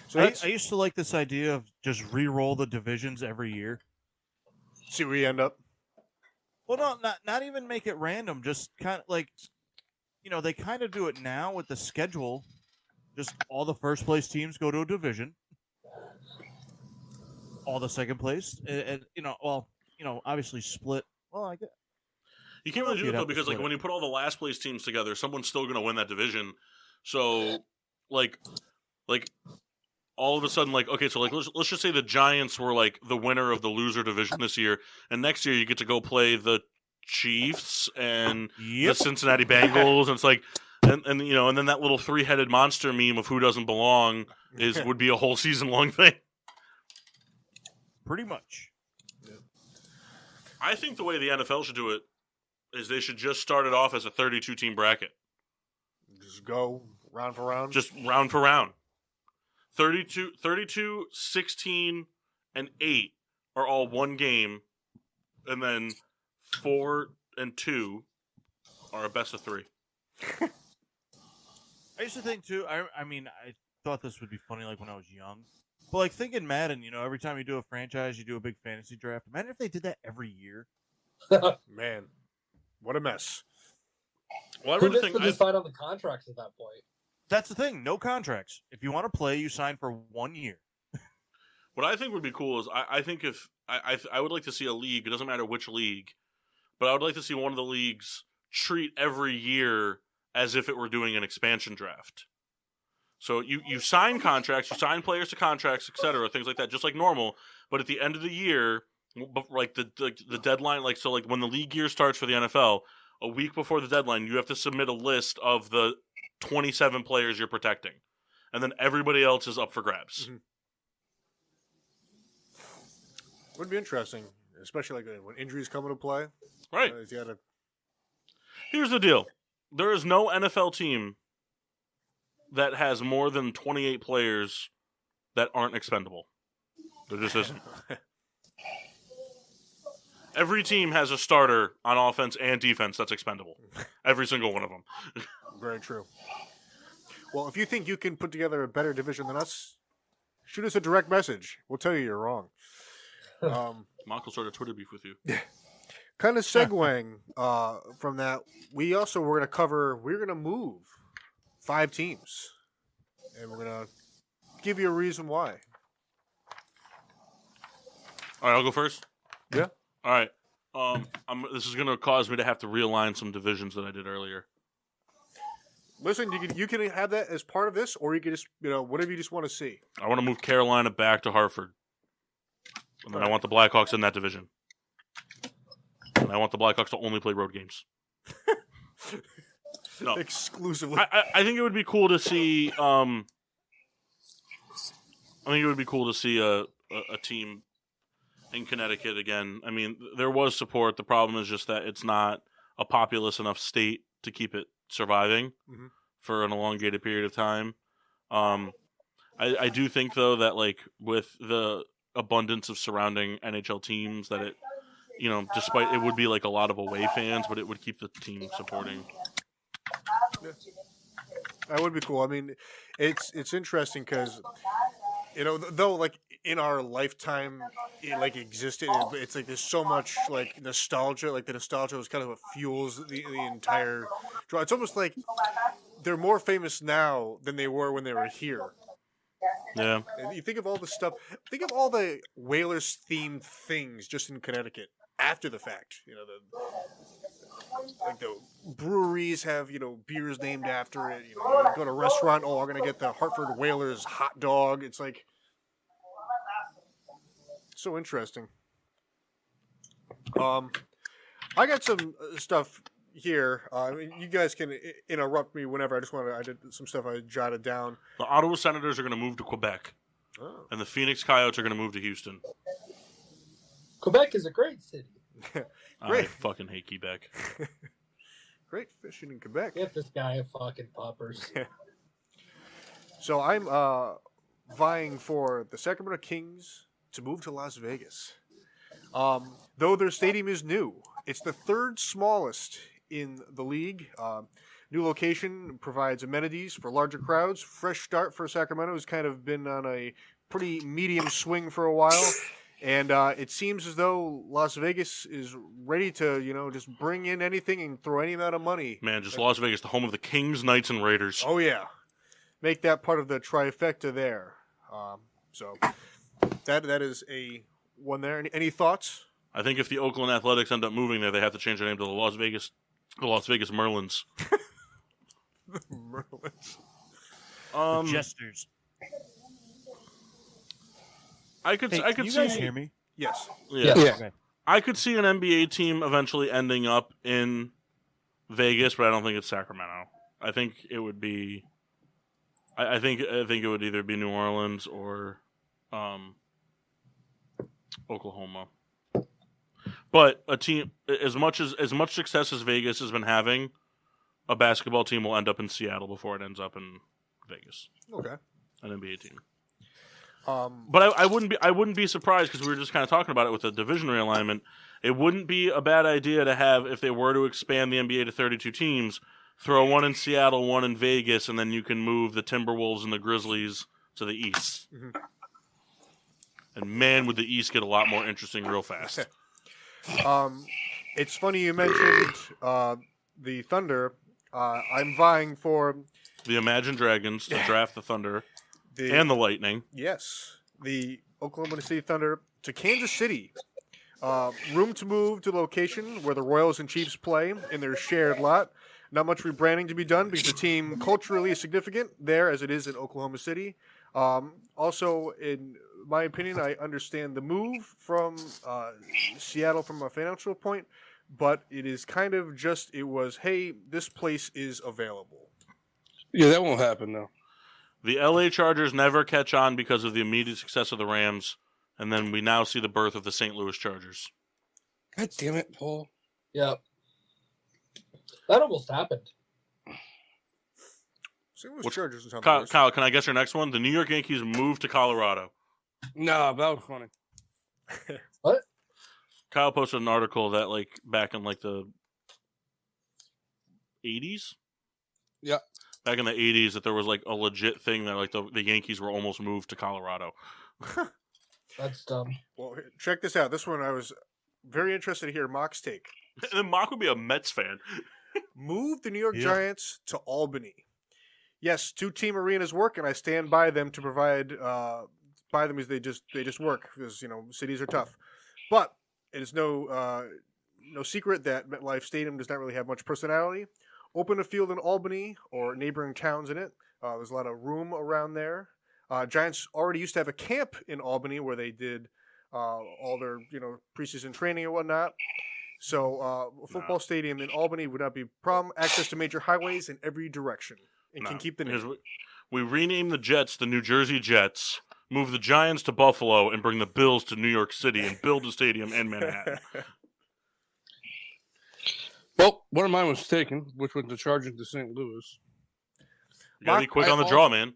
Speaker 3: So I used to like this idea of just re-roll the divisions every year.
Speaker 1: See where you end up?
Speaker 3: Well, no, not even make it random. Just kind of like, they kind of do it now with the schedule. Just all the first place teams go to a division. All the second place, and obviously split. Well, I guess
Speaker 2: you can't really do it though because like when you put all the last place teams together, someone's still going to win that division. So, like. All of a sudden, like, okay, so, like, let's just say the Giants were, like, the winner of the loser division this year, and next year you get to go play the Chiefs and the Cincinnati Bengals, and it's like, and then that little 3-headed monster meme of who doesn't belong would be a whole season-long thing.
Speaker 3: Pretty much.
Speaker 2: I think the way the NFL should do it is they should just start it off as a 32-team bracket.
Speaker 1: Just go round for round?
Speaker 2: Just round for round. 32, 16, and 8 are all one game, and then 4 and 2 are a best of 3.
Speaker 3: I used to think, too, I thought this would be funny, like, when I was young. But, like, thinking Madden, every time you do a franchise, you do a big fantasy draft. Imagine if they did that every year.
Speaker 1: Man. What a mess.
Speaker 2: Well, I
Speaker 4: Who
Speaker 2: really
Speaker 4: gets to decide on the contracts at that point?
Speaker 3: That's the thing. No contracts. If you want to play, you sign for 1 year.
Speaker 2: what I think would be cool is I think if I would like to see a league. It doesn't matter which league, but I would like to see one of the leagues treat every year as if it were doing an expansion draft. So you sign contracts, you sign players to contracts, etc., things like that, just like normal. But at the end of the year, like the deadline, like when the league year starts for the NFL, a week before the deadline, you have to submit a list of the 27 players you're protecting, and then everybody else is up for grabs.
Speaker 1: Mm-hmm. Would be interesting, especially like when injuries come into play.
Speaker 2: Right.
Speaker 1: You gotta...
Speaker 2: Here's the deal: there is no NFL team that has more than 28 players that aren't expendable. There just isn't. Every team has a starter on offense and defense that's expendable. Every single one of them.
Speaker 1: Very true. Well, if you think you can put together a better division than us, shoot us a direct message. We'll tell you you're wrong.
Speaker 2: Mark will start a Twitter beef with you.
Speaker 1: Kind of segueing from that, we're going to move 5 teams. And we're going to give you a reason why.
Speaker 2: All right, I'll go first.
Speaker 1: Yeah.
Speaker 2: All right. This is going to cause me to have to realign some divisions that I did earlier.
Speaker 1: Listen, you can have that as part of this, or you can just, whatever you just want to see.
Speaker 2: I want to move Carolina back to Hartford. And then I want the Blackhawks in that division. And I want the Blackhawks to only play road games. No.
Speaker 1: Exclusively.
Speaker 2: I think it would be cool to see. I think it would be cool to see a team in Connecticut again. I mean, there was support. The problem is just that it's not a populous enough state to keep it surviving for an elongated period of time. I do think though that like with the abundance of surrounding NHL teams, that it, despite it would be like a lot of away fans, but it would keep the team supporting.
Speaker 1: That would be cool. I mean, it's interesting because, though like in our lifetime it like existed, it's like there's so much like nostalgia. Like the nostalgia was kind of what fuels the entire draw. It's almost like they're more famous now than they were when they were here.
Speaker 2: Yeah.
Speaker 1: And you think of all the stuff. Think of all the Whalers themed things just in Connecticut after the fact. Like the breweries have, beers named after it. You go to a restaurant, I'm going to get the Hartford Whalers hot dog. It's like so interesting. I got some stuff here. You guys can interrupt me whenever. I did some stuff I jotted down.
Speaker 2: The Ottawa Senators are going to move to Quebec.
Speaker 1: Oh.
Speaker 2: And the Phoenix Coyotes are going to move to Houston.
Speaker 4: Quebec is a great city.
Speaker 1: Great.
Speaker 2: I fucking hate Quebec.
Speaker 1: Great fishing in Quebec.
Speaker 4: Get this guy a fucking poppers.
Speaker 1: So I'm vying for the Sacramento Kings to move to Las Vegas. Though their stadium is new, it's the 3rd smallest in the league. New location provides amenities for larger crowds. Fresh start for Sacramento has kind of been on a pretty medium swing for a while. And it seems as though Las Vegas is ready to, just bring in anything and throw any amount of money.
Speaker 2: Man, just Las Vegas, the home of the Kings, Knights, and Raiders.
Speaker 1: Oh, yeah. Make that part of the trifecta there. So that is a one there. Any thoughts?
Speaker 2: I think if the Oakland Athletics end up moving there, they have to change their name to the Las Vegas Merlins.
Speaker 1: Merlins.
Speaker 3: Jesters.
Speaker 2: I could
Speaker 3: you
Speaker 2: see.
Speaker 3: guys hear me?
Speaker 1: Yes.
Speaker 2: Yeah.
Speaker 3: Okay.
Speaker 2: I could see an NBA team eventually ending up in Vegas, but I don't think it's Sacramento. I think it would be. I think it would either be New Orleans or Oklahoma. But a team as much success as Vegas has been having, a basketball team will end up in Seattle before it ends up in Vegas.
Speaker 1: Okay.
Speaker 2: An NBA team. But I wouldn't be surprised, because we were just kind of talking about it with the division realignment. It wouldn't be a bad idea to have, if they were to expand the NBA to 32 teams, throw one in Seattle, one in Vegas, and then you can move the Timberwolves and the Grizzlies to the East.
Speaker 1: Mm-hmm.
Speaker 2: And man, would the East get a lot more interesting real fast.
Speaker 1: It's funny you mentioned the Thunder. I'm vying for
Speaker 2: The Imagine Dragons to draft the Thunder and the Lightning.
Speaker 1: Yes, the Oklahoma City Thunder to Kansas City. Room to move to the location where the Royals and Chiefs play in their shared lot. Not much rebranding to be done because the team culturally is significant there as it is in Oklahoma City. Also, in my opinion, I understand the move from Seattle from a financial point, but it is kind of just, it was, hey, this place is available.
Speaker 5: Yeah, that won't happen, though.
Speaker 2: The LA Chargers never catch on because of the immediate success of the Rams, and then we now see the birth of the St. Louis Chargers.
Speaker 5: God damn it, Paul.
Speaker 4: Yep. That almost happened.
Speaker 1: St. Louis Chargers is on the
Speaker 2: Kyle,
Speaker 1: list.
Speaker 2: Kyle, can I guess your next one? The New York Yankees moved to Colorado.
Speaker 5: No, that was funny.
Speaker 4: What?
Speaker 2: Kyle posted an article that, like, back in, like, the 80s?
Speaker 5: Yeah.
Speaker 2: Back in the 80s, that there was, like, a legit thing that, like, the Yankees were almost moved to Colorado.
Speaker 4: That's dumb.
Speaker 1: Well, check this out. This one I was very interested to hear Mock's take.
Speaker 2: And then Mock would be a Mets fan.
Speaker 1: Move the New York Giants to Albany. Yes, 2-team arenas work, and I stand by them to provide by them as they just work because cities are tough. But it is no secret that MetLife Stadium does not really have much personality. Open a field in Albany or neighboring towns in it. There's a lot of room around there. Giants already used to have a camp in Albany where they did all their preseason training and whatnot. So a football stadium in Albany would not be a problem. Access to major highways in every direction. And can keep the name.
Speaker 2: We rename the Jets the New Jersey Jets, move the Giants to Buffalo, and bring the Bills to New York City and build a stadium in Manhattan.
Speaker 5: Well, one of mine was taken, which was the Chargers to St. Louis.
Speaker 2: You gotta be quick on the draw, man.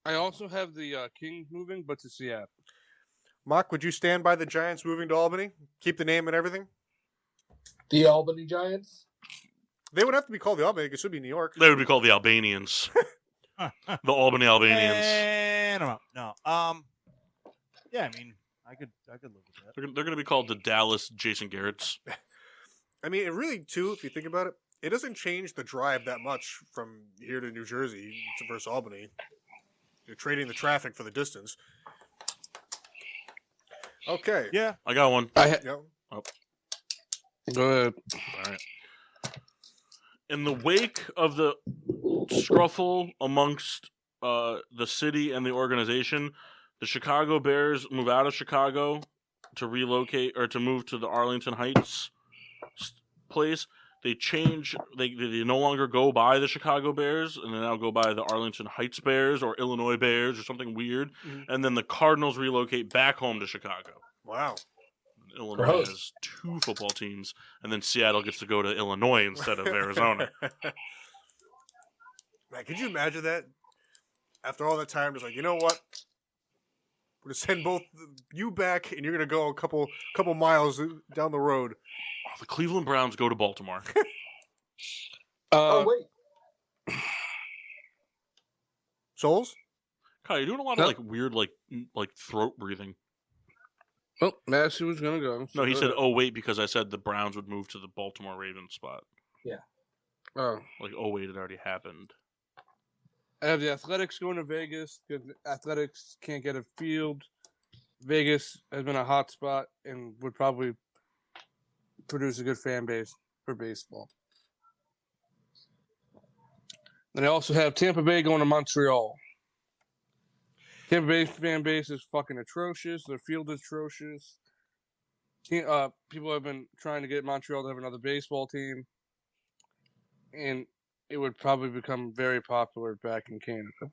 Speaker 5: I also have the Kings moving, but to Seattle.
Speaker 1: Mock, would you stand by the Giants moving to Albany? Keep the name and everything?
Speaker 4: The Albany Giants?
Speaker 1: They would have to be called the Albany. It should be New York.
Speaker 2: They would be called the Albanians. The Albany Albanians.
Speaker 3: And I'm out. No. Yeah, I mean, I could live with that.
Speaker 2: They're going to be called the Dallas Jason Garretts.
Speaker 1: I mean, it really, too, if you think about it, it doesn't change the drive that much from here to New Jersey versus Albany. You're trading the traffic for the distance. Okay.
Speaker 3: Yeah.
Speaker 2: I got one.
Speaker 5: Go ahead.
Speaker 2: All right. In the wake of the scuffle amongst the city and the organization, the Chicago Bears move out of Chicago to relocate or to move to the Arlington Heights place. They change. They no longer go by the Chicago Bears, and they now go by the Arlington Heights Bears or Illinois Bears or something weird. Mm-hmm. And then the Cardinals relocate back home to Chicago.
Speaker 1: Wow.
Speaker 2: Illinois has 2 football teams, and then Seattle gets to go to Illinois instead of Arizona.
Speaker 1: Man, could you imagine that? After all that time, just like, you know what? We're going to send both you back, and you're going to go a couple miles down the road.
Speaker 2: Oh, the Cleveland Browns go to Baltimore.
Speaker 4: Oh, wait.
Speaker 1: Souls?
Speaker 2: Kyle, you're doing a lot of weird throat breathing.
Speaker 5: Well, that's who was going to go.
Speaker 2: No, he said, oh, wait, because I said the Browns would move to the Baltimore Ravens spot.
Speaker 4: Yeah.
Speaker 5: Oh.
Speaker 2: Like, oh, wait, it already happened.
Speaker 5: I have the Athletics going to Vegas because Athletics can't get a field. Vegas has been a hot spot and would probably produce a good fan base for baseball. Then I also have Tampa Bay going to Montreal. Tampa Bay fan base is fucking atrocious. Their field is atrocious. People have been trying to get Montreal to have another baseball team. And it would probably become very popular back in Canada.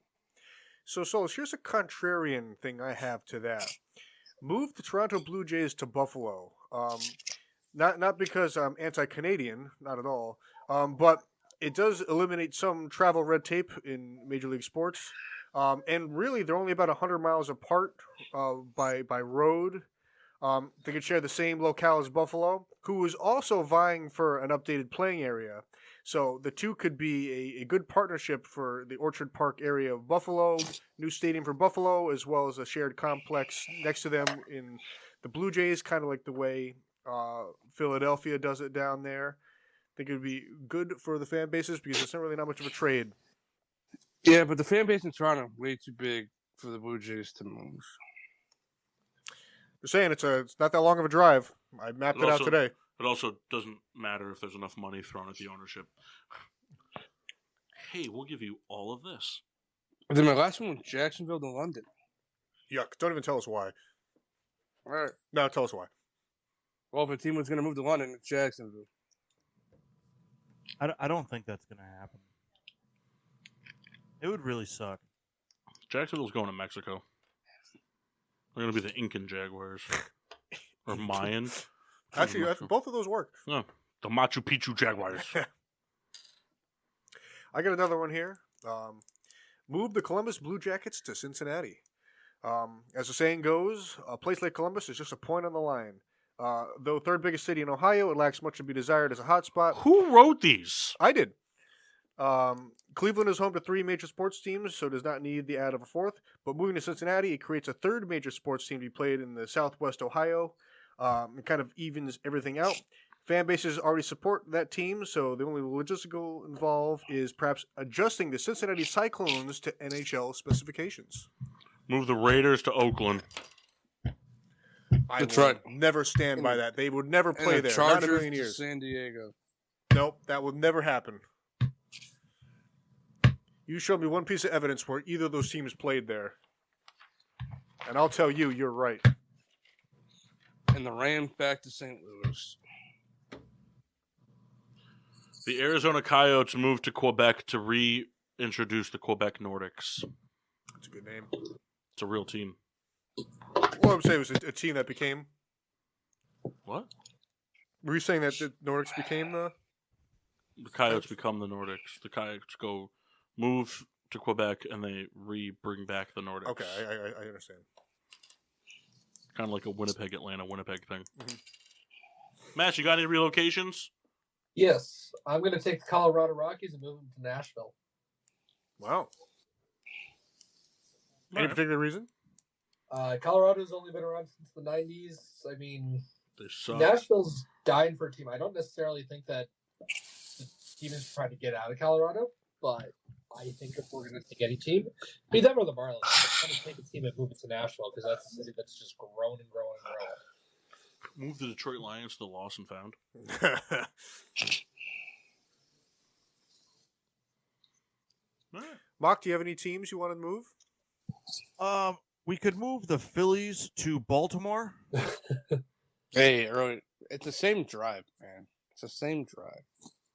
Speaker 1: So, Souls, here's a contrarian thing I have to that. Move the Toronto Blue Jays to Buffalo. Not because I'm anti-Canadian, not at all, but it does eliminate some travel red tape in Major League Sports. And really, they're only about 100 miles apart by road. They could share the same locale as Buffalo, who is also vying for an updated playing area. So the two could be a good partnership for the Orchard Park area of Buffalo, new stadium for Buffalo, as well as a shared complex next to them in the Blue Jays, kind of like the way Philadelphia does it down there. I think it would be good for the fan bases because it's not really not much of a trade.
Speaker 5: Yeah, but the fan base in Toronto way too big for the Blue Jays to move.
Speaker 1: They're saying it's not that long of a drive. I mapped it out today.
Speaker 2: It also doesn't matter if there's enough money thrown at the ownership. Hey, we'll give you all of this.
Speaker 5: But then my last one was Jacksonville to London.
Speaker 1: Yuck. Don't even tell us why.
Speaker 5: All right.
Speaker 1: No, tell us why.
Speaker 5: Well, if a team was going to move to London, it's Jacksonville.
Speaker 3: I don't think that's going to happen. It would really suck.
Speaker 2: Jacksonville's going to Mexico. They're going to be the Incan Jaguars. Or Mayan.
Speaker 1: Actually, both of those work.
Speaker 2: No, the Machu Picchu Jaguars.
Speaker 1: I got another one here. Move the Columbus Blue Jackets to Cincinnati. As the saying goes, a place like Columbus is just a point on the line. Though third biggest city in Ohio, it lacks much to be desired as a hotspot.
Speaker 2: Who wrote these?
Speaker 1: I did. Cleveland is home to 3 major sports teams, so does not need the add of a fourth. But moving to Cincinnati, it creates a third major sports team to be played in the Southwest Ohio. It kind of evens everything out. Fan bases already support that team, so the only logistical involved is perhaps adjusting the Cincinnati Cyclones to NHL specifications.
Speaker 2: Move the Raiders to Oakland.
Speaker 1: I would never stand by that. They would never play there. Not in a million years.
Speaker 5: San Diego.
Speaker 1: Nope, that would never happen. You show me one piece of evidence where either of those teams played there, and I'll tell you, you're right.
Speaker 5: And the Rams back to St. Louis.
Speaker 2: The Arizona Coyotes moved to Quebec to reintroduce the Quebec Nordics.
Speaker 1: That's a good name.
Speaker 2: It's a real team.
Speaker 1: Well, I would say it was a team that became...
Speaker 2: What?
Speaker 1: Were you saying that the Nordics became the...
Speaker 2: The Coyotes become the Nordics. The Coyotes move to Quebec, and they bring back the Nordics.
Speaker 1: Okay, I understand.
Speaker 2: Kind of like a Winnipeg, Atlanta, Winnipeg thing. Mm-hmm. Matt, you got any relocations?
Speaker 4: Yes. I'm going to take the Colorado Rockies and move them to Nashville.
Speaker 1: Wow. Any particular reason?
Speaker 4: Colorado's only been around since the 90s. I mean,
Speaker 2: they suck.
Speaker 4: Nashville's dying for a team. I don't necessarily think that the team is trying to get out of Colorado, but I think if we're going to take any team, be them or the Marlins. I'm going to take a team and move it to Nashville because that's a city that's just grown and grown and grown.
Speaker 2: Move the Detroit Lions to the Lost and Found.
Speaker 1: Mock, do you have any teams you want to move?
Speaker 3: We could move the Phillies to Baltimore.
Speaker 5: Hey, early. It's the same drive, man. It's the same drive.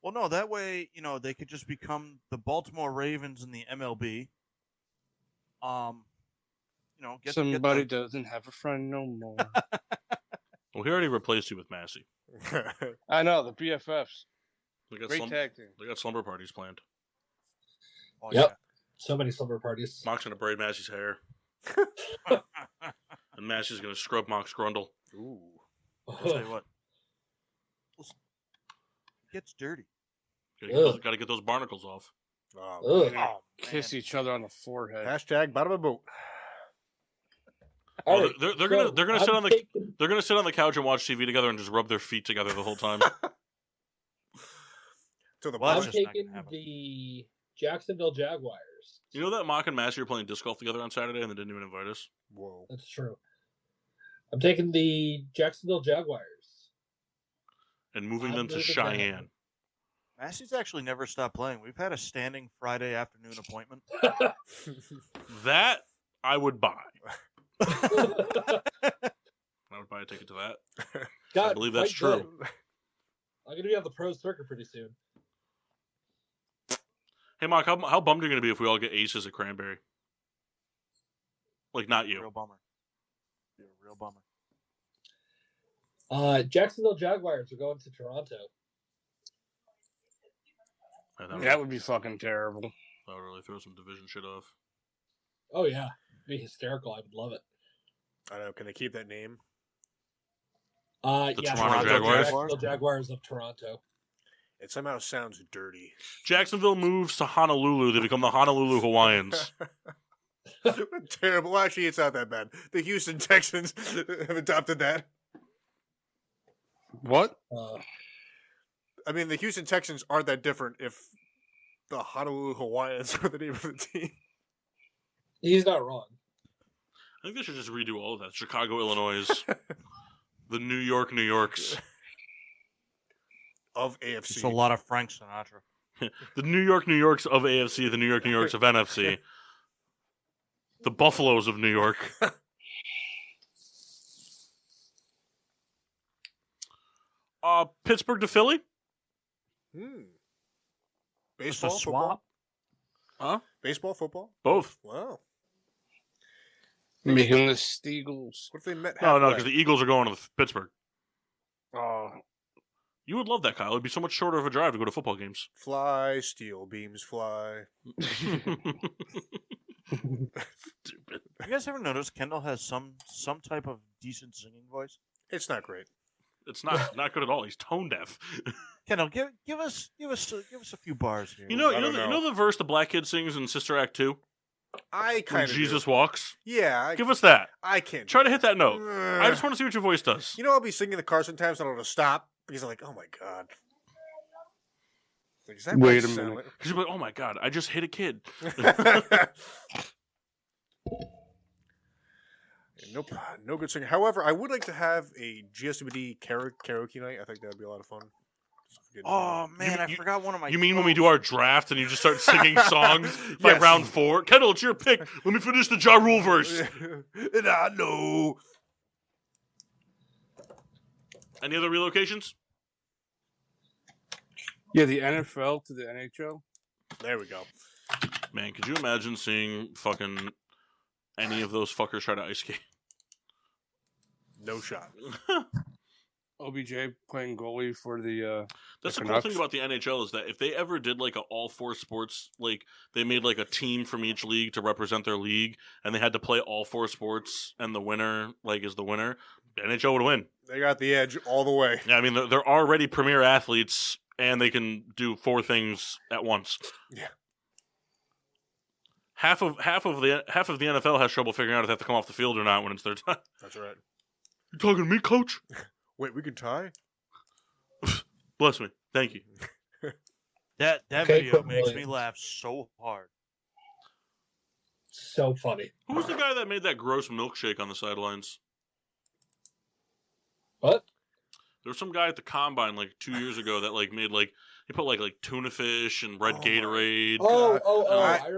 Speaker 3: Well, no, that way, they could just become the Baltimore Ravens in the MLB.
Speaker 5: Somebody doesn't have a friend no more.
Speaker 2: Well, he already replaced you with Massey.
Speaker 5: I know, the BFFs.
Speaker 2: Great tag team. They got slumber parties planned.
Speaker 4: Oh, yep. Yeah. So many slumber parties.
Speaker 2: Mock's going to braid Massey's hair. And Massey's going to scrub Mock's grundle.
Speaker 3: Ooh. I'll tell you what. It gets dirty.
Speaker 2: Got to get those barnacles off.
Speaker 5: Kiss each other on the forehead.
Speaker 1: Hashtag bottom of boat.
Speaker 2: Well, they're gonna sit on the couch and watch TV together and just rub their feet together the whole time.
Speaker 4: I'm taking the Jacksonville Jaguars.
Speaker 2: You know that Mock and Massey are playing disc golf together on Saturday and they didn't even invite us?
Speaker 1: Whoa.
Speaker 4: That's true. I'm taking the Jacksonville Jaguars.
Speaker 2: And moving them to Cheyenne.
Speaker 3: Massey's actually never stopped playing. We've had a standing Friday afternoon appointment.
Speaker 2: That I would buy. I would buy a ticket to that. I believe that's true.
Speaker 4: Good. I'm going to be on the pro circuit pretty soon.
Speaker 2: Hey, Mark, how bummed are you going to be if we all get aces at Cranberry? Like, not you.
Speaker 3: Real bummer. You're a real bummer.
Speaker 4: Jacksonville Jaguars are going to Toronto.
Speaker 5: That would be fucking terrible.
Speaker 2: That would really throw some division shit off.
Speaker 4: Oh, yeah. It'd be hysterical. I would love it.
Speaker 1: I don't know. Can they keep that name?
Speaker 2: The Toronto Jaguars?
Speaker 4: Jacksonville Jaguars of Toronto.
Speaker 1: It somehow sounds dirty.
Speaker 2: Jacksonville moves to Honolulu. They become the Honolulu Hawaiians.
Speaker 1: Terrible. Well, actually, it's not that bad. The Houston Texans have adopted that.
Speaker 5: What?
Speaker 1: I mean, the Houston Texans aren't that different if the Honolulu Hawaiians are the name of the team.
Speaker 4: He's not wrong.
Speaker 2: I think they should just redo all of that. Chicago, Illinois, the New Yorks.
Speaker 1: Of AFC.
Speaker 3: It's a lot of Frank Sinatra.
Speaker 2: The New Yorks of AFC, the New Yorks of NFC. The Buffaloes of New York. Pittsburgh to Philly?
Speaker 1: Baseball,
Speaker 3: Just a
Speaker 1: football?
Speaker 3: swap?
Speaker 2: Huh?
Speaker 1: Baseball, football?
Speaker 2: Both.
Speaker 1: Wow.
Speaker 5: Making the Steagles.
Speaker 1: What if they met
Speaker 2: No,
Speaker 1: halfway?
Speaker 2: because the Eagles are going to Pittsburgh.
Speaker 5: Oh,
Speaker 2: You would love that, Kyle. It'd be so much shorter of a drive to go to football games.
Speaker 1: Fly, steel beams fly.
Speaker 2: Stupid.
Speaker 3: You guys ever notice Kendall has some type of decent singing voice?
Speaker 1: It's not great.
Speaker 2: It's not good at all. He's tone deaf.
Speaker 3: Kendall, give us a few bars here.
Speaker 2: You know,
Speaker 1: I
Speaker 2: you
Speaker 1: don't
Speaker 2: know the verse the black kid sings in Sister Act 2?
Speaker 1: I
Speaker 2: When
Speaker 1: kind of
Speaker 2: Jesus walks?
Speaker 1: Yeah.
Speaker 2: Give us that.
Speaker 1: I can't.
Speaker 2: Try to hit that note.
Speaker 1: Uh,
Speaker 2: I just want to see what your voice does.
Speaker 1: You know, I'll be singing in the car sometimes and I'll just stop because I'm like, oh my God. Like, is that
Speaker 5: Wait
Speaker 1: what
Speaker 5: a
Speaker 1: it sound
Speaker 5: minute.
Speaker 2: Because you're like, oh my God, I just hit a kid.
Speaker 1: like? Nope, no good singing. However, I would like to have a GSWD karaoke night. I think that would be a lot of fun.
Speaker 3: Oh man, I
Speaker 2: You-
Speaker 3: forgot one of my.
Speaker 2: You mean when we do our draft and you just start singing songs by
Speaker 1: Yes.
Speaker 2: round 4? Kendall, it's your pick. Let me finish the Ja Rule verse.
Speaker 1: And I know.
Speaker 2: Any other relocations?
Speaker 5: yeah, the NFL to the NHL.
Speaker 1: There we go.
Speaker 2: Man, could you imagine seeing fucking any of those fuckers try to ice skate?
Speaker 1: No shot.
Speaker 5: OBJ playing goalie for the.
Speaker 2: That's
Speaker 5: The
Speaker 2: the cool thing
Speaker 5: Canucks.
Speaker 2: about the NHL is that if they ever did like a all 4 sports, like they made like a team from each league to represent their league, and they had to play all 4 sports, and the winner like is the winner, the NHL would win.
Speaker 1: They got the edge all the way.
Speaker 2: Yeah, I mean they're already premier athletes, and they can do 4 things at once.
Speaker 1: Yeah.
Speaker 2: Half of the NFL has trouble figuring out if they have to come off the field or not when it's their time.
Speaker 1: That's right.
Speaker 2: You talking to me, coach?
Speaker 1: Wait, we can tie?
Speaker 2: Bless me. Thank you.
Speaker 3: That
Speaker 4: Okay,
Speaker 3: video
Speaker 4: Quentin
Speaker 3: makes me
Speaker 4: Williams.
Speaker 3: laugh so hard.
Speaker 4: So funny.
Speaker 2: Who was the guy that made that gross milkshake on the sidelines?
Speaker 4: What?
Speaker 2: There was some guy at the combine like 2 years ago that like made like he put like tuna fish and red
Speaker 1: Oh,
Speaker 2: Gatorade.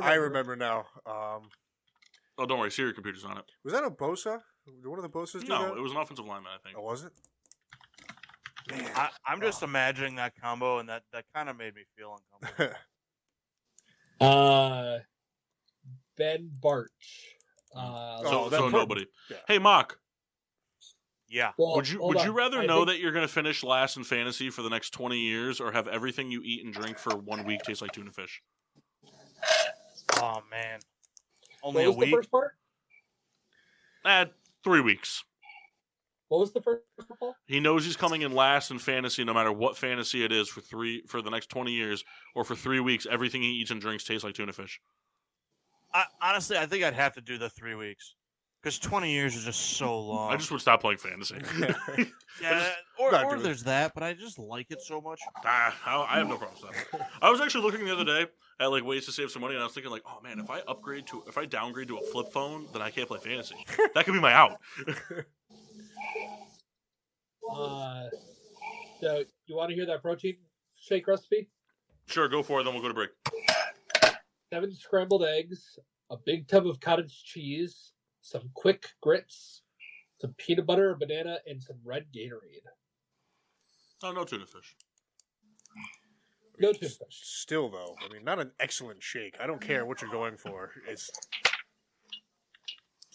Speaker 1: I remember now.
Speaker 2: Oh, don't worry, Siri computer's on it.
Speaker 1: Was that a Bosa? Did one of the Bosas do
Speaker 2: No,
Speaker 1: that?
Speaker 2: it was an offensive lineman, I think.
Speaker 1: Oh, was it? Man.
Speaker 3: I'm just imagining that combo, and that kind of made me feel uncomfortable.
Speaker 4: Ben Barch.
Speaker 1: Oh, that
Speaker 2: so
Speaker 1: per-
Speaker 2: nobody.
Speaker 1: yeah.
Speaker 2: Hey, Mock,
Speaker 3: Yeah.
Speaker 4: well,
Speaker 2: would you
Speaker 4: hold on.
Speaker 2: rather
Speaker 4: I
Speaker 2: know
Speaker 4: think-
Speaker 2: that you're going to finish last in fantasy for the next 20 years, or have everything you eat and drink for 1 week taste like tuna fish?
Speaker 3: Oh man.
Speaker 4: What
Speaker 3: Only a
Speaker 4: was the
Speaker 3: week.
Speaker 4: first part?
Speaker 2: 3 weeks.
Speaker 4: What was the first part?
Speaker 2: He knows he's coming in last in fantasy, no matter what fantasy it is for the next 20 years, or for 3 weeks. Everything he eats and drinks tastes like tuna fish.
Speaker 3: Honestly, I think I'd have to do the 3 weeks because 20 years is just so long.
Speaker 2: I just would stop playing fantasy.
Speaker 3: yeah,
Speaker 1: not
Speaker 3: or
Speaker 1: doing it.
Speaker 3: there's that, but I just like it so much.
Speaker 2: I have no problem with that. I was actually looking the other day at like ways to save some money, and I was thinking like, oh man, if I downgrade to a flip phone, then I can't play fantasy. That could be my out.
Speaker 4: So you want to hear that protein shake recipe?
Speaker 2: Sure, go for it. Then we'll go to break.
Speaker 4: 7 scrambled eggs, a big tub of cottage cheese, some quick grits, some peanut butter, a banana, and some red Gatorade.
Speaker 2: Oh, no tuna fish.
Speaker 4: No tuna fish.
Speaker 1: Still, though, I mean, not an excellent shake. I don't care what you're going for. It's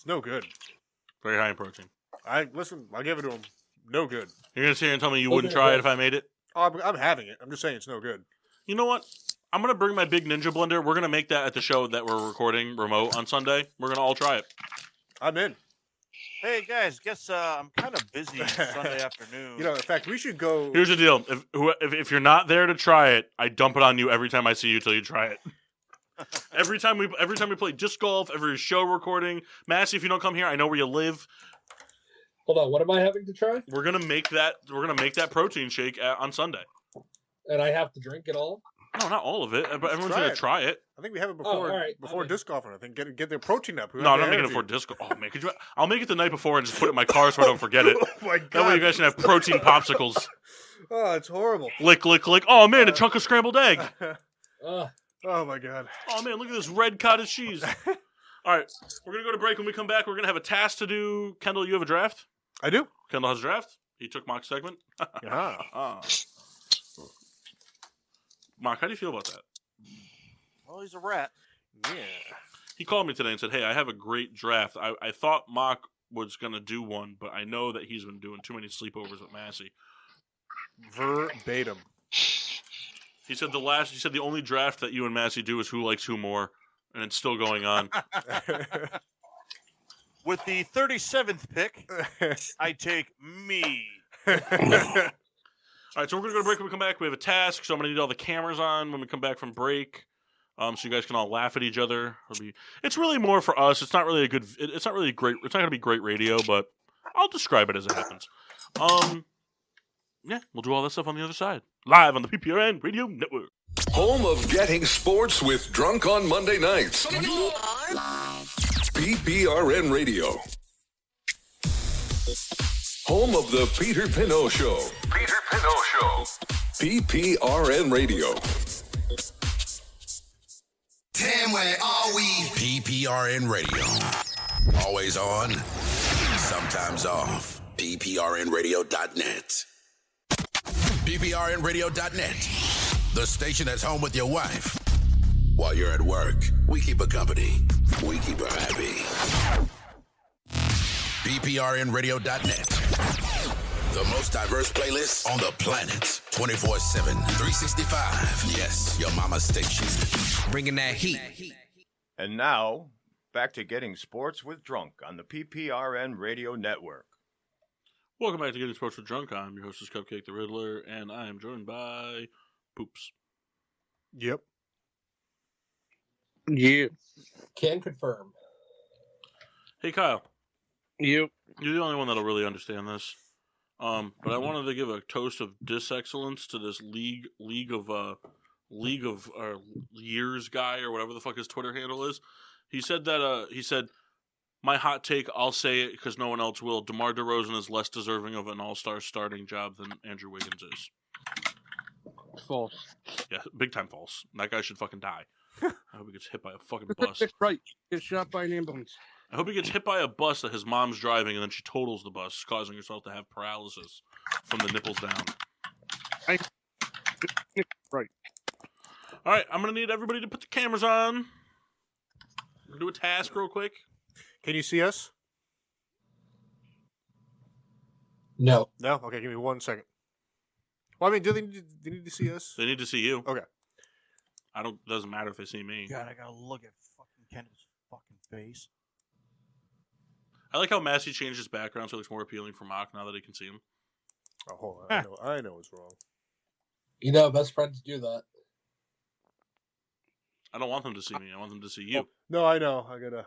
Speaker 1: no good.
Speaker 2: Very high in protein.
Speaker 1: I'll give it to him. No good.
Speaker 2: You're gonna sit here and tell me you
Speaker 4: Okay,
Speaker 2: wouldn't try
Speaker 4: well-
Speaker 2: it if I made it?
Speaker 1: Oh, I'm having it. I'm just saying it's no good.
Speaker 2: You know what? I'm gonna bring my big Ninja blender. We're gonna make that at the show that we're recording remote on Sunday. We're gonna all try it.
Speaker 1: I'm in.
Speaker 3: Hey guys, guess I'm kind of busy Sunday afternoon.
Speaker 1: You know, in fact, we should go.
Speaker 2: Here's the deal: if you're not there to try it, I dump it on you every time I see you till you try it. every time we play disc golf, every show recording, Massey, if you don't come here, I know where you live.
Speaker 4: Hold on, what am I having to try?
Speaker 2: We're gonna make that protein shake on Sunday.
Speaker 4: And I have to drink it all?
Speaker 2: No, not all of it, but everyone's
Speaker 1: try
Speaker 2: gonna
Speaker 1: it.
Speaker 2: try it.
Speaker 1: I think we have it before
Speaker 4: all right.
Speaker 1: before disc golf. I think get their protein up.
Speaker 2: No, I'm not making it for disco. Oh man, I'll make it the night before and just put it in my car so I don't forget it.
Speaker 1: Oh my god!
Speaker 2: That way you guys can have protein popsicles.
Speaker 1: Oh, it's horrible.
Speaker 2: Lick, lick, lick. Oh man, a chunk of scrambled egg.
Speaker 1: Oh my god!
Speaker 2: Oh man, look at this red cottage cheese. All right, we're gonna go to break. When we come back, we're gonna have a task to do. Kendall, you have a draft?
Speaker 1: I do.
Speaker 2: Kendall has a draft. He took Mock's segment.
Speaker 1: Yeah.
Speaker 2: Mock, how do you feel about that?
Speaker 3: Well, he's a rat.
Speaker 1: Yeah.
Speaker 2: He called me today and said, "Hey, I have a great draft. I thought Mock was gonna do one, but I know that he's been doing too many sleepovers with Massey."
Speaker 1: Verbatim.
Speaker 2: He said the only draft that you and Massey do is who likes who more, and it's still going on.
Speaker 3: With the 37th pick, I take me.
Speaker 2: All right, so we're gonna go to break. When we come back, we have a task. So I'm gonna need all the cameras on when we come back from break, so you guys can all laugh at each other. It's really more for us. It's not really great. It's not gonna be great radio, but I'll describe it as it happens. Yeah, we'll do all that stuff on the other side, live on the PPRN Radio Network.
Speaker 7: Home of getting sports with Drunk on Monday nights. PPRN Radio. Home of the Peter Pino Show. Peter Pino Show. PPRN Radio.
Speaker 8: Damn, where are we? PPRN Radio. Always on, sometimes off. PPRNradio.net. PPRNradio.net. The station that's home with your wife. While you're at work, we keep her company. We keep her happy. PPRNradio.net. The most diverse playlist on the planet. 24/7, 365. Yes, your mama's station. Bringing that heat.
Speaker 9: And now, back to getting sports with Drunk on the PPRN Radio Network.
Speaker 2: Welcome back to Getting Sports with Drunk. I'm your hostess, Cupcake the Riddler, and I am joined by Poops.
Speaker 1: Yep.
Speaker 5: You.
Speaker 4: Can confirm.
Speaker 2: Hey, Kyle.
Speaker 5: You.
Speaker 2: You're the only one that'll really understand this. But I wanted to give a toast of disexcellence to this league of years guy or whatever the fuck his Twitter handle is. He said my hot take, I'll say it because no one else will. DeMar DeRozan is less deserving of an all-star starting job than Andrew Wiggins is.
Speaker 5: False.
Speaker 2: Yeah, big time false. That guy should fucking die. I hope he gets hit by a fucking bus.
Speaker 5: Right. Get shot by an ambulance.
Speaker 2: I hope he gets hit by a bus that his mom's driving and then she totals the bus, causing herself to have paralysis from the nipples down.
Speaker 5: Right.
Speaker 2: All right, I'm going to need everybody to put the cameras on. We're going to do a task real quick.
Speaker 1: Can you see us?
Speaker 4: No.
Speaker 1: No? Okay, give me 1 second. Well, I mean, do they need to see us?
Speaker 2: They need to see you.
Speaker 1: Okay.
Speaker 2: Doesn't matter if they see me.
Speaker 3: God, I gotta look at fucking Kendall's fucking face.
Speaker 2: I like how Massey changed his background so it looks more appealing for Mock now that he can see him.
Speaker 1: Oh, hold on. I know what's wrong.
Speaker 4: You know, best friends do that.
Speaker 2: I don't want them to see me. I want them to see you.
Speaker 1: Oh, no, I know. I gotta...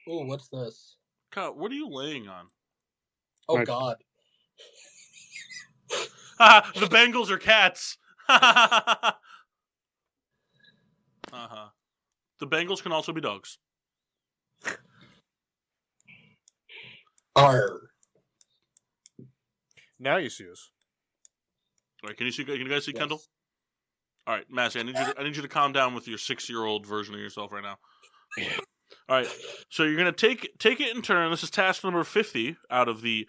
Speaker 4: Oh, what's this?
Speaker 2: God, what are you laying on?
Speaker 4: Oh,
Speaker 5: Right.
Speaker 4: God.
Speaker 2: The Bengals are cats. Uh-huh. The Bengals can also be dogs.
Speaker 4: Arr.
Speaker 1: Now you see us.
Speaker 2: All right, can you guys see
Speaker 4: Yes.
Speaker 2: Kendall? All right, Massey, I need you to calm down with your 6-year-old version of yourself right now. All right, so you're gonna take it in turn. This is task number 50 out of the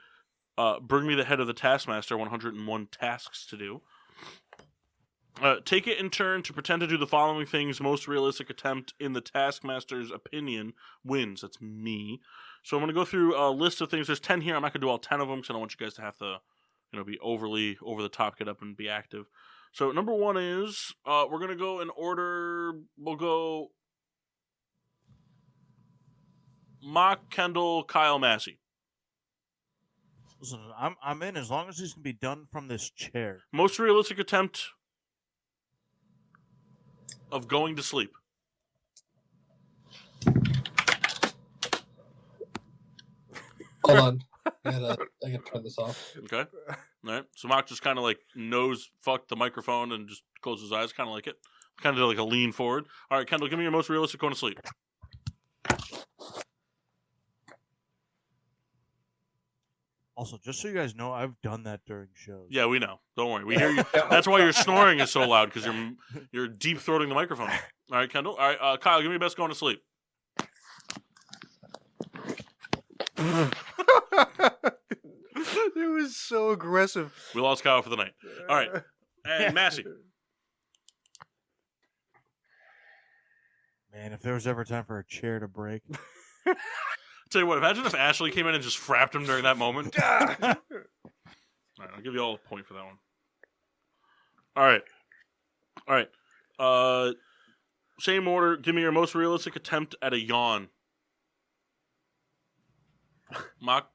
Speaker 2: Bring Me the Head of the Taskmaster 101 tasks to do. Take it in turn to pretend to do the following things. Most realistic attempt in the Taskmaster's opinion wins. That's me. So I'm going to go through a list of things. There's 10 here. I'm not going to do all 10 of them because I don't want you guys to have to, be overly over the top, get up and be active. So number 1 is we're going to go in order. We'll go Mock, Kendall, Kyle, Massey.
Speaker 3: Listen, I'm in as long as these can be done from this chair.
Speaker 2: Most realistic attempt of going to sleep.
Speaker 4: Hold on. I gotta turn this off.
Speaker 2: Okay. All right. So Mock just kind of like nose fucked the microphone and just closed his eyes, kind of like it. Kind of did like a lean forward. All right, Kendall, give me your most realistic going to sleep.
Speaker 3: Also, just so you guys know, I've done that during shows.
Speaker 2: Yeah, we know. Don't worry. We hear you. That's why your snoring is so loud, because you're deep throating the microphone. All right, Kendall. All right, Kyle, give me your best going to sleep.
Speaker 1: It was so aggressive.
Speaker 2: We lost Kyle for the night. All right. And Massey.
Speaker 3: Man, if there was ever time for a chair to break.
Speaker 2: Tell you what, imagine if Ashley came in and just frapped him during that moment. All right, I'll give you all a point for that one. All right. Same order. Give me your most realistic attempt at a yawn. Mock.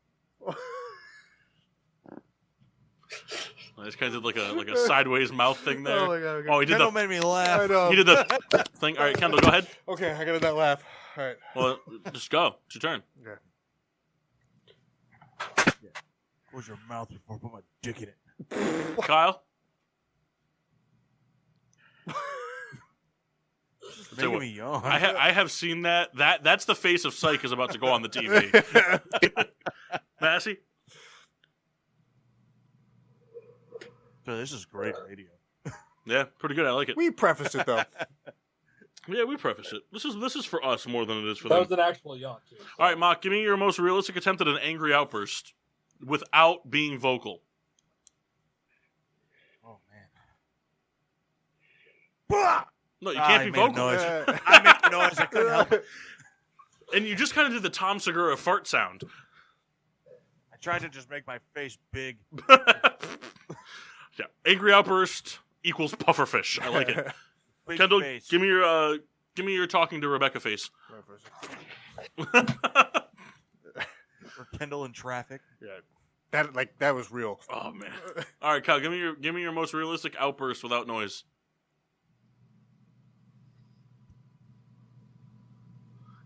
Speaker 2: I just kind of did like a sideways mouth thing there.
Speaker 1: Oh my god!
Speaker 2: Oh, he did
Speaker 3: Kendall
Speaker 2: the.
Speaker 3: made me laugh.
Speaker 1: I know.
Speaker 2: He did the thing. All right, Kendall, go ahead.
Speaker 1: Okay, I gotta not laugh. All right.
Speaker 2: Well, just go. It's your turn.
Speaker 1: Okay.
Speaker 3: Close your mouth before I put my dick in it.
Speaker 2: Kyle.
Speaker 3: Just
Speaker 2: Tell you
Speaker 3: making
Speaker 2: what,
Speaker 3: me yawn.
Speaker 2: I have seen that. That's the face of Psych is about to go on the TV. Massey.
Speaker 3: So this is great radio.
Speaker 2: Yeah, pretty good. I like it.
Speaker 1: We prefaced it though.
Speaker 2: Yeah, we prefaced it. This is for us more than it is for
Speaker 4: That
Speaker 2: them.
Speaker 4: was an actual yawn, too. So.
Speaker 2: All right, Mock, give me your most realistic attempt at an angry outburst without being vocal.
Speaker 3: Oh man.
Speaker 2: No, you can't be vocal.
Speaker 3: I make noise. I couldn't help it.
Speaker 2: And you just kind of did the Tom Segura fart sound.
Speaker 3: I tried to just make my face big.
Speaker 2: Yeah, angry outburst equals pufferfish. I like it.
Speaker 3: Big
Speaker 2: Kendall,
Speaker 3: face.
Speaker 2: give me your talking to Rebecca face.
Speaker 3: Or Kendall in traffic.
Speaker 2: Yeah.
Speaker 1: That was real.
Speaker 2: Oh man. All right, Kyle, give me your most realistic outburst without noise.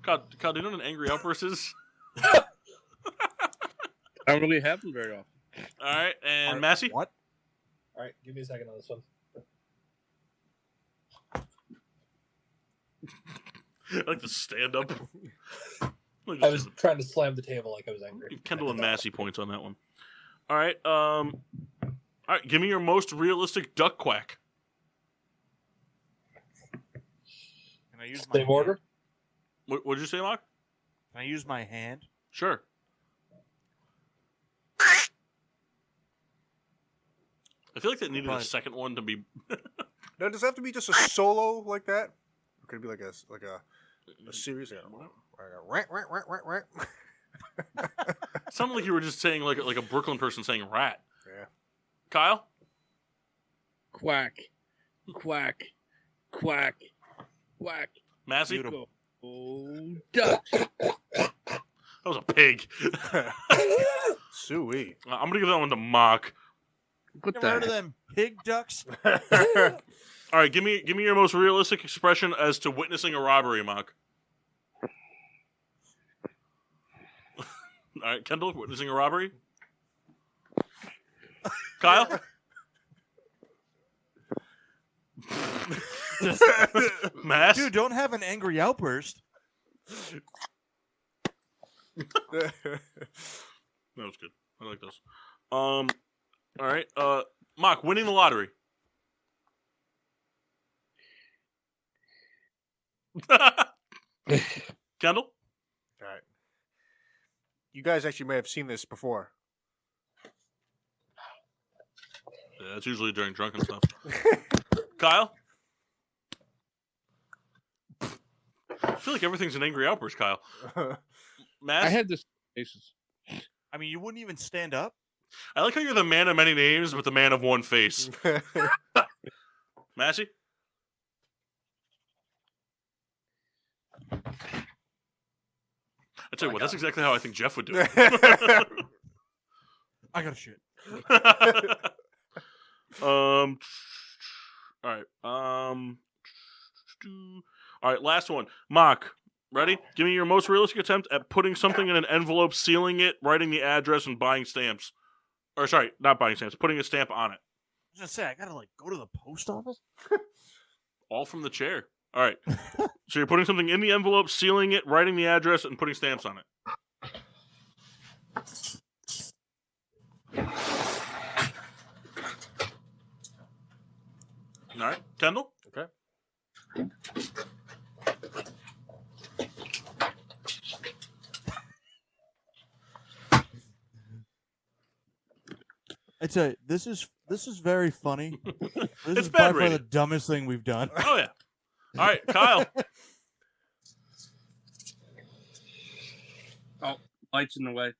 Speaker 2: Kyle, do you know what an angry outburst is?
Speaker 5: I don't really have them very often.
Speaker 2: All right, and Massey?
Speaker 3: What?
Speaker 4: All right, give me a second on this one.
Speaker 2: I like to stand up.
Speaker 4: I was trying to slam the table like I was angry.
Speaker 2: Give Kendall and Massey points on that one. All right, give me your most realistic duck quack.
Speaker 3: Can I use my
Speaker 4: Same order?
Speaker 2: What did you say, Mark?
Speaker 3: Can I use my hand?
Speaker 2: Sure. I feel like that needed a second one to be.
Speaker 1: Now, does it have to be just a solo like that? Or could it be like a series?
Speaker 2: Sounded like you were just saying like a Brooklyn person saying rat.
Speaker 1: Yeah.
Speaker 2: Kyle?
Speaker 5: Quack, quack, quack, quack.
Speaker 2: Massey?
Speaker 5: Beautiful. Oh, ducks.
Speaker 2: That was a pig.
Speaker 1: Suey.
Speaker 2: I'm going to give that one to Mock.
Speaker 5: What
Speaker 3: Never heard of them pig ducks?
Speaker 2: All right, give me your most realistic expression as to witnessing a robbery, Mock. All right, Kendall, witnessing a robbery. Kyle? Mass?
Speaker 3: Dude, don't have an angry outburst.
Speaker 2: That was good. I like those. All right. Mock, winning the lottery. Kendall?
Speaker 1: All right. You guys actually may have seen this before.
Speaker 2: Yeah, that's usually during drunken stuff. Kyle? I feel like everything's an angry outburst, Kyle. Mass?
Speaker 5: I had this faces.
Speaker 3: I mean, you wouldn't even stand up?
Speaker 2: I like how you're the man of many names, but the man of one face. Massey? I tell you what, that's exactly how I think Jeff would do it.
Speaker 3: I got a shit.
Speaker 2: All right. All right, last one. Mock, Ready? Give me your most realistic attempt at putting something in an envelope, sealing it, writing the address, and buying stamps. Or sorry, not buying stamps, putting a stamp on it.
Speaker 3: I was gonna say I gotta go to the post office.
Speaker 2: All from the chair. All right. So you're putting something in the envelope, sealing it, writing the address, and putting stamps on it. All right, Kendall.
Speaker 1: Okay.
Speaker 3: I tell you, this is very funny. This
Speaker 2: It's
Speaker 3: is by
Speaker 2: bad
Speaker 3: far the
Speaker 2: rated.
Speaker 3: dumbest thing we've done.
Speaker 2: Oh yeah. All right, Kyle.
Speaker 5: Oh, lights in the way.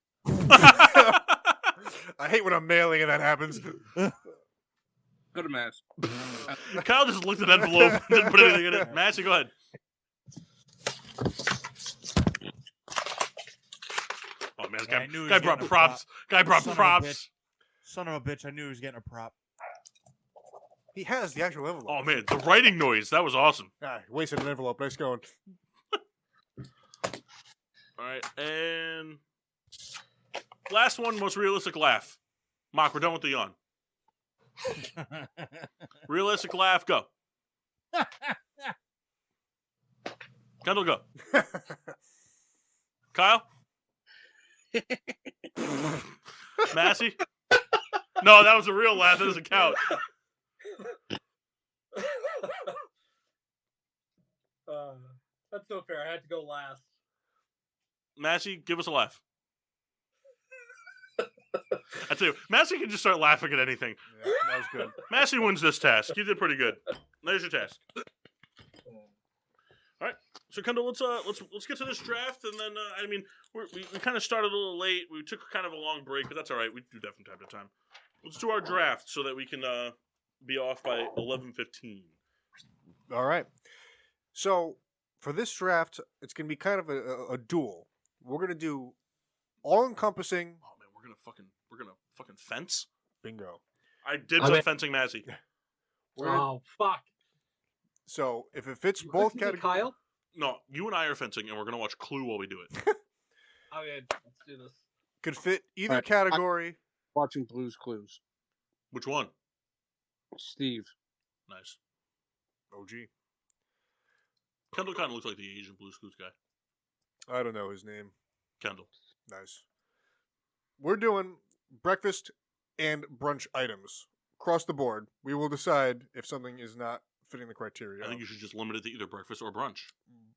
Speaker 1: I hate when I'm mailing and that happens.
Speaker 5: Go to mass.
Speaker 2: Kyle just looked at the envelope and didn't put anything in it. Massey, go ahead. Oh man, this
Speaker 3: Yeah,
Speaker 2: guy,
Speaker 3: I knew he
Speaker 2: guy
Speaker 3: was
Speaker 2: brought
Speaker 3: getting a
Speaker 2: props. Guy brought
Speaker 3: Son of a
Speaker 2: props.
Speaker 3: bitch. Son of a bitch! I knew he was getting a prop.
Speaker 1: He has the actual envelope.
Speaker 2: Oh man, the writing noise, that was awesome.
Speaker 1: Ah, wasted an envelope. Nice going.
Speaker 2: All right, and last one, most realistic laugh. Mock, we're done with the yawn. Realistic laugh, go. Kendall, go. Kyle? Massey? No, that was a real laugh. That doesn't count.
Speaker 4: That's so fair. I had to go last.
Speaker 2: Massey, give us a laugh. I tell you, Massey can just start laughing at anything.
Speaker 1: Yeah, that was good.
Speaker 2: Massey wins this task. You did pretty good. There's your task. All right, so Kendall, let's get to this draft, and then I mean we kind of started a little late. We took kind of a long break, but that's all right. We do that from time to time. Let's do our draft so that we can be off by 11:15.
Speaker 1: All right. So for this draft, it's going to be kind of a duel. We're going to do all-encompassing.
Speaker 2: Oh man, we're gonna fucking fence.
Speaker 1: Bingo.
Speaker 2: I dibs on fencing, Massey.
Speaker 4: Oh, fuck.
Speaker 1: So if it fits both categories,
Speaker 4: Kyle?
Speaker 2: No, you and I are fencing, and we're gonna watch Clue while we do it.
Speaker 4: Okay, let's do this.
Speaker 1: could fit either
Speaker 5: Alright,
Speaker 1: category.
Speaker 5: Watching Blue's Clues.
Speaker 2: Which one?
Speaker 5: Steve.
Speaker 2: Nice.
Speaker 1: Oh, gee.
Speaker 2: Kendall kind of looks like the Asian Blues Clues guy.
Speaker 1: I don't know his name.
Speaker 2: Kendall.
Speaker 1: Nice. We're doing breakfast and brunch items across the board. We will decide if something is not fitting the criteria.
Speaker 2: I think you should just limit it to either breakfast or brunch.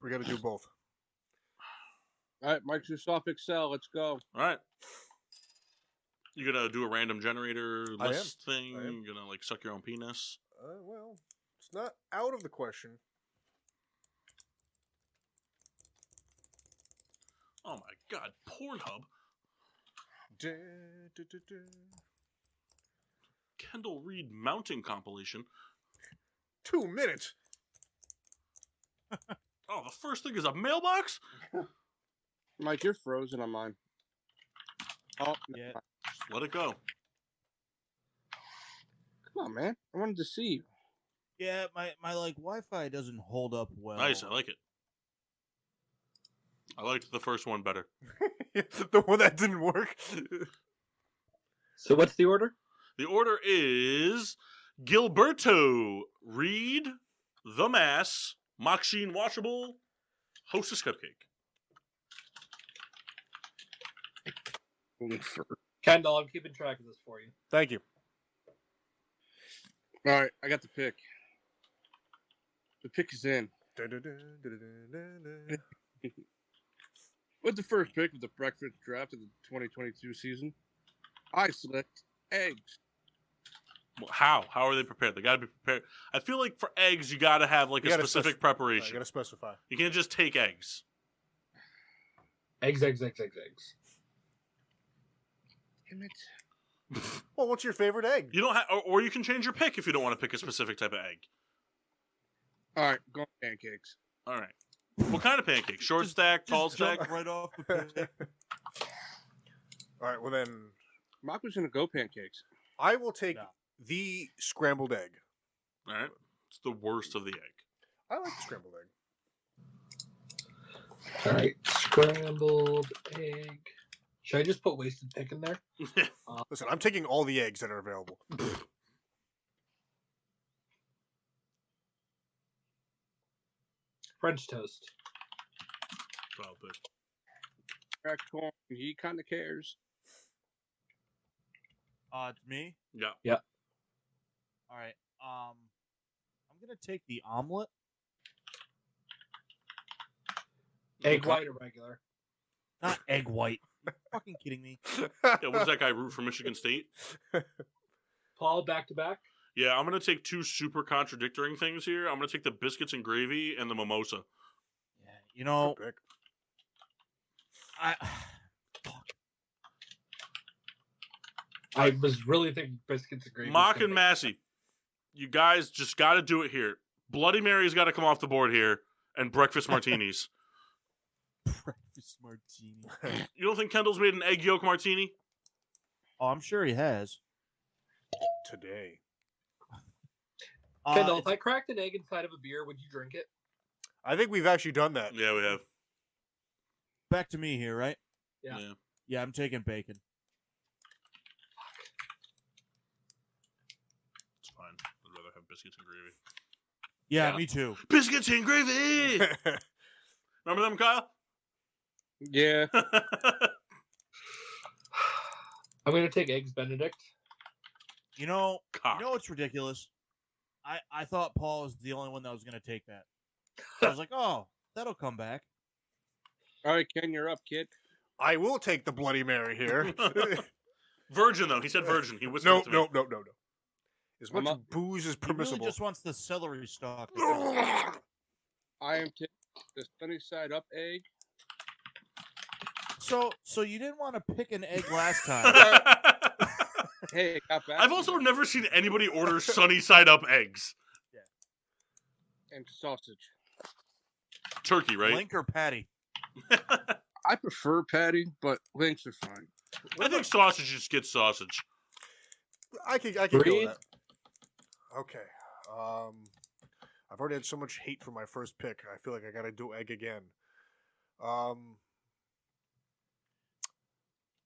Speaker 1: We got to do both.
Speaker 5: All right, Microsoft Excel. Let's go.
Speaker 2: All right. You gonna do a random generator
Speaker 1: I am.
Speaker 2: list thing?
Speaker 1: I am.
Speaker 2: You gonna like suck your own penis?
Speaker 1: Well, it's not out of the question.
Speaker 2: Oh my god, Pornhub.
Speaker 1: Da, da, da, da.
Speaker 2: Kendall Reed mounting compilation.
Speaker 1: 2 minutes.
Speaker 2: Oh, the first thing is a mailbox?
Speaker 5: Mike, you're frozen on mine. Oh,
Speaker 3: Yeah.
Speaker 2: Just let it go.
Speaker 5: come on, man. I wanted to see you.
Speaker 3: Yeah, my like Wi-Fi doesn't hold up well.
Speaker 2: Nice, I like it. I liked the first one better.
Speaker 1: The one that didn't work.
Speaker 10: So what's the order?
Speaker 2: The order is Gilberto Reed, The Mass, Machine Washable, Hostess Cupcake.
Speaker 4: Kendall, I'm keeping track of this for you.
Speaker 1: Thank you.
Speaker 5: All right, I got the pick. The pick is in.
Speaker 1: Da, da, da, da, da, da, da.
Speaker 5: With the first pick of the breakfast draft of the 2022 season, I select eggs.
Speaker 2: Well, how? How are they prepared? They got to be prepared. I feel like for eggs, you got to have like
Speaker 1: You
Speaker 2: a
Speaker 1: gotta
Speaker 2: specific
Speaker 1: You
Speaker 2: preparation.
Speaker 1: got to specify.
Speaker 2: You can't just take eggs.
Speaker 4: Eggs.
Speaker 5: Damn it.
Speaker 1: Well, what's your favorite egg?
Speaker 2: You don't have, or you can change your pick if you don't want to pick a specific type of egg.
Speaker 5: All right, go on pancakes.
Speaker 2: All right. What kind of pancake? Short stack, tall
Speaker 3: Just jump
Speaker 2: stack?
Speaker 3: right off the page.
Speaker 1: All right, well then,
Speaker 5: Mark was going to go pancakes.
Speaker 1: I will take
Speaker 3: No.
Speaker 1: the scrambled egg.
Speaker 2: All right. It's the worst of the egg.
Speaker 1: I like the scrambled egg.
Speaker 4: All right, scrambled egg. Should I just put wasted pick in there?
Speaker 1: Listen, I'm taking all the eggs that are available.
Speaker 4: French toast.
Speaker 2: Solid pick.
Speaker 5: Crack corn. He kind of cares.
Speaker 3: It's me.
Speaker 2: Yeah.
Speaker 4: Yep.
Speaker 3: All right. I'm gonna take the omelet.
Speaker 4: Egg white or regular?
Speaker 3: Not egg white. Are you fucking kidding me?
Speaker 2: Yeah, what does that guy root for Michigan State?
Speaker 4: Paul, back to back.
Speaker 2: Yeah, I'm going to take two super contradictory things here. I'm going to take the biscuits and gravy and the mimosa.
Speaker 3: Yeah, you know,
Speaker 1: Good pick.
Speaker 4: I was really thinking biscuits and gravy.
Speaker 2: Mock and Massey, you guys just got to do it here. Bloody Mary's got to come off the board here, and breakfast martinis.
Speaker 3: breakfast martini.
Speaker 2: You don't think Kendall's made an egg yolk martini?
Speaker 3: Oh, I'm sure he has.
Speaker 1: Today.
Speaker 4: Kendall, if I cracked an egg inside of a beer, would you drink it?
Speaker 1: I think we've actually done that.
Speaker 2: Yeah, we have.
Speaker 3: Back to me here, right?
Speaker 4: Yeah.
Speaker 3: Yeah, I'm taking bacon.
Speaker 2: It's fine. I'd rather have biscuits and gravy.
Speaker 3: Yeah, me too.
Speaker 2: Biscuits and gravy! Remember them, Kyle?
Speaker 5: Yeah.
Speaker 4: I'm going to take eggs Benedict.
Speaker 3: You know
Speaker 2: Cock.
Speaker 3: what's ridiculous? I thought Paul was the only one that was going to take that. I was like, oh, that'll come back.
Speaker 5: All right, Ken, you're up, kid.
Speaker 1: I will take the Bloody Mary here.
Speaker 2: Virgin, though. He said virgin. He whispered it to me.
Speaker 1: No. As much booze as
Speaker 3: He really
Speaker 1: permissible.
Speaker 3: just wants the celery stalk.
Speaker 5: I am taking the sunny side up egg.
Speaker 3: So you didn't want to pick an egg last time.
Speaker 5: Hey, it got back.
Speaker 2: I've also never seen anybody order sunny side up eggs.
Speaker 5: And sausage.
Speaker 2: Turkey, right?
Speaker 3: Link or patty?
Speaker 5: I prefer patty, but links are fine.
Speaker 2: I think sausage just gets sausage.
Speaker 1: I can go with that. Okay. I've already had so much hate for my first pick. I feel like I gotta do egg again.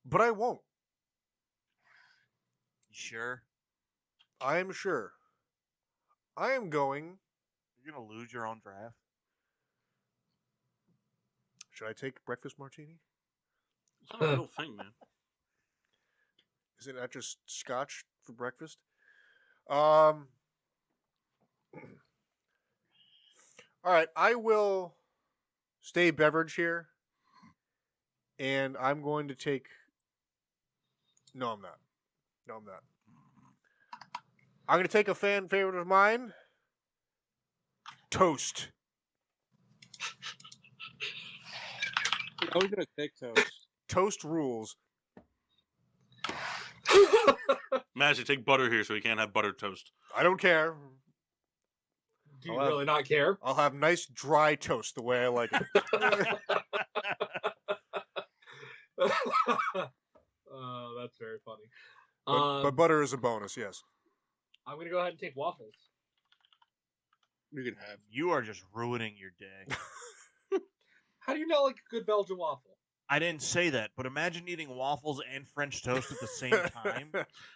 Speaker 1: But I won't.
Speaker 3: You sure?
Speaker 1: I am sure. I am going.
Speaker 3: You're gonna lose your own draft.
Speaker 1: Should I take breakfast martini?
Speaker 2: It's not a real thing, man.
Speaker 1: Isn't that just scotch for breakfast? All right, I will stay beverage here, and I'm going to take. No, I'm not. I'm going to take a fan favorite of mine. Toast.
Speaker 5: I was going to take toast.
Speaker 1: Toast rules.
Speaker 2: Magic, take butter here so we can't have buttered toast.
Speaker 1: I don't care.
Speaker 4: Do you really not care?
Speaker 1: I'll have nice dry toast the way I like it.
Speaker 4: Oh, that's very funny.
Speaker 1: But butter is a bonus, yes.
Speaker 4: I'm going to go ahead and take waffles.
Speaker 5: You can have.
Speaker 3: You are just ruining your day.
Speaker 4: How do you not like a good Belgian waffle?
Speaker 3: I didn't say that, but imagine eating waffles and French toast at the same time.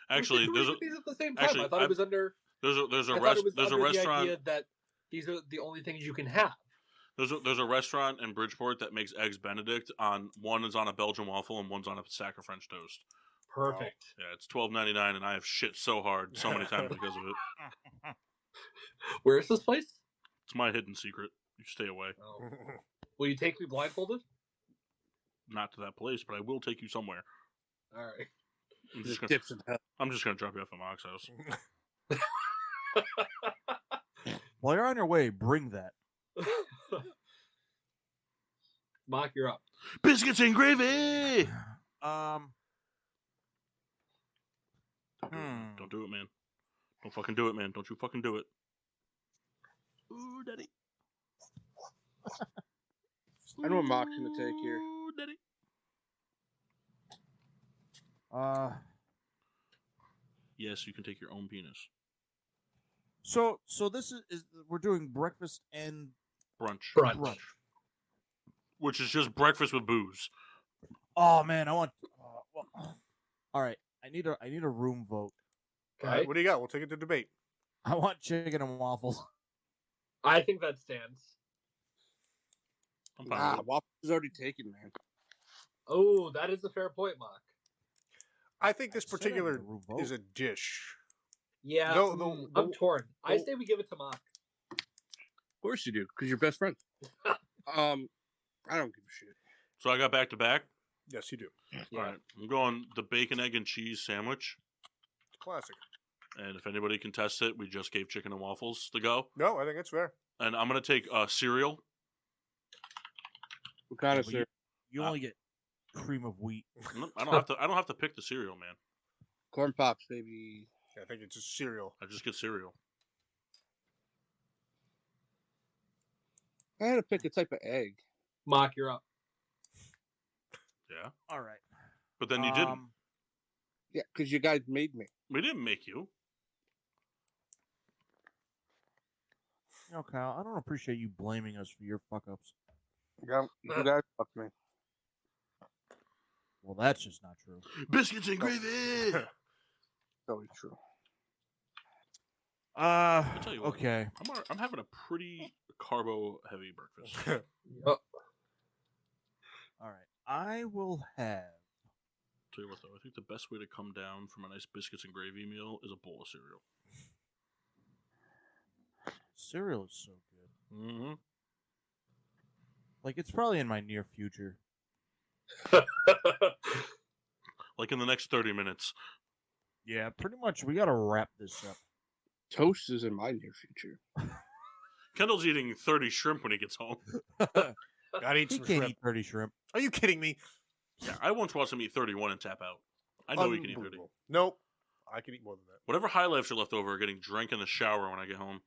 Speaker 2: Actually, there's a
Speaker 4: these at the same time.
Speaker 2: actually,
Speaker 4: I thought it was under.
Speaker 2: there's a
Speaker 4: I thought it was
Speaker 2: there's a
Speaker 4: under the
Speaker 2: restaurant
Speaker 4: idea that these are the only things you can have.
Speaker 2: there's a restaurant in Bridgeport that makes eggs Benedict. On one is on a Belgian waffle and one's on a sack of French toast.
Speaker 4: Perfect.
Speaker 2: Yeah, it's $12.99, and I have shit so hard so many times because of it.
Speaker 4: Where is this place?
Speaker 2: It's my hidden secret. You stay away.
Speaker 4: Oh. Will you take me blindfolded?
Speaker 2: Not to that place, but I will take you somewhere.
Speaker 4: All right.
Speaker 2: I'm
Speaker 5: Just
Speaker 2: just
Speaker 5: dips in hell.
Speaker 2: gonna drop you off at Mock's house.
Speaker 3: While you're on your way, bring that.
Speaker 4: Mock, you're up.
Speaker 2: Biscuits and gravy. Don't do it, man. Don't fucking do it, man. Don't you fucking do it. Ooh, daddy.
Speaker 5: I know what Mock's going to take here.
Speaker 2: Ooh, daddy. Yes, you can take your own penis.
Speaker 3: So this is we're doing breakfast and
Speaker 2: Brunch.
Speaker 3: brunch.
Speaker 2: which is just breakfast with booze.
Speaker 3: Oh man, I want. All right, I need a room vote.
Speaker 1: All right, what do you got? We'll take it to debate.
Speaker 3: I want chicken and waffles.
Speaker 4: I think that stands.
Speaker 2: I'm fine
Speaker 5: Nah,
Speaker 2: with it.
Speaker 5: waffles is already taken, man.
Speaker 4: Oh, that is a fair point, Mock.
Speaker 1: I think this
Speaker 3: I said I
Speaker 1: particular
Speaker 3: need a room vote.
Speaker 1: is a dish.
Speaker 4: Yeah, I'm torn. I say we give it to Mock.
Speaker 5: Of course you do, because you're best friend. I don't give a shit.
Speaker 2: So I got back to back.
Speaker 1: Yes, you do.
Speaker 2: All right, I'm going the bacon, egg, and cheese sandwich.
Speaker 1: Classic.
Speaker 2: And if anybody can test it, we just gave chicken and waffles to go.
Speaker 1: No, I think it's fair.
Speaker 2: And I'm gonna take cereal.
Speaker 5: What kind of
Speaker 3: But
Speaker 5: cereal?
Speaker 3: You only get cream of wheat.
Speaker 2: I don't have to pick the cereal, man.
Speaker 5: Corn Pops, baby.
Speaker 1: I think it's just cereal.
Speaker 2: I just get cereal.
Speaker 5: I had to pick a type of egg.
Speaker 4: Mock, you're up.
Speaker 2: Yeah,
Speaker 3: All right.
Speaker 2: but then you didn't.
Speaker 5: Yeah, because you guys made me.
Speaker 2: We didn't make you.
Speaker 3: You know, Kyle, I don't appreciate you blaming us for your fuck ups.
Speaker 5: You guys fucked me.
Speaker 3: Well, that's just not true.
Speaker 2: Biscuits and gravy.
Speaker 5: Totally true.
Speaker 2: I'll tell you what.
Speaker 3: Okay.
Speaker 2: I'm having a pretty carbo heavy breakfast.
Speaker 4: Oh,
Speaker 3: All right. I will have.
Speaker 2: Tell you what though, I think the best way to come down from a nice biscuits and gravy meal is a bowl of cereal.
Speaker 3: Cereal is so good.
Speaker 2: Mm-hmm.
Speaker 3: Like, it's probably in my near future.
Speaker 2: Like in the next 30 minutes.
Speaker 3: Yeah, pretty much. We got to wrap this up.
Speaker 5: Toast is in my near future.
Speaker 2: Kendall's eating 30 shrimp when he gets home.
Speaker 1: Gotta eat
Speaker 3: He
Speaker 1: some
Speaker 3: can't
Speaker 1: shrimp.
Speaker 3: eat 30 shrimp.
Speaker 1: Are you kidding me?
Speaker 2: Yeah, I once watched him eat 31 and tap out. I know he can eat 30.
Speaker 1: Unbelievable. Nope. I can eat more than that.
Speaker 2: Whatever high lifes are left over are getting drank in the shower when I get home.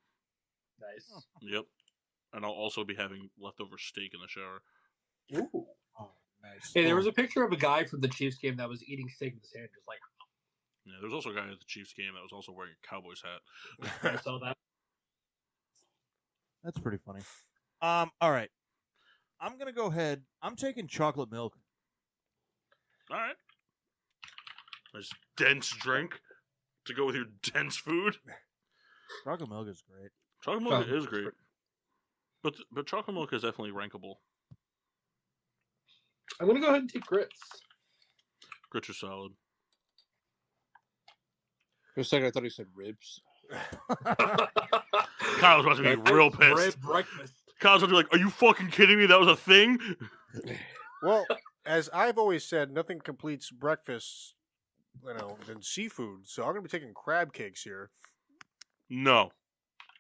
Speaker 4: nice.
Speaker 2: Yep. And I'll also be having leftover steak in the shower.
Speaker 4: Ooh.
Speaker 3: Oh, nice.
Speaker 4: Hey, there was a picture of a guy from the Chiefs game that was eating steak in his hand, just like
Speaker 2: Yeah, there's also a guy at the Chiefs game that was also wearing a Cowboys hat.
Speaker 4: I saw that.
Speaker 3: That's pretty funny. All right. I'm going to go ahead. I'm taking chocolate milk.
Speaker 2: All right. Nice dense drink to go with your dense food.
Speaker 3: Chocolate milk is great.
Speaker 2: Chocolate milk is great. But chocolate milk is definitely rankable.
Speaker 4: I'm gonna go ahead and take grits.
Speaker 2: Grits are solid.
Speaker 5: For a second, I thought he said ribs.
Speaker 2: Kyle's about to be real pissed.
Speaker 4: Breakfast.
Speaker 2: Kyle's about to be like, are you fucking kidding me? That was a thing?
Speaker 1: Well, as I've always said, nothing completes breakfast, than seafood. So I'm gonna be taking crab cakes here.
Speaker 2: No.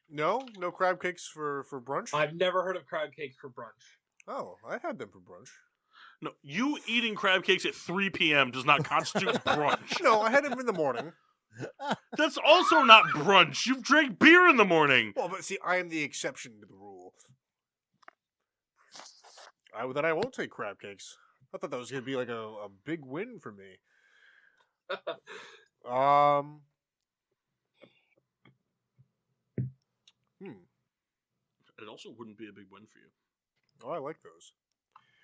Speaker 1: No crab cakes for brunch.
Speaker 4: I've never heard of crab cakes for brunch.
Speaker 1: Oh, I had them for brunch.
Speaker 2: No, you eating crab cakes at 3 p.m. does not constitute brunch.
Speaker 1: No, I had them in the morning.
Speaker 2: That's also not brunch. You've drank beer in the morning.
Speaker 1: Well, but see, I am the exception to the rule. I won't take crab cakes. I thought that was going to be like a big win for me.
Speaker 2: It also wouldn't be a big win for you.
Speaker 1: Oh, I like those.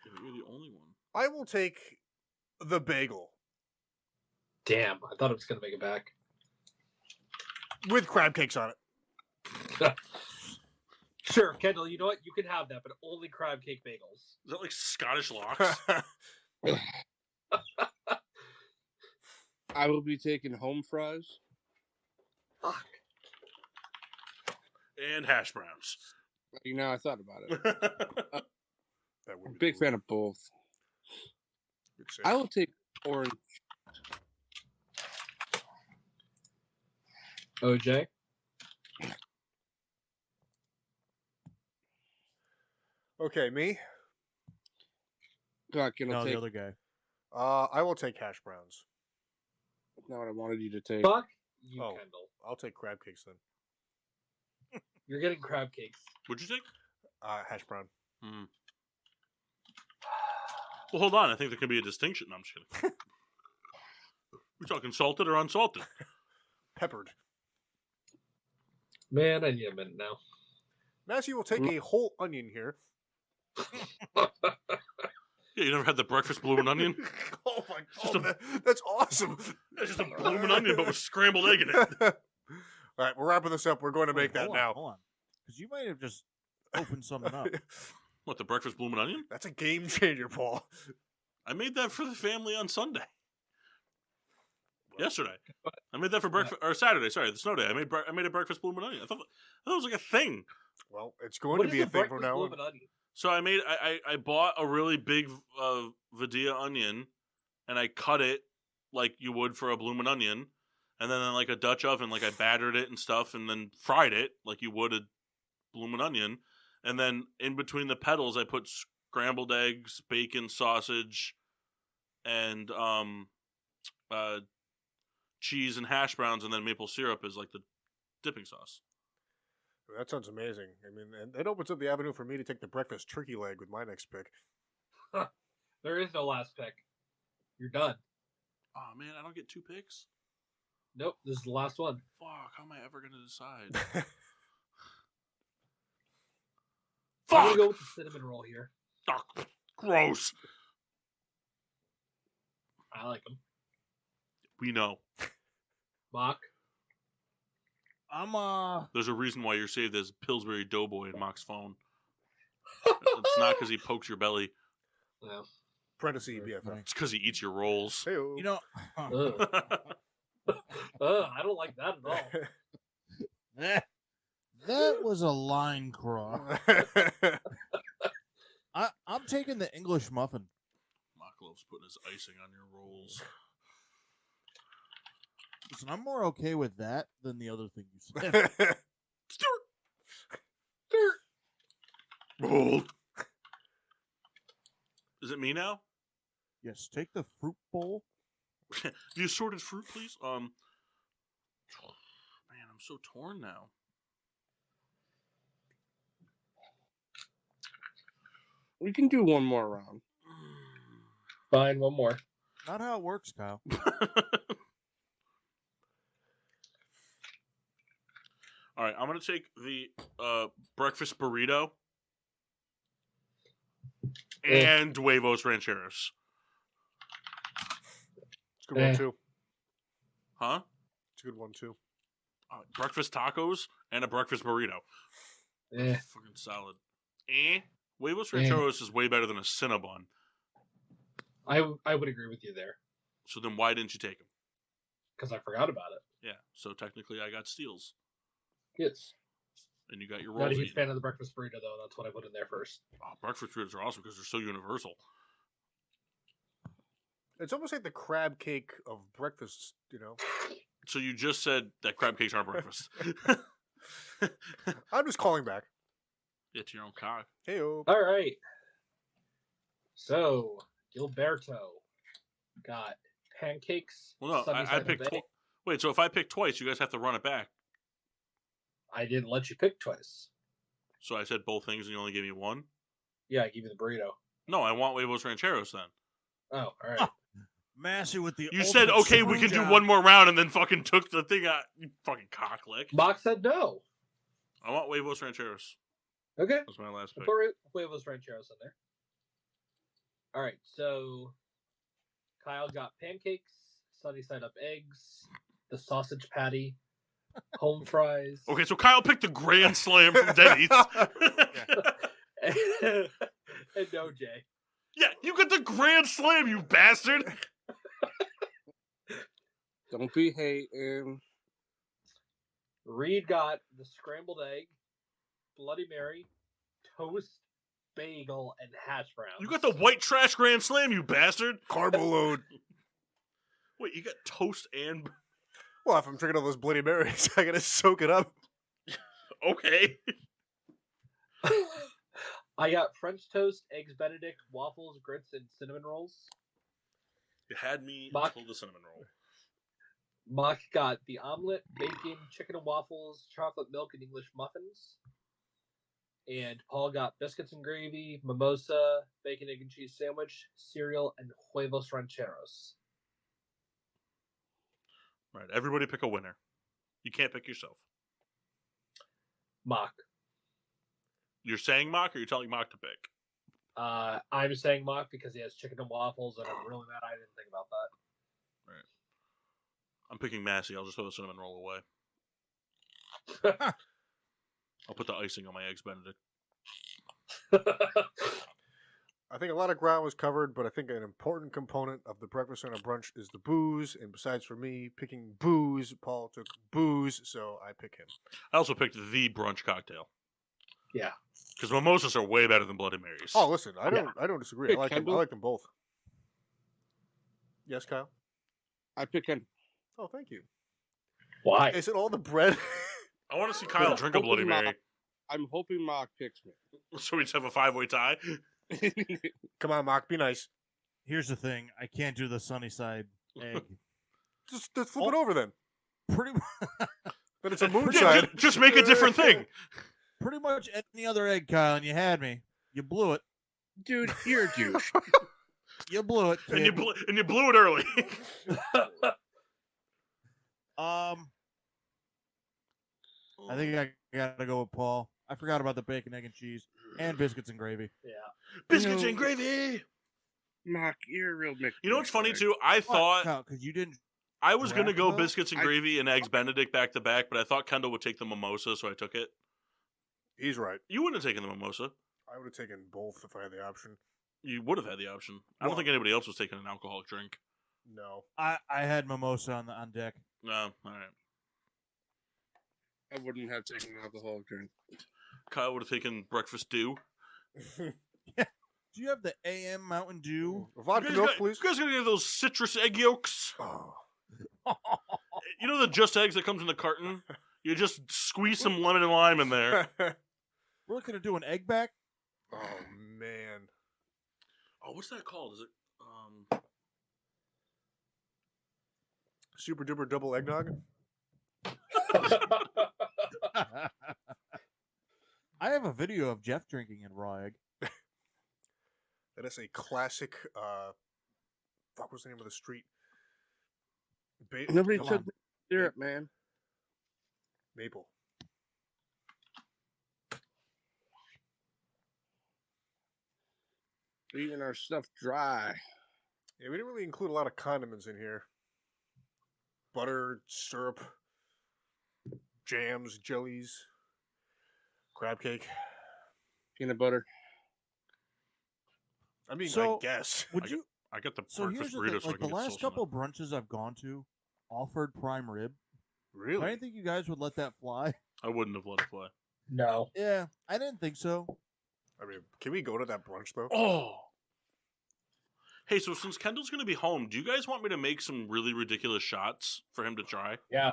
Speaker 2: Yeah, you're the only one.
Speaker 1: I will take the bagel
Speaker 4: Damn, I thought it was gonna make it back.
Speaker 1: with crab cakes on it.
Speaker 4: Sure, Kendall, you know what? You can have that, but only crab cake bagels.
Speaker 2: Is that like Scottish locks?
Speaker 5: I will be taking home fries.
Speaker 4: Fuck.
Speaker 2: And hash browns.
Speaker 5: You know, I thought about it.
Speaker 1: That would
Speaker 5: I'm a
Speaker 1: be
Speaker 5: big
Speaker 1: cool.
Speaker 5: fan of both.
Speaker 1: Good save.
Speaker 5: I will take orange.
Speaker 4: OJ?
Speaker 1: Okay, me.
Speaker 5: God, can I
Speaker 3: No,
Speaker 5: take?
Speaker 3: the other guy.
Speaker 1: I will take hash browns.
Speaker 5: That's not what I wanted you to take.
Speaker 4: Fuck you,
Speaker 1: Oh.
Speaker 4: Kendall.
Speaker 1: I'll take crab cakes then.
Speaker 4: You're getting crab cakes.
Speaker 2: What'd you think?
Speaker 1: Hash brown.
Speaker 2: Hmm. Well, hold on. I think there can be a distinction. No, I'm just kidding. We talking salted or unsalted?
Speaker 1: Peppered.
Speaker 4: Man, I need a minute now.
Speaker 1: Massey will take a whole onion here.
Speaker 2: Yeah, you never had the breakfast blooming onion?
Speaker 1: Oh my god, that's awesome.
Speaker 2: It's just a blooming onion, but with scrambled egg in it.
Speaker 1: All right, we're wrapping this up. We're going to make that now.
Speaker 3: Hold on. Because you might have just opened something up.
Speaker 2: What, the breakfast blooming onion?
Speaker 1: That's a game changer, Paul.
Speaker 2: I made that for the family on Sunday. Yesterday. I made that for breakfast, or Saturday, sorry, the snow day. I made a breakfast blooming onion. I thought it was like a thing.
Speaker 1: Well, it's going to be a thing from now on.
Speaker 2: So I bought a really big Vidia onion, and I cut it like you would for a bloomin' onion, and then in like a Dutch oven, like I battered it and stuff, and then fried it like you would a bloomin' onion, and then in between the petals, I put scrambled eggs, bacon, sausage, and cheese and hash browns, and then maple syrup is like the dipping sauce.
Speaker 1: That sounds amazing. I mean, and it opens up the avenue for me to take the breakfast turkey leg with my next pick.
Speaker 4: There is no last pick. You're done.
Speaker 2: Oh man, I don't get 2 picks?
Speaker 4: Nope, this is the last one.
Speaker 2: Fuck, how am I ever going to decide?
Speaker 4: I'm going to go with the cinnamon roll here.
Speaker 2: Oh, gross.
Speaker 4: I like them.
Speaker 2: We know.
Speaker 4: Mock.
Speaker 2: There's a reason why you're saved as Pillsbury Doughboy in Mock's phone. It's not because he pokes your belly.
Speaker 4: No.
Speaker 1: Parentheses BFF.
Speaker 2: It's because he eats your rolls.
Speaker 1: Hey-o.
Speaker 3: You know,
Speaker 4: I don't like that at all.
Speaker 3: that was a line cross. I'm taking the English muffin.
Speaker 2: Mock loves putting his icing on your rolls.
Speaker 3: Listen, I'm more okay with that than the other thing you said.
Speaker 2: Roll. Is it me now?
Speaker 3: Yes, take the fruit bowl.
Speaker 2: The assorted fruit, please. Man, I'm so torn now.
Speaker 5: We can do one more round.
Speaker 4: Fine, one more.
Speaker 3: Not how it works, Kyle.
Speaker 2: All right, I'm going to take the breakfast burrito and huevos rancheros.
Speaker 1: It's a good one, too.
Speaker 2: Huh?
Speaker 1: It's a good one, too.
Speaker 2: Breakfast tacos and a breakfast burrito. Fucking solid. Huevos rancheros is way better than a Cinnabon.
Speaker 4: I would agree with you there.
Speaker 2: So then why didn't you take them?
Speaker 4: Because I forgot about it.
Speaker 2: Yeah, so technically I got steals.
Speaker 4: Yes.
Speaker 2: And you got your rolls.
Speaker 4: Not a huge fan of the breakfast burrito, though. That's what I put in there first.
Speaker 2: Oh, breakfast burritos are awesome because they're so universal.
Speaker 1: It's almost like the crab cake of breakfast, you know.
Speaker 2: So you just said that crab cakes aren't breakfast.
Speaker 1: I'm just calling back.
Speaker 2: It's your own cock.
Speaker 1: Hey-o.
Speaker 4: All right. So, Gilberto got pancakes.
Speaker 2: Well, no, I picked twice. Wait, so if I pick twice, you guys have to run it back.
Speaker 4: I didn't let you pick twice.
Speaker 2: So I said both things and you only gave me one?
Speaker 4: Yeah, I gave you the burrito.
Speaker 2: No, I want huevos rancheros then.
Speaker 4: Oh, all right.
Speaker 3: Massey with the
Speaker 2: You said, okay, we can do one more round and then fucking took the thing out. You fucking cocklick.
Speaker 4: Mock said no.
Speaker 2: I want huevos rancheros.
Speaker 4: Okay.
Speaker 2: That's my last pick.
Speaker 4: Put huevos rancheros in there. All right, so Kyle got pancakes, sunny side up eggs, the sausage patty, home fries.
Speaker 2: Okay, so Kyle picked the Grand Slam from Denny's.
Speaker 4: And no, Jay.
Speaker 2: Yeah, you got the Grand Slam, you bastard!
Speaker 5: Don't be hating.
Speaker 4: Reed got the scrambled egg, Bloody Mary, toast, bagel, and hash browns.
Speaker 2: You got the white trash Grand Slam, you bastard!
Speaker 1: Carbo load.
Speaker 2: Wait, you got toast and...
Speaker 1: Well, if I'm drinking all those Bloody Marys, I gotta soak it up.
Speaker 2: Okay.
Speaker 4: I got French toast, eggs Benedict, waffles, grits, and cinnamon rolls.
Speaker 2: You had me
Speaker 4: Mock.
Speaker 2: until the cinnamon roll.
Speaker 4: Mock got the omelet, bacon, chicken and waffles, chocolate milk, and English muffins. And Paul got biscuits and gravy, mimosa, bacon, egg, and cheese sandwich, cereal, and huevos rancheros.
Speaker 2: Right, everybody pick a winner. You can't pick yourself.
Speaker 4: Mock.
Speaker 2: You're saying Mock, or you're telling Mock to pick?
Speaker 4: I'm saying mock because he has chicken and waffles, and I'm really mad I didn't think about that.
Speaker 2: Right. I'm picking Massey. I'll just throw the cinnamon roll away. I'll put the icing on my eggs Benedict.
Speaker 1: I think a lot of ground was covered, but I think an important component of the breakfast and a brunch is the booze. And besides, for me, picking booze, Paul took booze, so I pick him.
Speaker 2: I also picked the brunch cocktail.
Speaker 4: Yeah.
Speaker 2: Because mimosas are way better than Bloody Marys.
Speaker 1: Oh, listen, I don't disagree. I like them. I like them both. Yes, Kyle.
Speaker 5: I pick him.
Speaker 1: Oh, thank you.
Speaker 4: Why?
Speaker 1: Is it all the bread?
Speaker 2: I want to see Kyle drink a Bloody Mary.
Speaker 5: I'm hoping Mock picks me.
Speaker 2: So we just have a 5-way tie?
Speaker 1: Come on, Mock, be nice.
Speaker 3: Here's the thing: I can't do the sunny side egg.
Speaker 1: Just flip it over then.
Speaker 3: Pretty,
Speaker 1: But it's a moonshine.
Speaker 2: Just make a different thing.
Speaker 3: pretty much any other egg, Kyle, and you had me. You blew it.
Speaker 5: Dude, you're a douche.
Speaker 3: You blew it.
Speaker 2: And
Speaker 3: kid.
Speaker 2: you blew it early.
Speaker 3: I think I gotta go with Paul. I forgot about the bacon, egg, and cheese, and biscuits and gravy.
Speaker 4: Yeah.
Speaker 2: Biscuits and gravy.
Speaker 5: Mock, you're a real Mick.
Speaker 2: You know what's funny too? I thought
Speaker 3: because you didn't.
Speaker 2: I was gonna go
Speaker 3: Well,
Speaker 2: biscuits and gravy and eggs Benedict back to back, but I thought Kendall would take the mimosa, so I took it.
Speaker 1: He's right.
Speaker 2: You wouldn't have taken the mimosa.
Speaker 1: I would have taken both if I had the option.
Speaker 2: You would have had the option. I don't think anybody else was taking an alcoholic drink.
Speaker 1: No.
Speaker 3: I had mimosa on deck.
Speaker 2: No, all right.
Speaker 5: I wouldn't have taken an alcoholic drink.
Speaker 2: Kyle would have taken breakfast dew.
Speaker 3: Do you have the AM Mountain Dew?
Speaker 1: Vodka milk, please.
Speaker 2: You guys got any of those citrus egg yolks?
Speaker 1: Oh.
Speaker 2: You know the Just Eggs that comes in the carton? You just squeeze some lemon and lime in there.
Speaker 3: We're looking to do an egg back.
Speaker 1: Oh man.
Speaker 2: Oh, what's that called? Is it
Speaker 1: Super duper double eggnog?
Speaker 3: I have a video of Jeff drinking in raw egg.
Speaker 1: That is a classic. Fuck, what's the name of the street?
Speaker 5: Nobody
Speaker 1: Come
Speaker 5: took
Speaker 1: on.
Speaker 5: syrup, man.
Speaker 1: Maple.
Speaker 5: Eating our stuff dry.
Speaker 1: Yeah, we didn't really include a lot of condiments in here. Butter, syrup, jams, jellies, crab cake.
Speaker 5: Peanut butter.
Speaker 1: I mean,
Speaker 3: So,
Speaker 1: I guess.
Speaker 3: Would you?
Speaker 2: I got the
Speaker 3: So
Speaker 2: breakfast
Speaker 3: here's the
Speaker 2: burrito
Speaker 3: thing:
Speaker 2: so I
Speaker 3: like
Speaker 2: can
Speaker 3: the
Speaker 2: get
Speaker 3: last
Speaker 2: sauce on
Speaker 3: couple
Speaker 2: it.
Speaker 3: brunches I've gone to offered prime rib.
Speaker 1: Really?
Speaker 3: I didn't think you guys would let that fly.
Speaker 2: I wouldn't have let it fly.
Speaker 4: No.
Speaker 3: Yeah, I didn't think so.
Speaker 1: I mean, can we go to that brunch though?
Speaker 2: Oh. Hey, so since Kendall's going to be home, do you guys want me to make some really ridiculous shots for him to try?
Speaker 4: Yeah.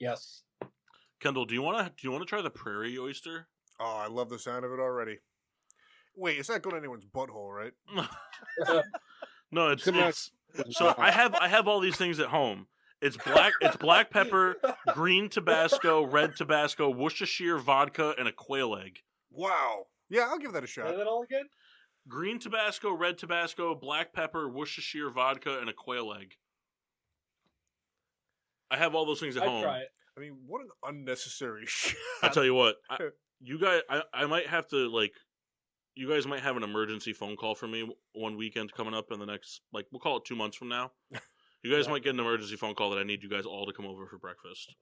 Speaker 4: Yes.
Speaker 2: Kendall, do you want to try the prairie oyster?
Speaker 1: Oh, I love the sound of it already. Wait, it's not going to anyone's butthole, right?
Speaker 2: No, it's
Speaker 5: Come on.
Speaker 2: so I have all these things at home. It's black pepper, green Tabasco, red Tabasco, Worcestershire vodka, and a quail egg.
Speaker 1: Wow. Yeah, I'll give that a shot.
Speaker 4: Say that all again?
Speaker 2: Green Tabasco, red Tabasco, black pepper, Worcestershire vodka, and a quail egg. I have all those things at
Speaker 4: I'd
Speaker 2: home.
Speaker 4: try it.
Speaker 1: I mean, what an unnecessary shot.
Speaker 2: I tell you what, I might have to you guys might have an emergency phone call for me one weekend coming up in the next, we'll call it 2 months from now. You guys might get an emergency phone call that I need you guys all to come over for breakfast.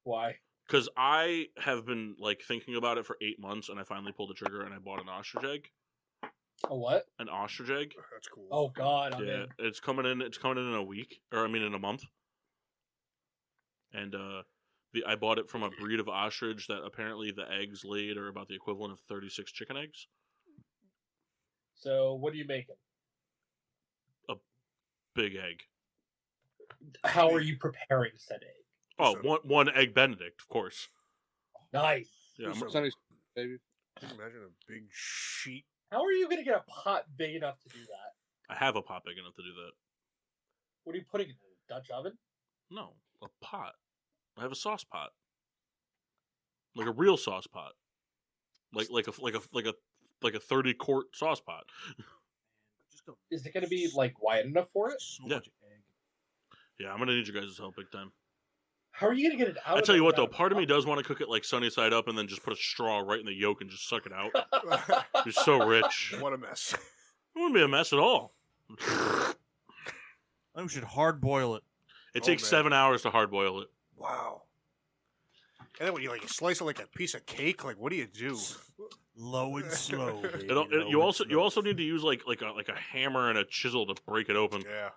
Speaker 4: Why?
Speaker 2: Because I have been thinking about it for 8 months, and I finally pulled the trigger and I bought an ostrich egg.
Speaker 4: A what?
Speaker 2: An ostrich egg.
Speaker 1: That's cool.
Speaker 4: Oh God. I'm
Speaker 2: Yeah,
Speaker 4: in.
Speaker 2: it's coming in. It's coming in a week, or I mean, in a month. And I bought it from a breed of ostrich that apparently the eggs laid are about the equivalent of 36 chicken eggs.
Speaker 4: So what are you making?
Speaker 2: Big egg.
Speaker 4: How are you preparing said egg?
Speaker 2: Oh, one egg Benedict, of course.
Speaker 4: Nice.
Speaker 2: Yeah, I'm-
Speaker 5: Sunny, baby.
Speaker 1: Can you imagine a big sheet?
Speaker 4: How are you going to get a pot big enough to do that?
Speaker 2: I have a pot big enough to do that.
Speaker 4: What are you putting in a Dutch oven?
Speaker 2: No, a pot. I have a sauce pot, like a real sauce pot, like a 30-quart sauce pot.
Speaker 4: Is it going to be wide enough for it?
Speaker 3: So
Speaker 2: Yeah.
Speaker 3: much egg.
Speaker 2: Yeah, I'm gonna need you guys' help big time.
Speaker 4: How are you gonna get it out?
Speaker 2: I tell you what, though, part of me does want to cook it like sunny side up and then just put a straw right in the yolk and just suck it out. You're so rich.
Speaker 1: What a mess.
Speaker 2: It wouldn't be a mess at all.
Speaker 3: I think we should hard boil it.
Speaker 2: It takes 7 hours to hard boil it.
Speaker 1: Wow. And then when you slice it like a piece of cake, what do you do?
Speaker 3: Low and slow. Baby.
Speaker 2: You also need to use like a hammer and a chisel to break it open.
Speaker 1: Yeah.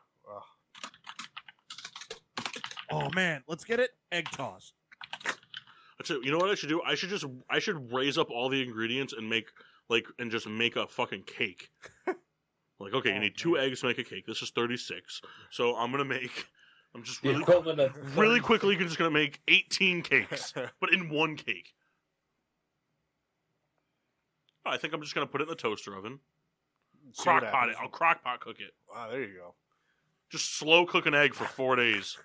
Speaker 3: Oh man, let's get it. Egg toss.
Speaker 2: You know what I should do? I should raise up all the ingredients and make a fucking cake. Okay, you need 2 eggs to make a cake. This is 36. So I'm just really quickly just gonna make 18 cakes, but in one cake. I think I'm just gonna put it in the toaster oven. Crock pot it. I'll crock pot cook it.
Speaker 1: Wow, there you go.
Speaker 2: Just slow cook an egg for 4 days.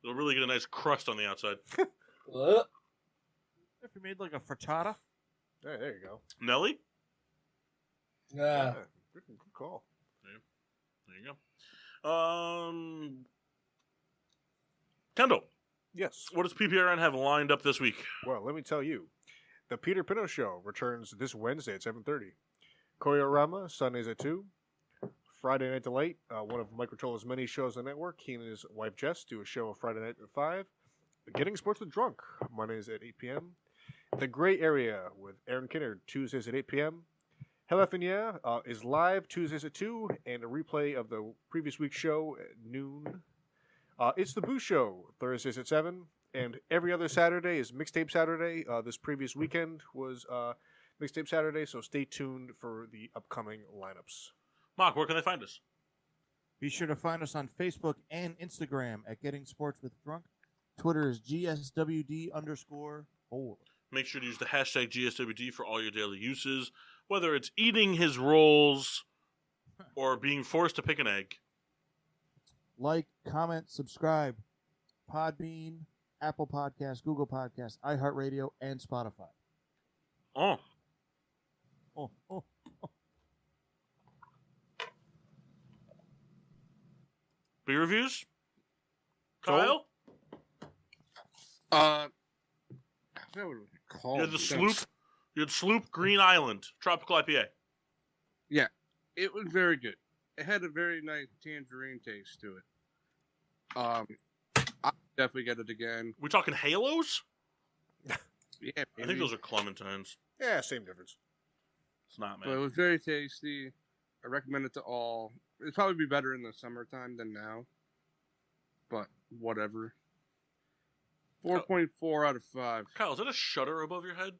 Speaker 2: It'll really get a nice crust on the outside.
Speaker 3: If you made like a frittata.
Speaker 1: Hey, there you go.
Speaker 2: Nelly?
Speaker 4: Yeah.
Speaker 1: Good call.
Speaker 2: There you go. Kendall.
Speaker 1: Yes.
Speaker 2: What does PPRN have lined up this week?
Speaker 1: Well, let me tell you. The Peter Pino Show returns this Wednesday at 7:30. Koyorama, Sundays at 2. Friday Night Delight, one of Mike Rotolla's many shows on the network. He and his wife Jess do a show on Friday night at 5. Getting Sports with Drunk, Mondays at 8 p.m. The Gray Area with Aaron Kinnard, Tuesdays at 8 p.m. Hell Effin' Yeah is live Tuesdays at 2, and a replay of the previous week's show at noon. It's the Boo Show, Thursdays at 7, and every other Saturday is Mixtape Saturday. This previous weekend was Mixtape Saturday, so stay tuned for the upcoming lineups.
Speaker 2: Mark, where can they find us?
Speaker 3: Be sure to find us on Facebook and Instagram at Getting Sports with Drunk. Twitter is GSWD_4.
Speaker 2: Make sure to use the hashtag GSWD for all your daily uses, whether it's eating his rolls or being forced to pick an egg.
Speaker 3: Like, comment, subscribe. Podbean, Apple Podcasts, Google Podcasts, iHeartRadio, and Spotify.
Speaker 2: Oh. Beer reviews? Kyle?
Speaker 5: I forgot what it was called.
Speaker 2: You had Sloop Green Island, Tropical IPA.
Speaker 5: Yeah, it was very good. It had a very nice tangerine taste to it. I'll definitely get it again.
Speaker 2: We talking Halos?
Speaker 5: Yeah,
Speaker 2: I think those are Clementines.
Speaker 1: Yeah, same difference.
Speaker 2: It's not, man.
Speaker 5: But it was very tasty. I recommend it to all. It'd probably be better in the summertime than now. But whatever. 4.4 out of 5.
Speaker 2: Kyle, is that a shutter above your head?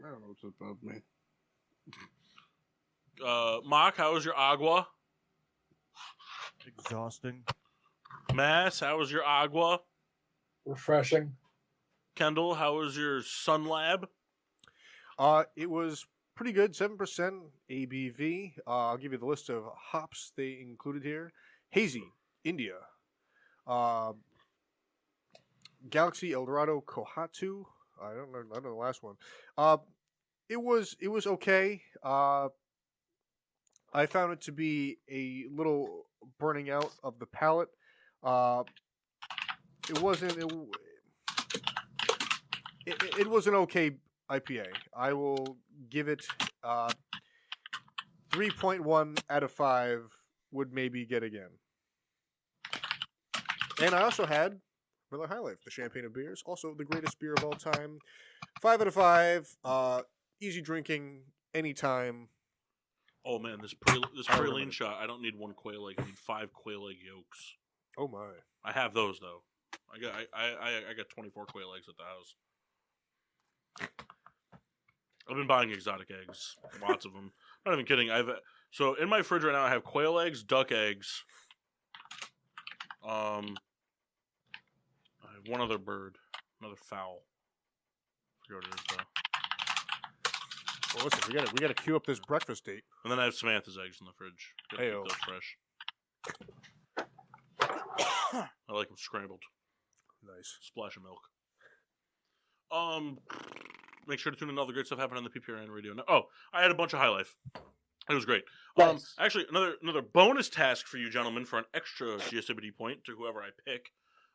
Speaker 5: I don't know what's above me.
Speaker 2: Mock, how was your agua?
Speaker 3: Exhausting.
Speaker 2: Mass, how was your agua?
Speaker 4: Refreshing.
Speaker 2: Kendall, how was your Sun Lab?
Speaker 1: It was pretty good, 7% ABV. I'll give you the list of hops they included here. Hazy, India. Galaxy Eldorado Kohatu. I don't know the last one. It was okay. I found it to be a little burning out of the palate. It was an okay IPA. I will give it 3.1 out of 5. Would maybe get again. And I also had Miller High Life, the champagne of beers, also the greatest beer of all time. 5 out of 5. Easy drinking, anytime.
Speaker 2: Oh man, this praline shot. I don't need 1 quail egg. I need 5 quail egg yolks.
Speaker 1: Oh my!
Speaker 2: I have those though. I got 24 quail eggs at the house. I've been buying exotic eggs, lots of them. Not even kidding. So in my fridge right now, I have quail eggs, duck eggs. I have one other bird, another fowl. I forget what it is though.
Speaker 1: Well, listen, we gotta queue up this breakfast date.
Speaker 2: And then I have Samantha's eggs in the fridge. Gotta keep those fresh. I like them scrambled.
Speaker 1: Nice.
Speaker 2: Splash of milk. Make sure to tune in. All the great stuff happening on the PPRN radio. I had a bunch of High Life. It was great. Actually, another bonus task for you gentlemen for an extra GSWD point to whoever I pick.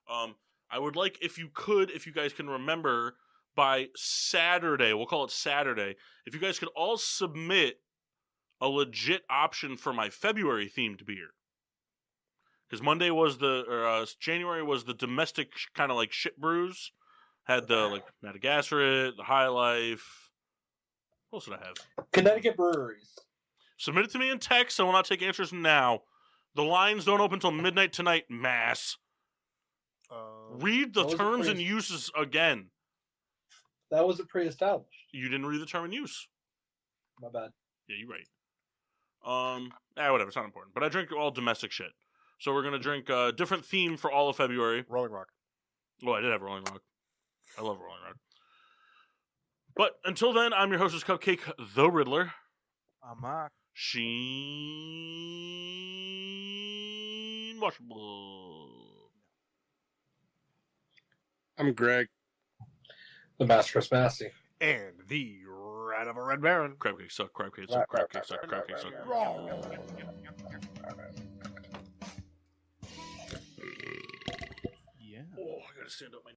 Speaker 2: I would like, if you guys can remember, by Saturday, we'll call it Saturday, if you guys could all submit a legit option for my February themed beer. Because January was the domestic kind of like shit brews. Had the like Madagascar, the High Life. What else did I have?
Speaker 4: Connecticut breweries.
Speaker 2: Submit it to me in text. I will not take answers now. The lines don't open until midnight tonight, mass. Read the terms and uses again.
Speaker 4: That wasn't pre-established.
Speaker 2: You didn't read the term and use.
Speaker 4: My bad.
Speaker 2: Yeah, you're right. Whatever. It's not important. But I drink all domestic shit. So we're going to drink a different theme for all of February.
Speaker 1: Rolling Rock.
Speaker 2: Oh, I did have Rolling Rock. I love Rolling Rock. But until then, I'm your hostess, Cupcake, the Riddler.
Speaker 3: I'm Mark.
Speaker 2: Sheen Washable.
Speaker 5: I'm Greg.
Speaker 4: The Master Massey.
Speaker 1: And the Rat of a Red Baron.
Speaker 2: Crab cake suck, crab cake suck, crab cake suck, crab cake suck.
Speaker 3: Yeah.
Speaker 2: Oh, I gotta stand up my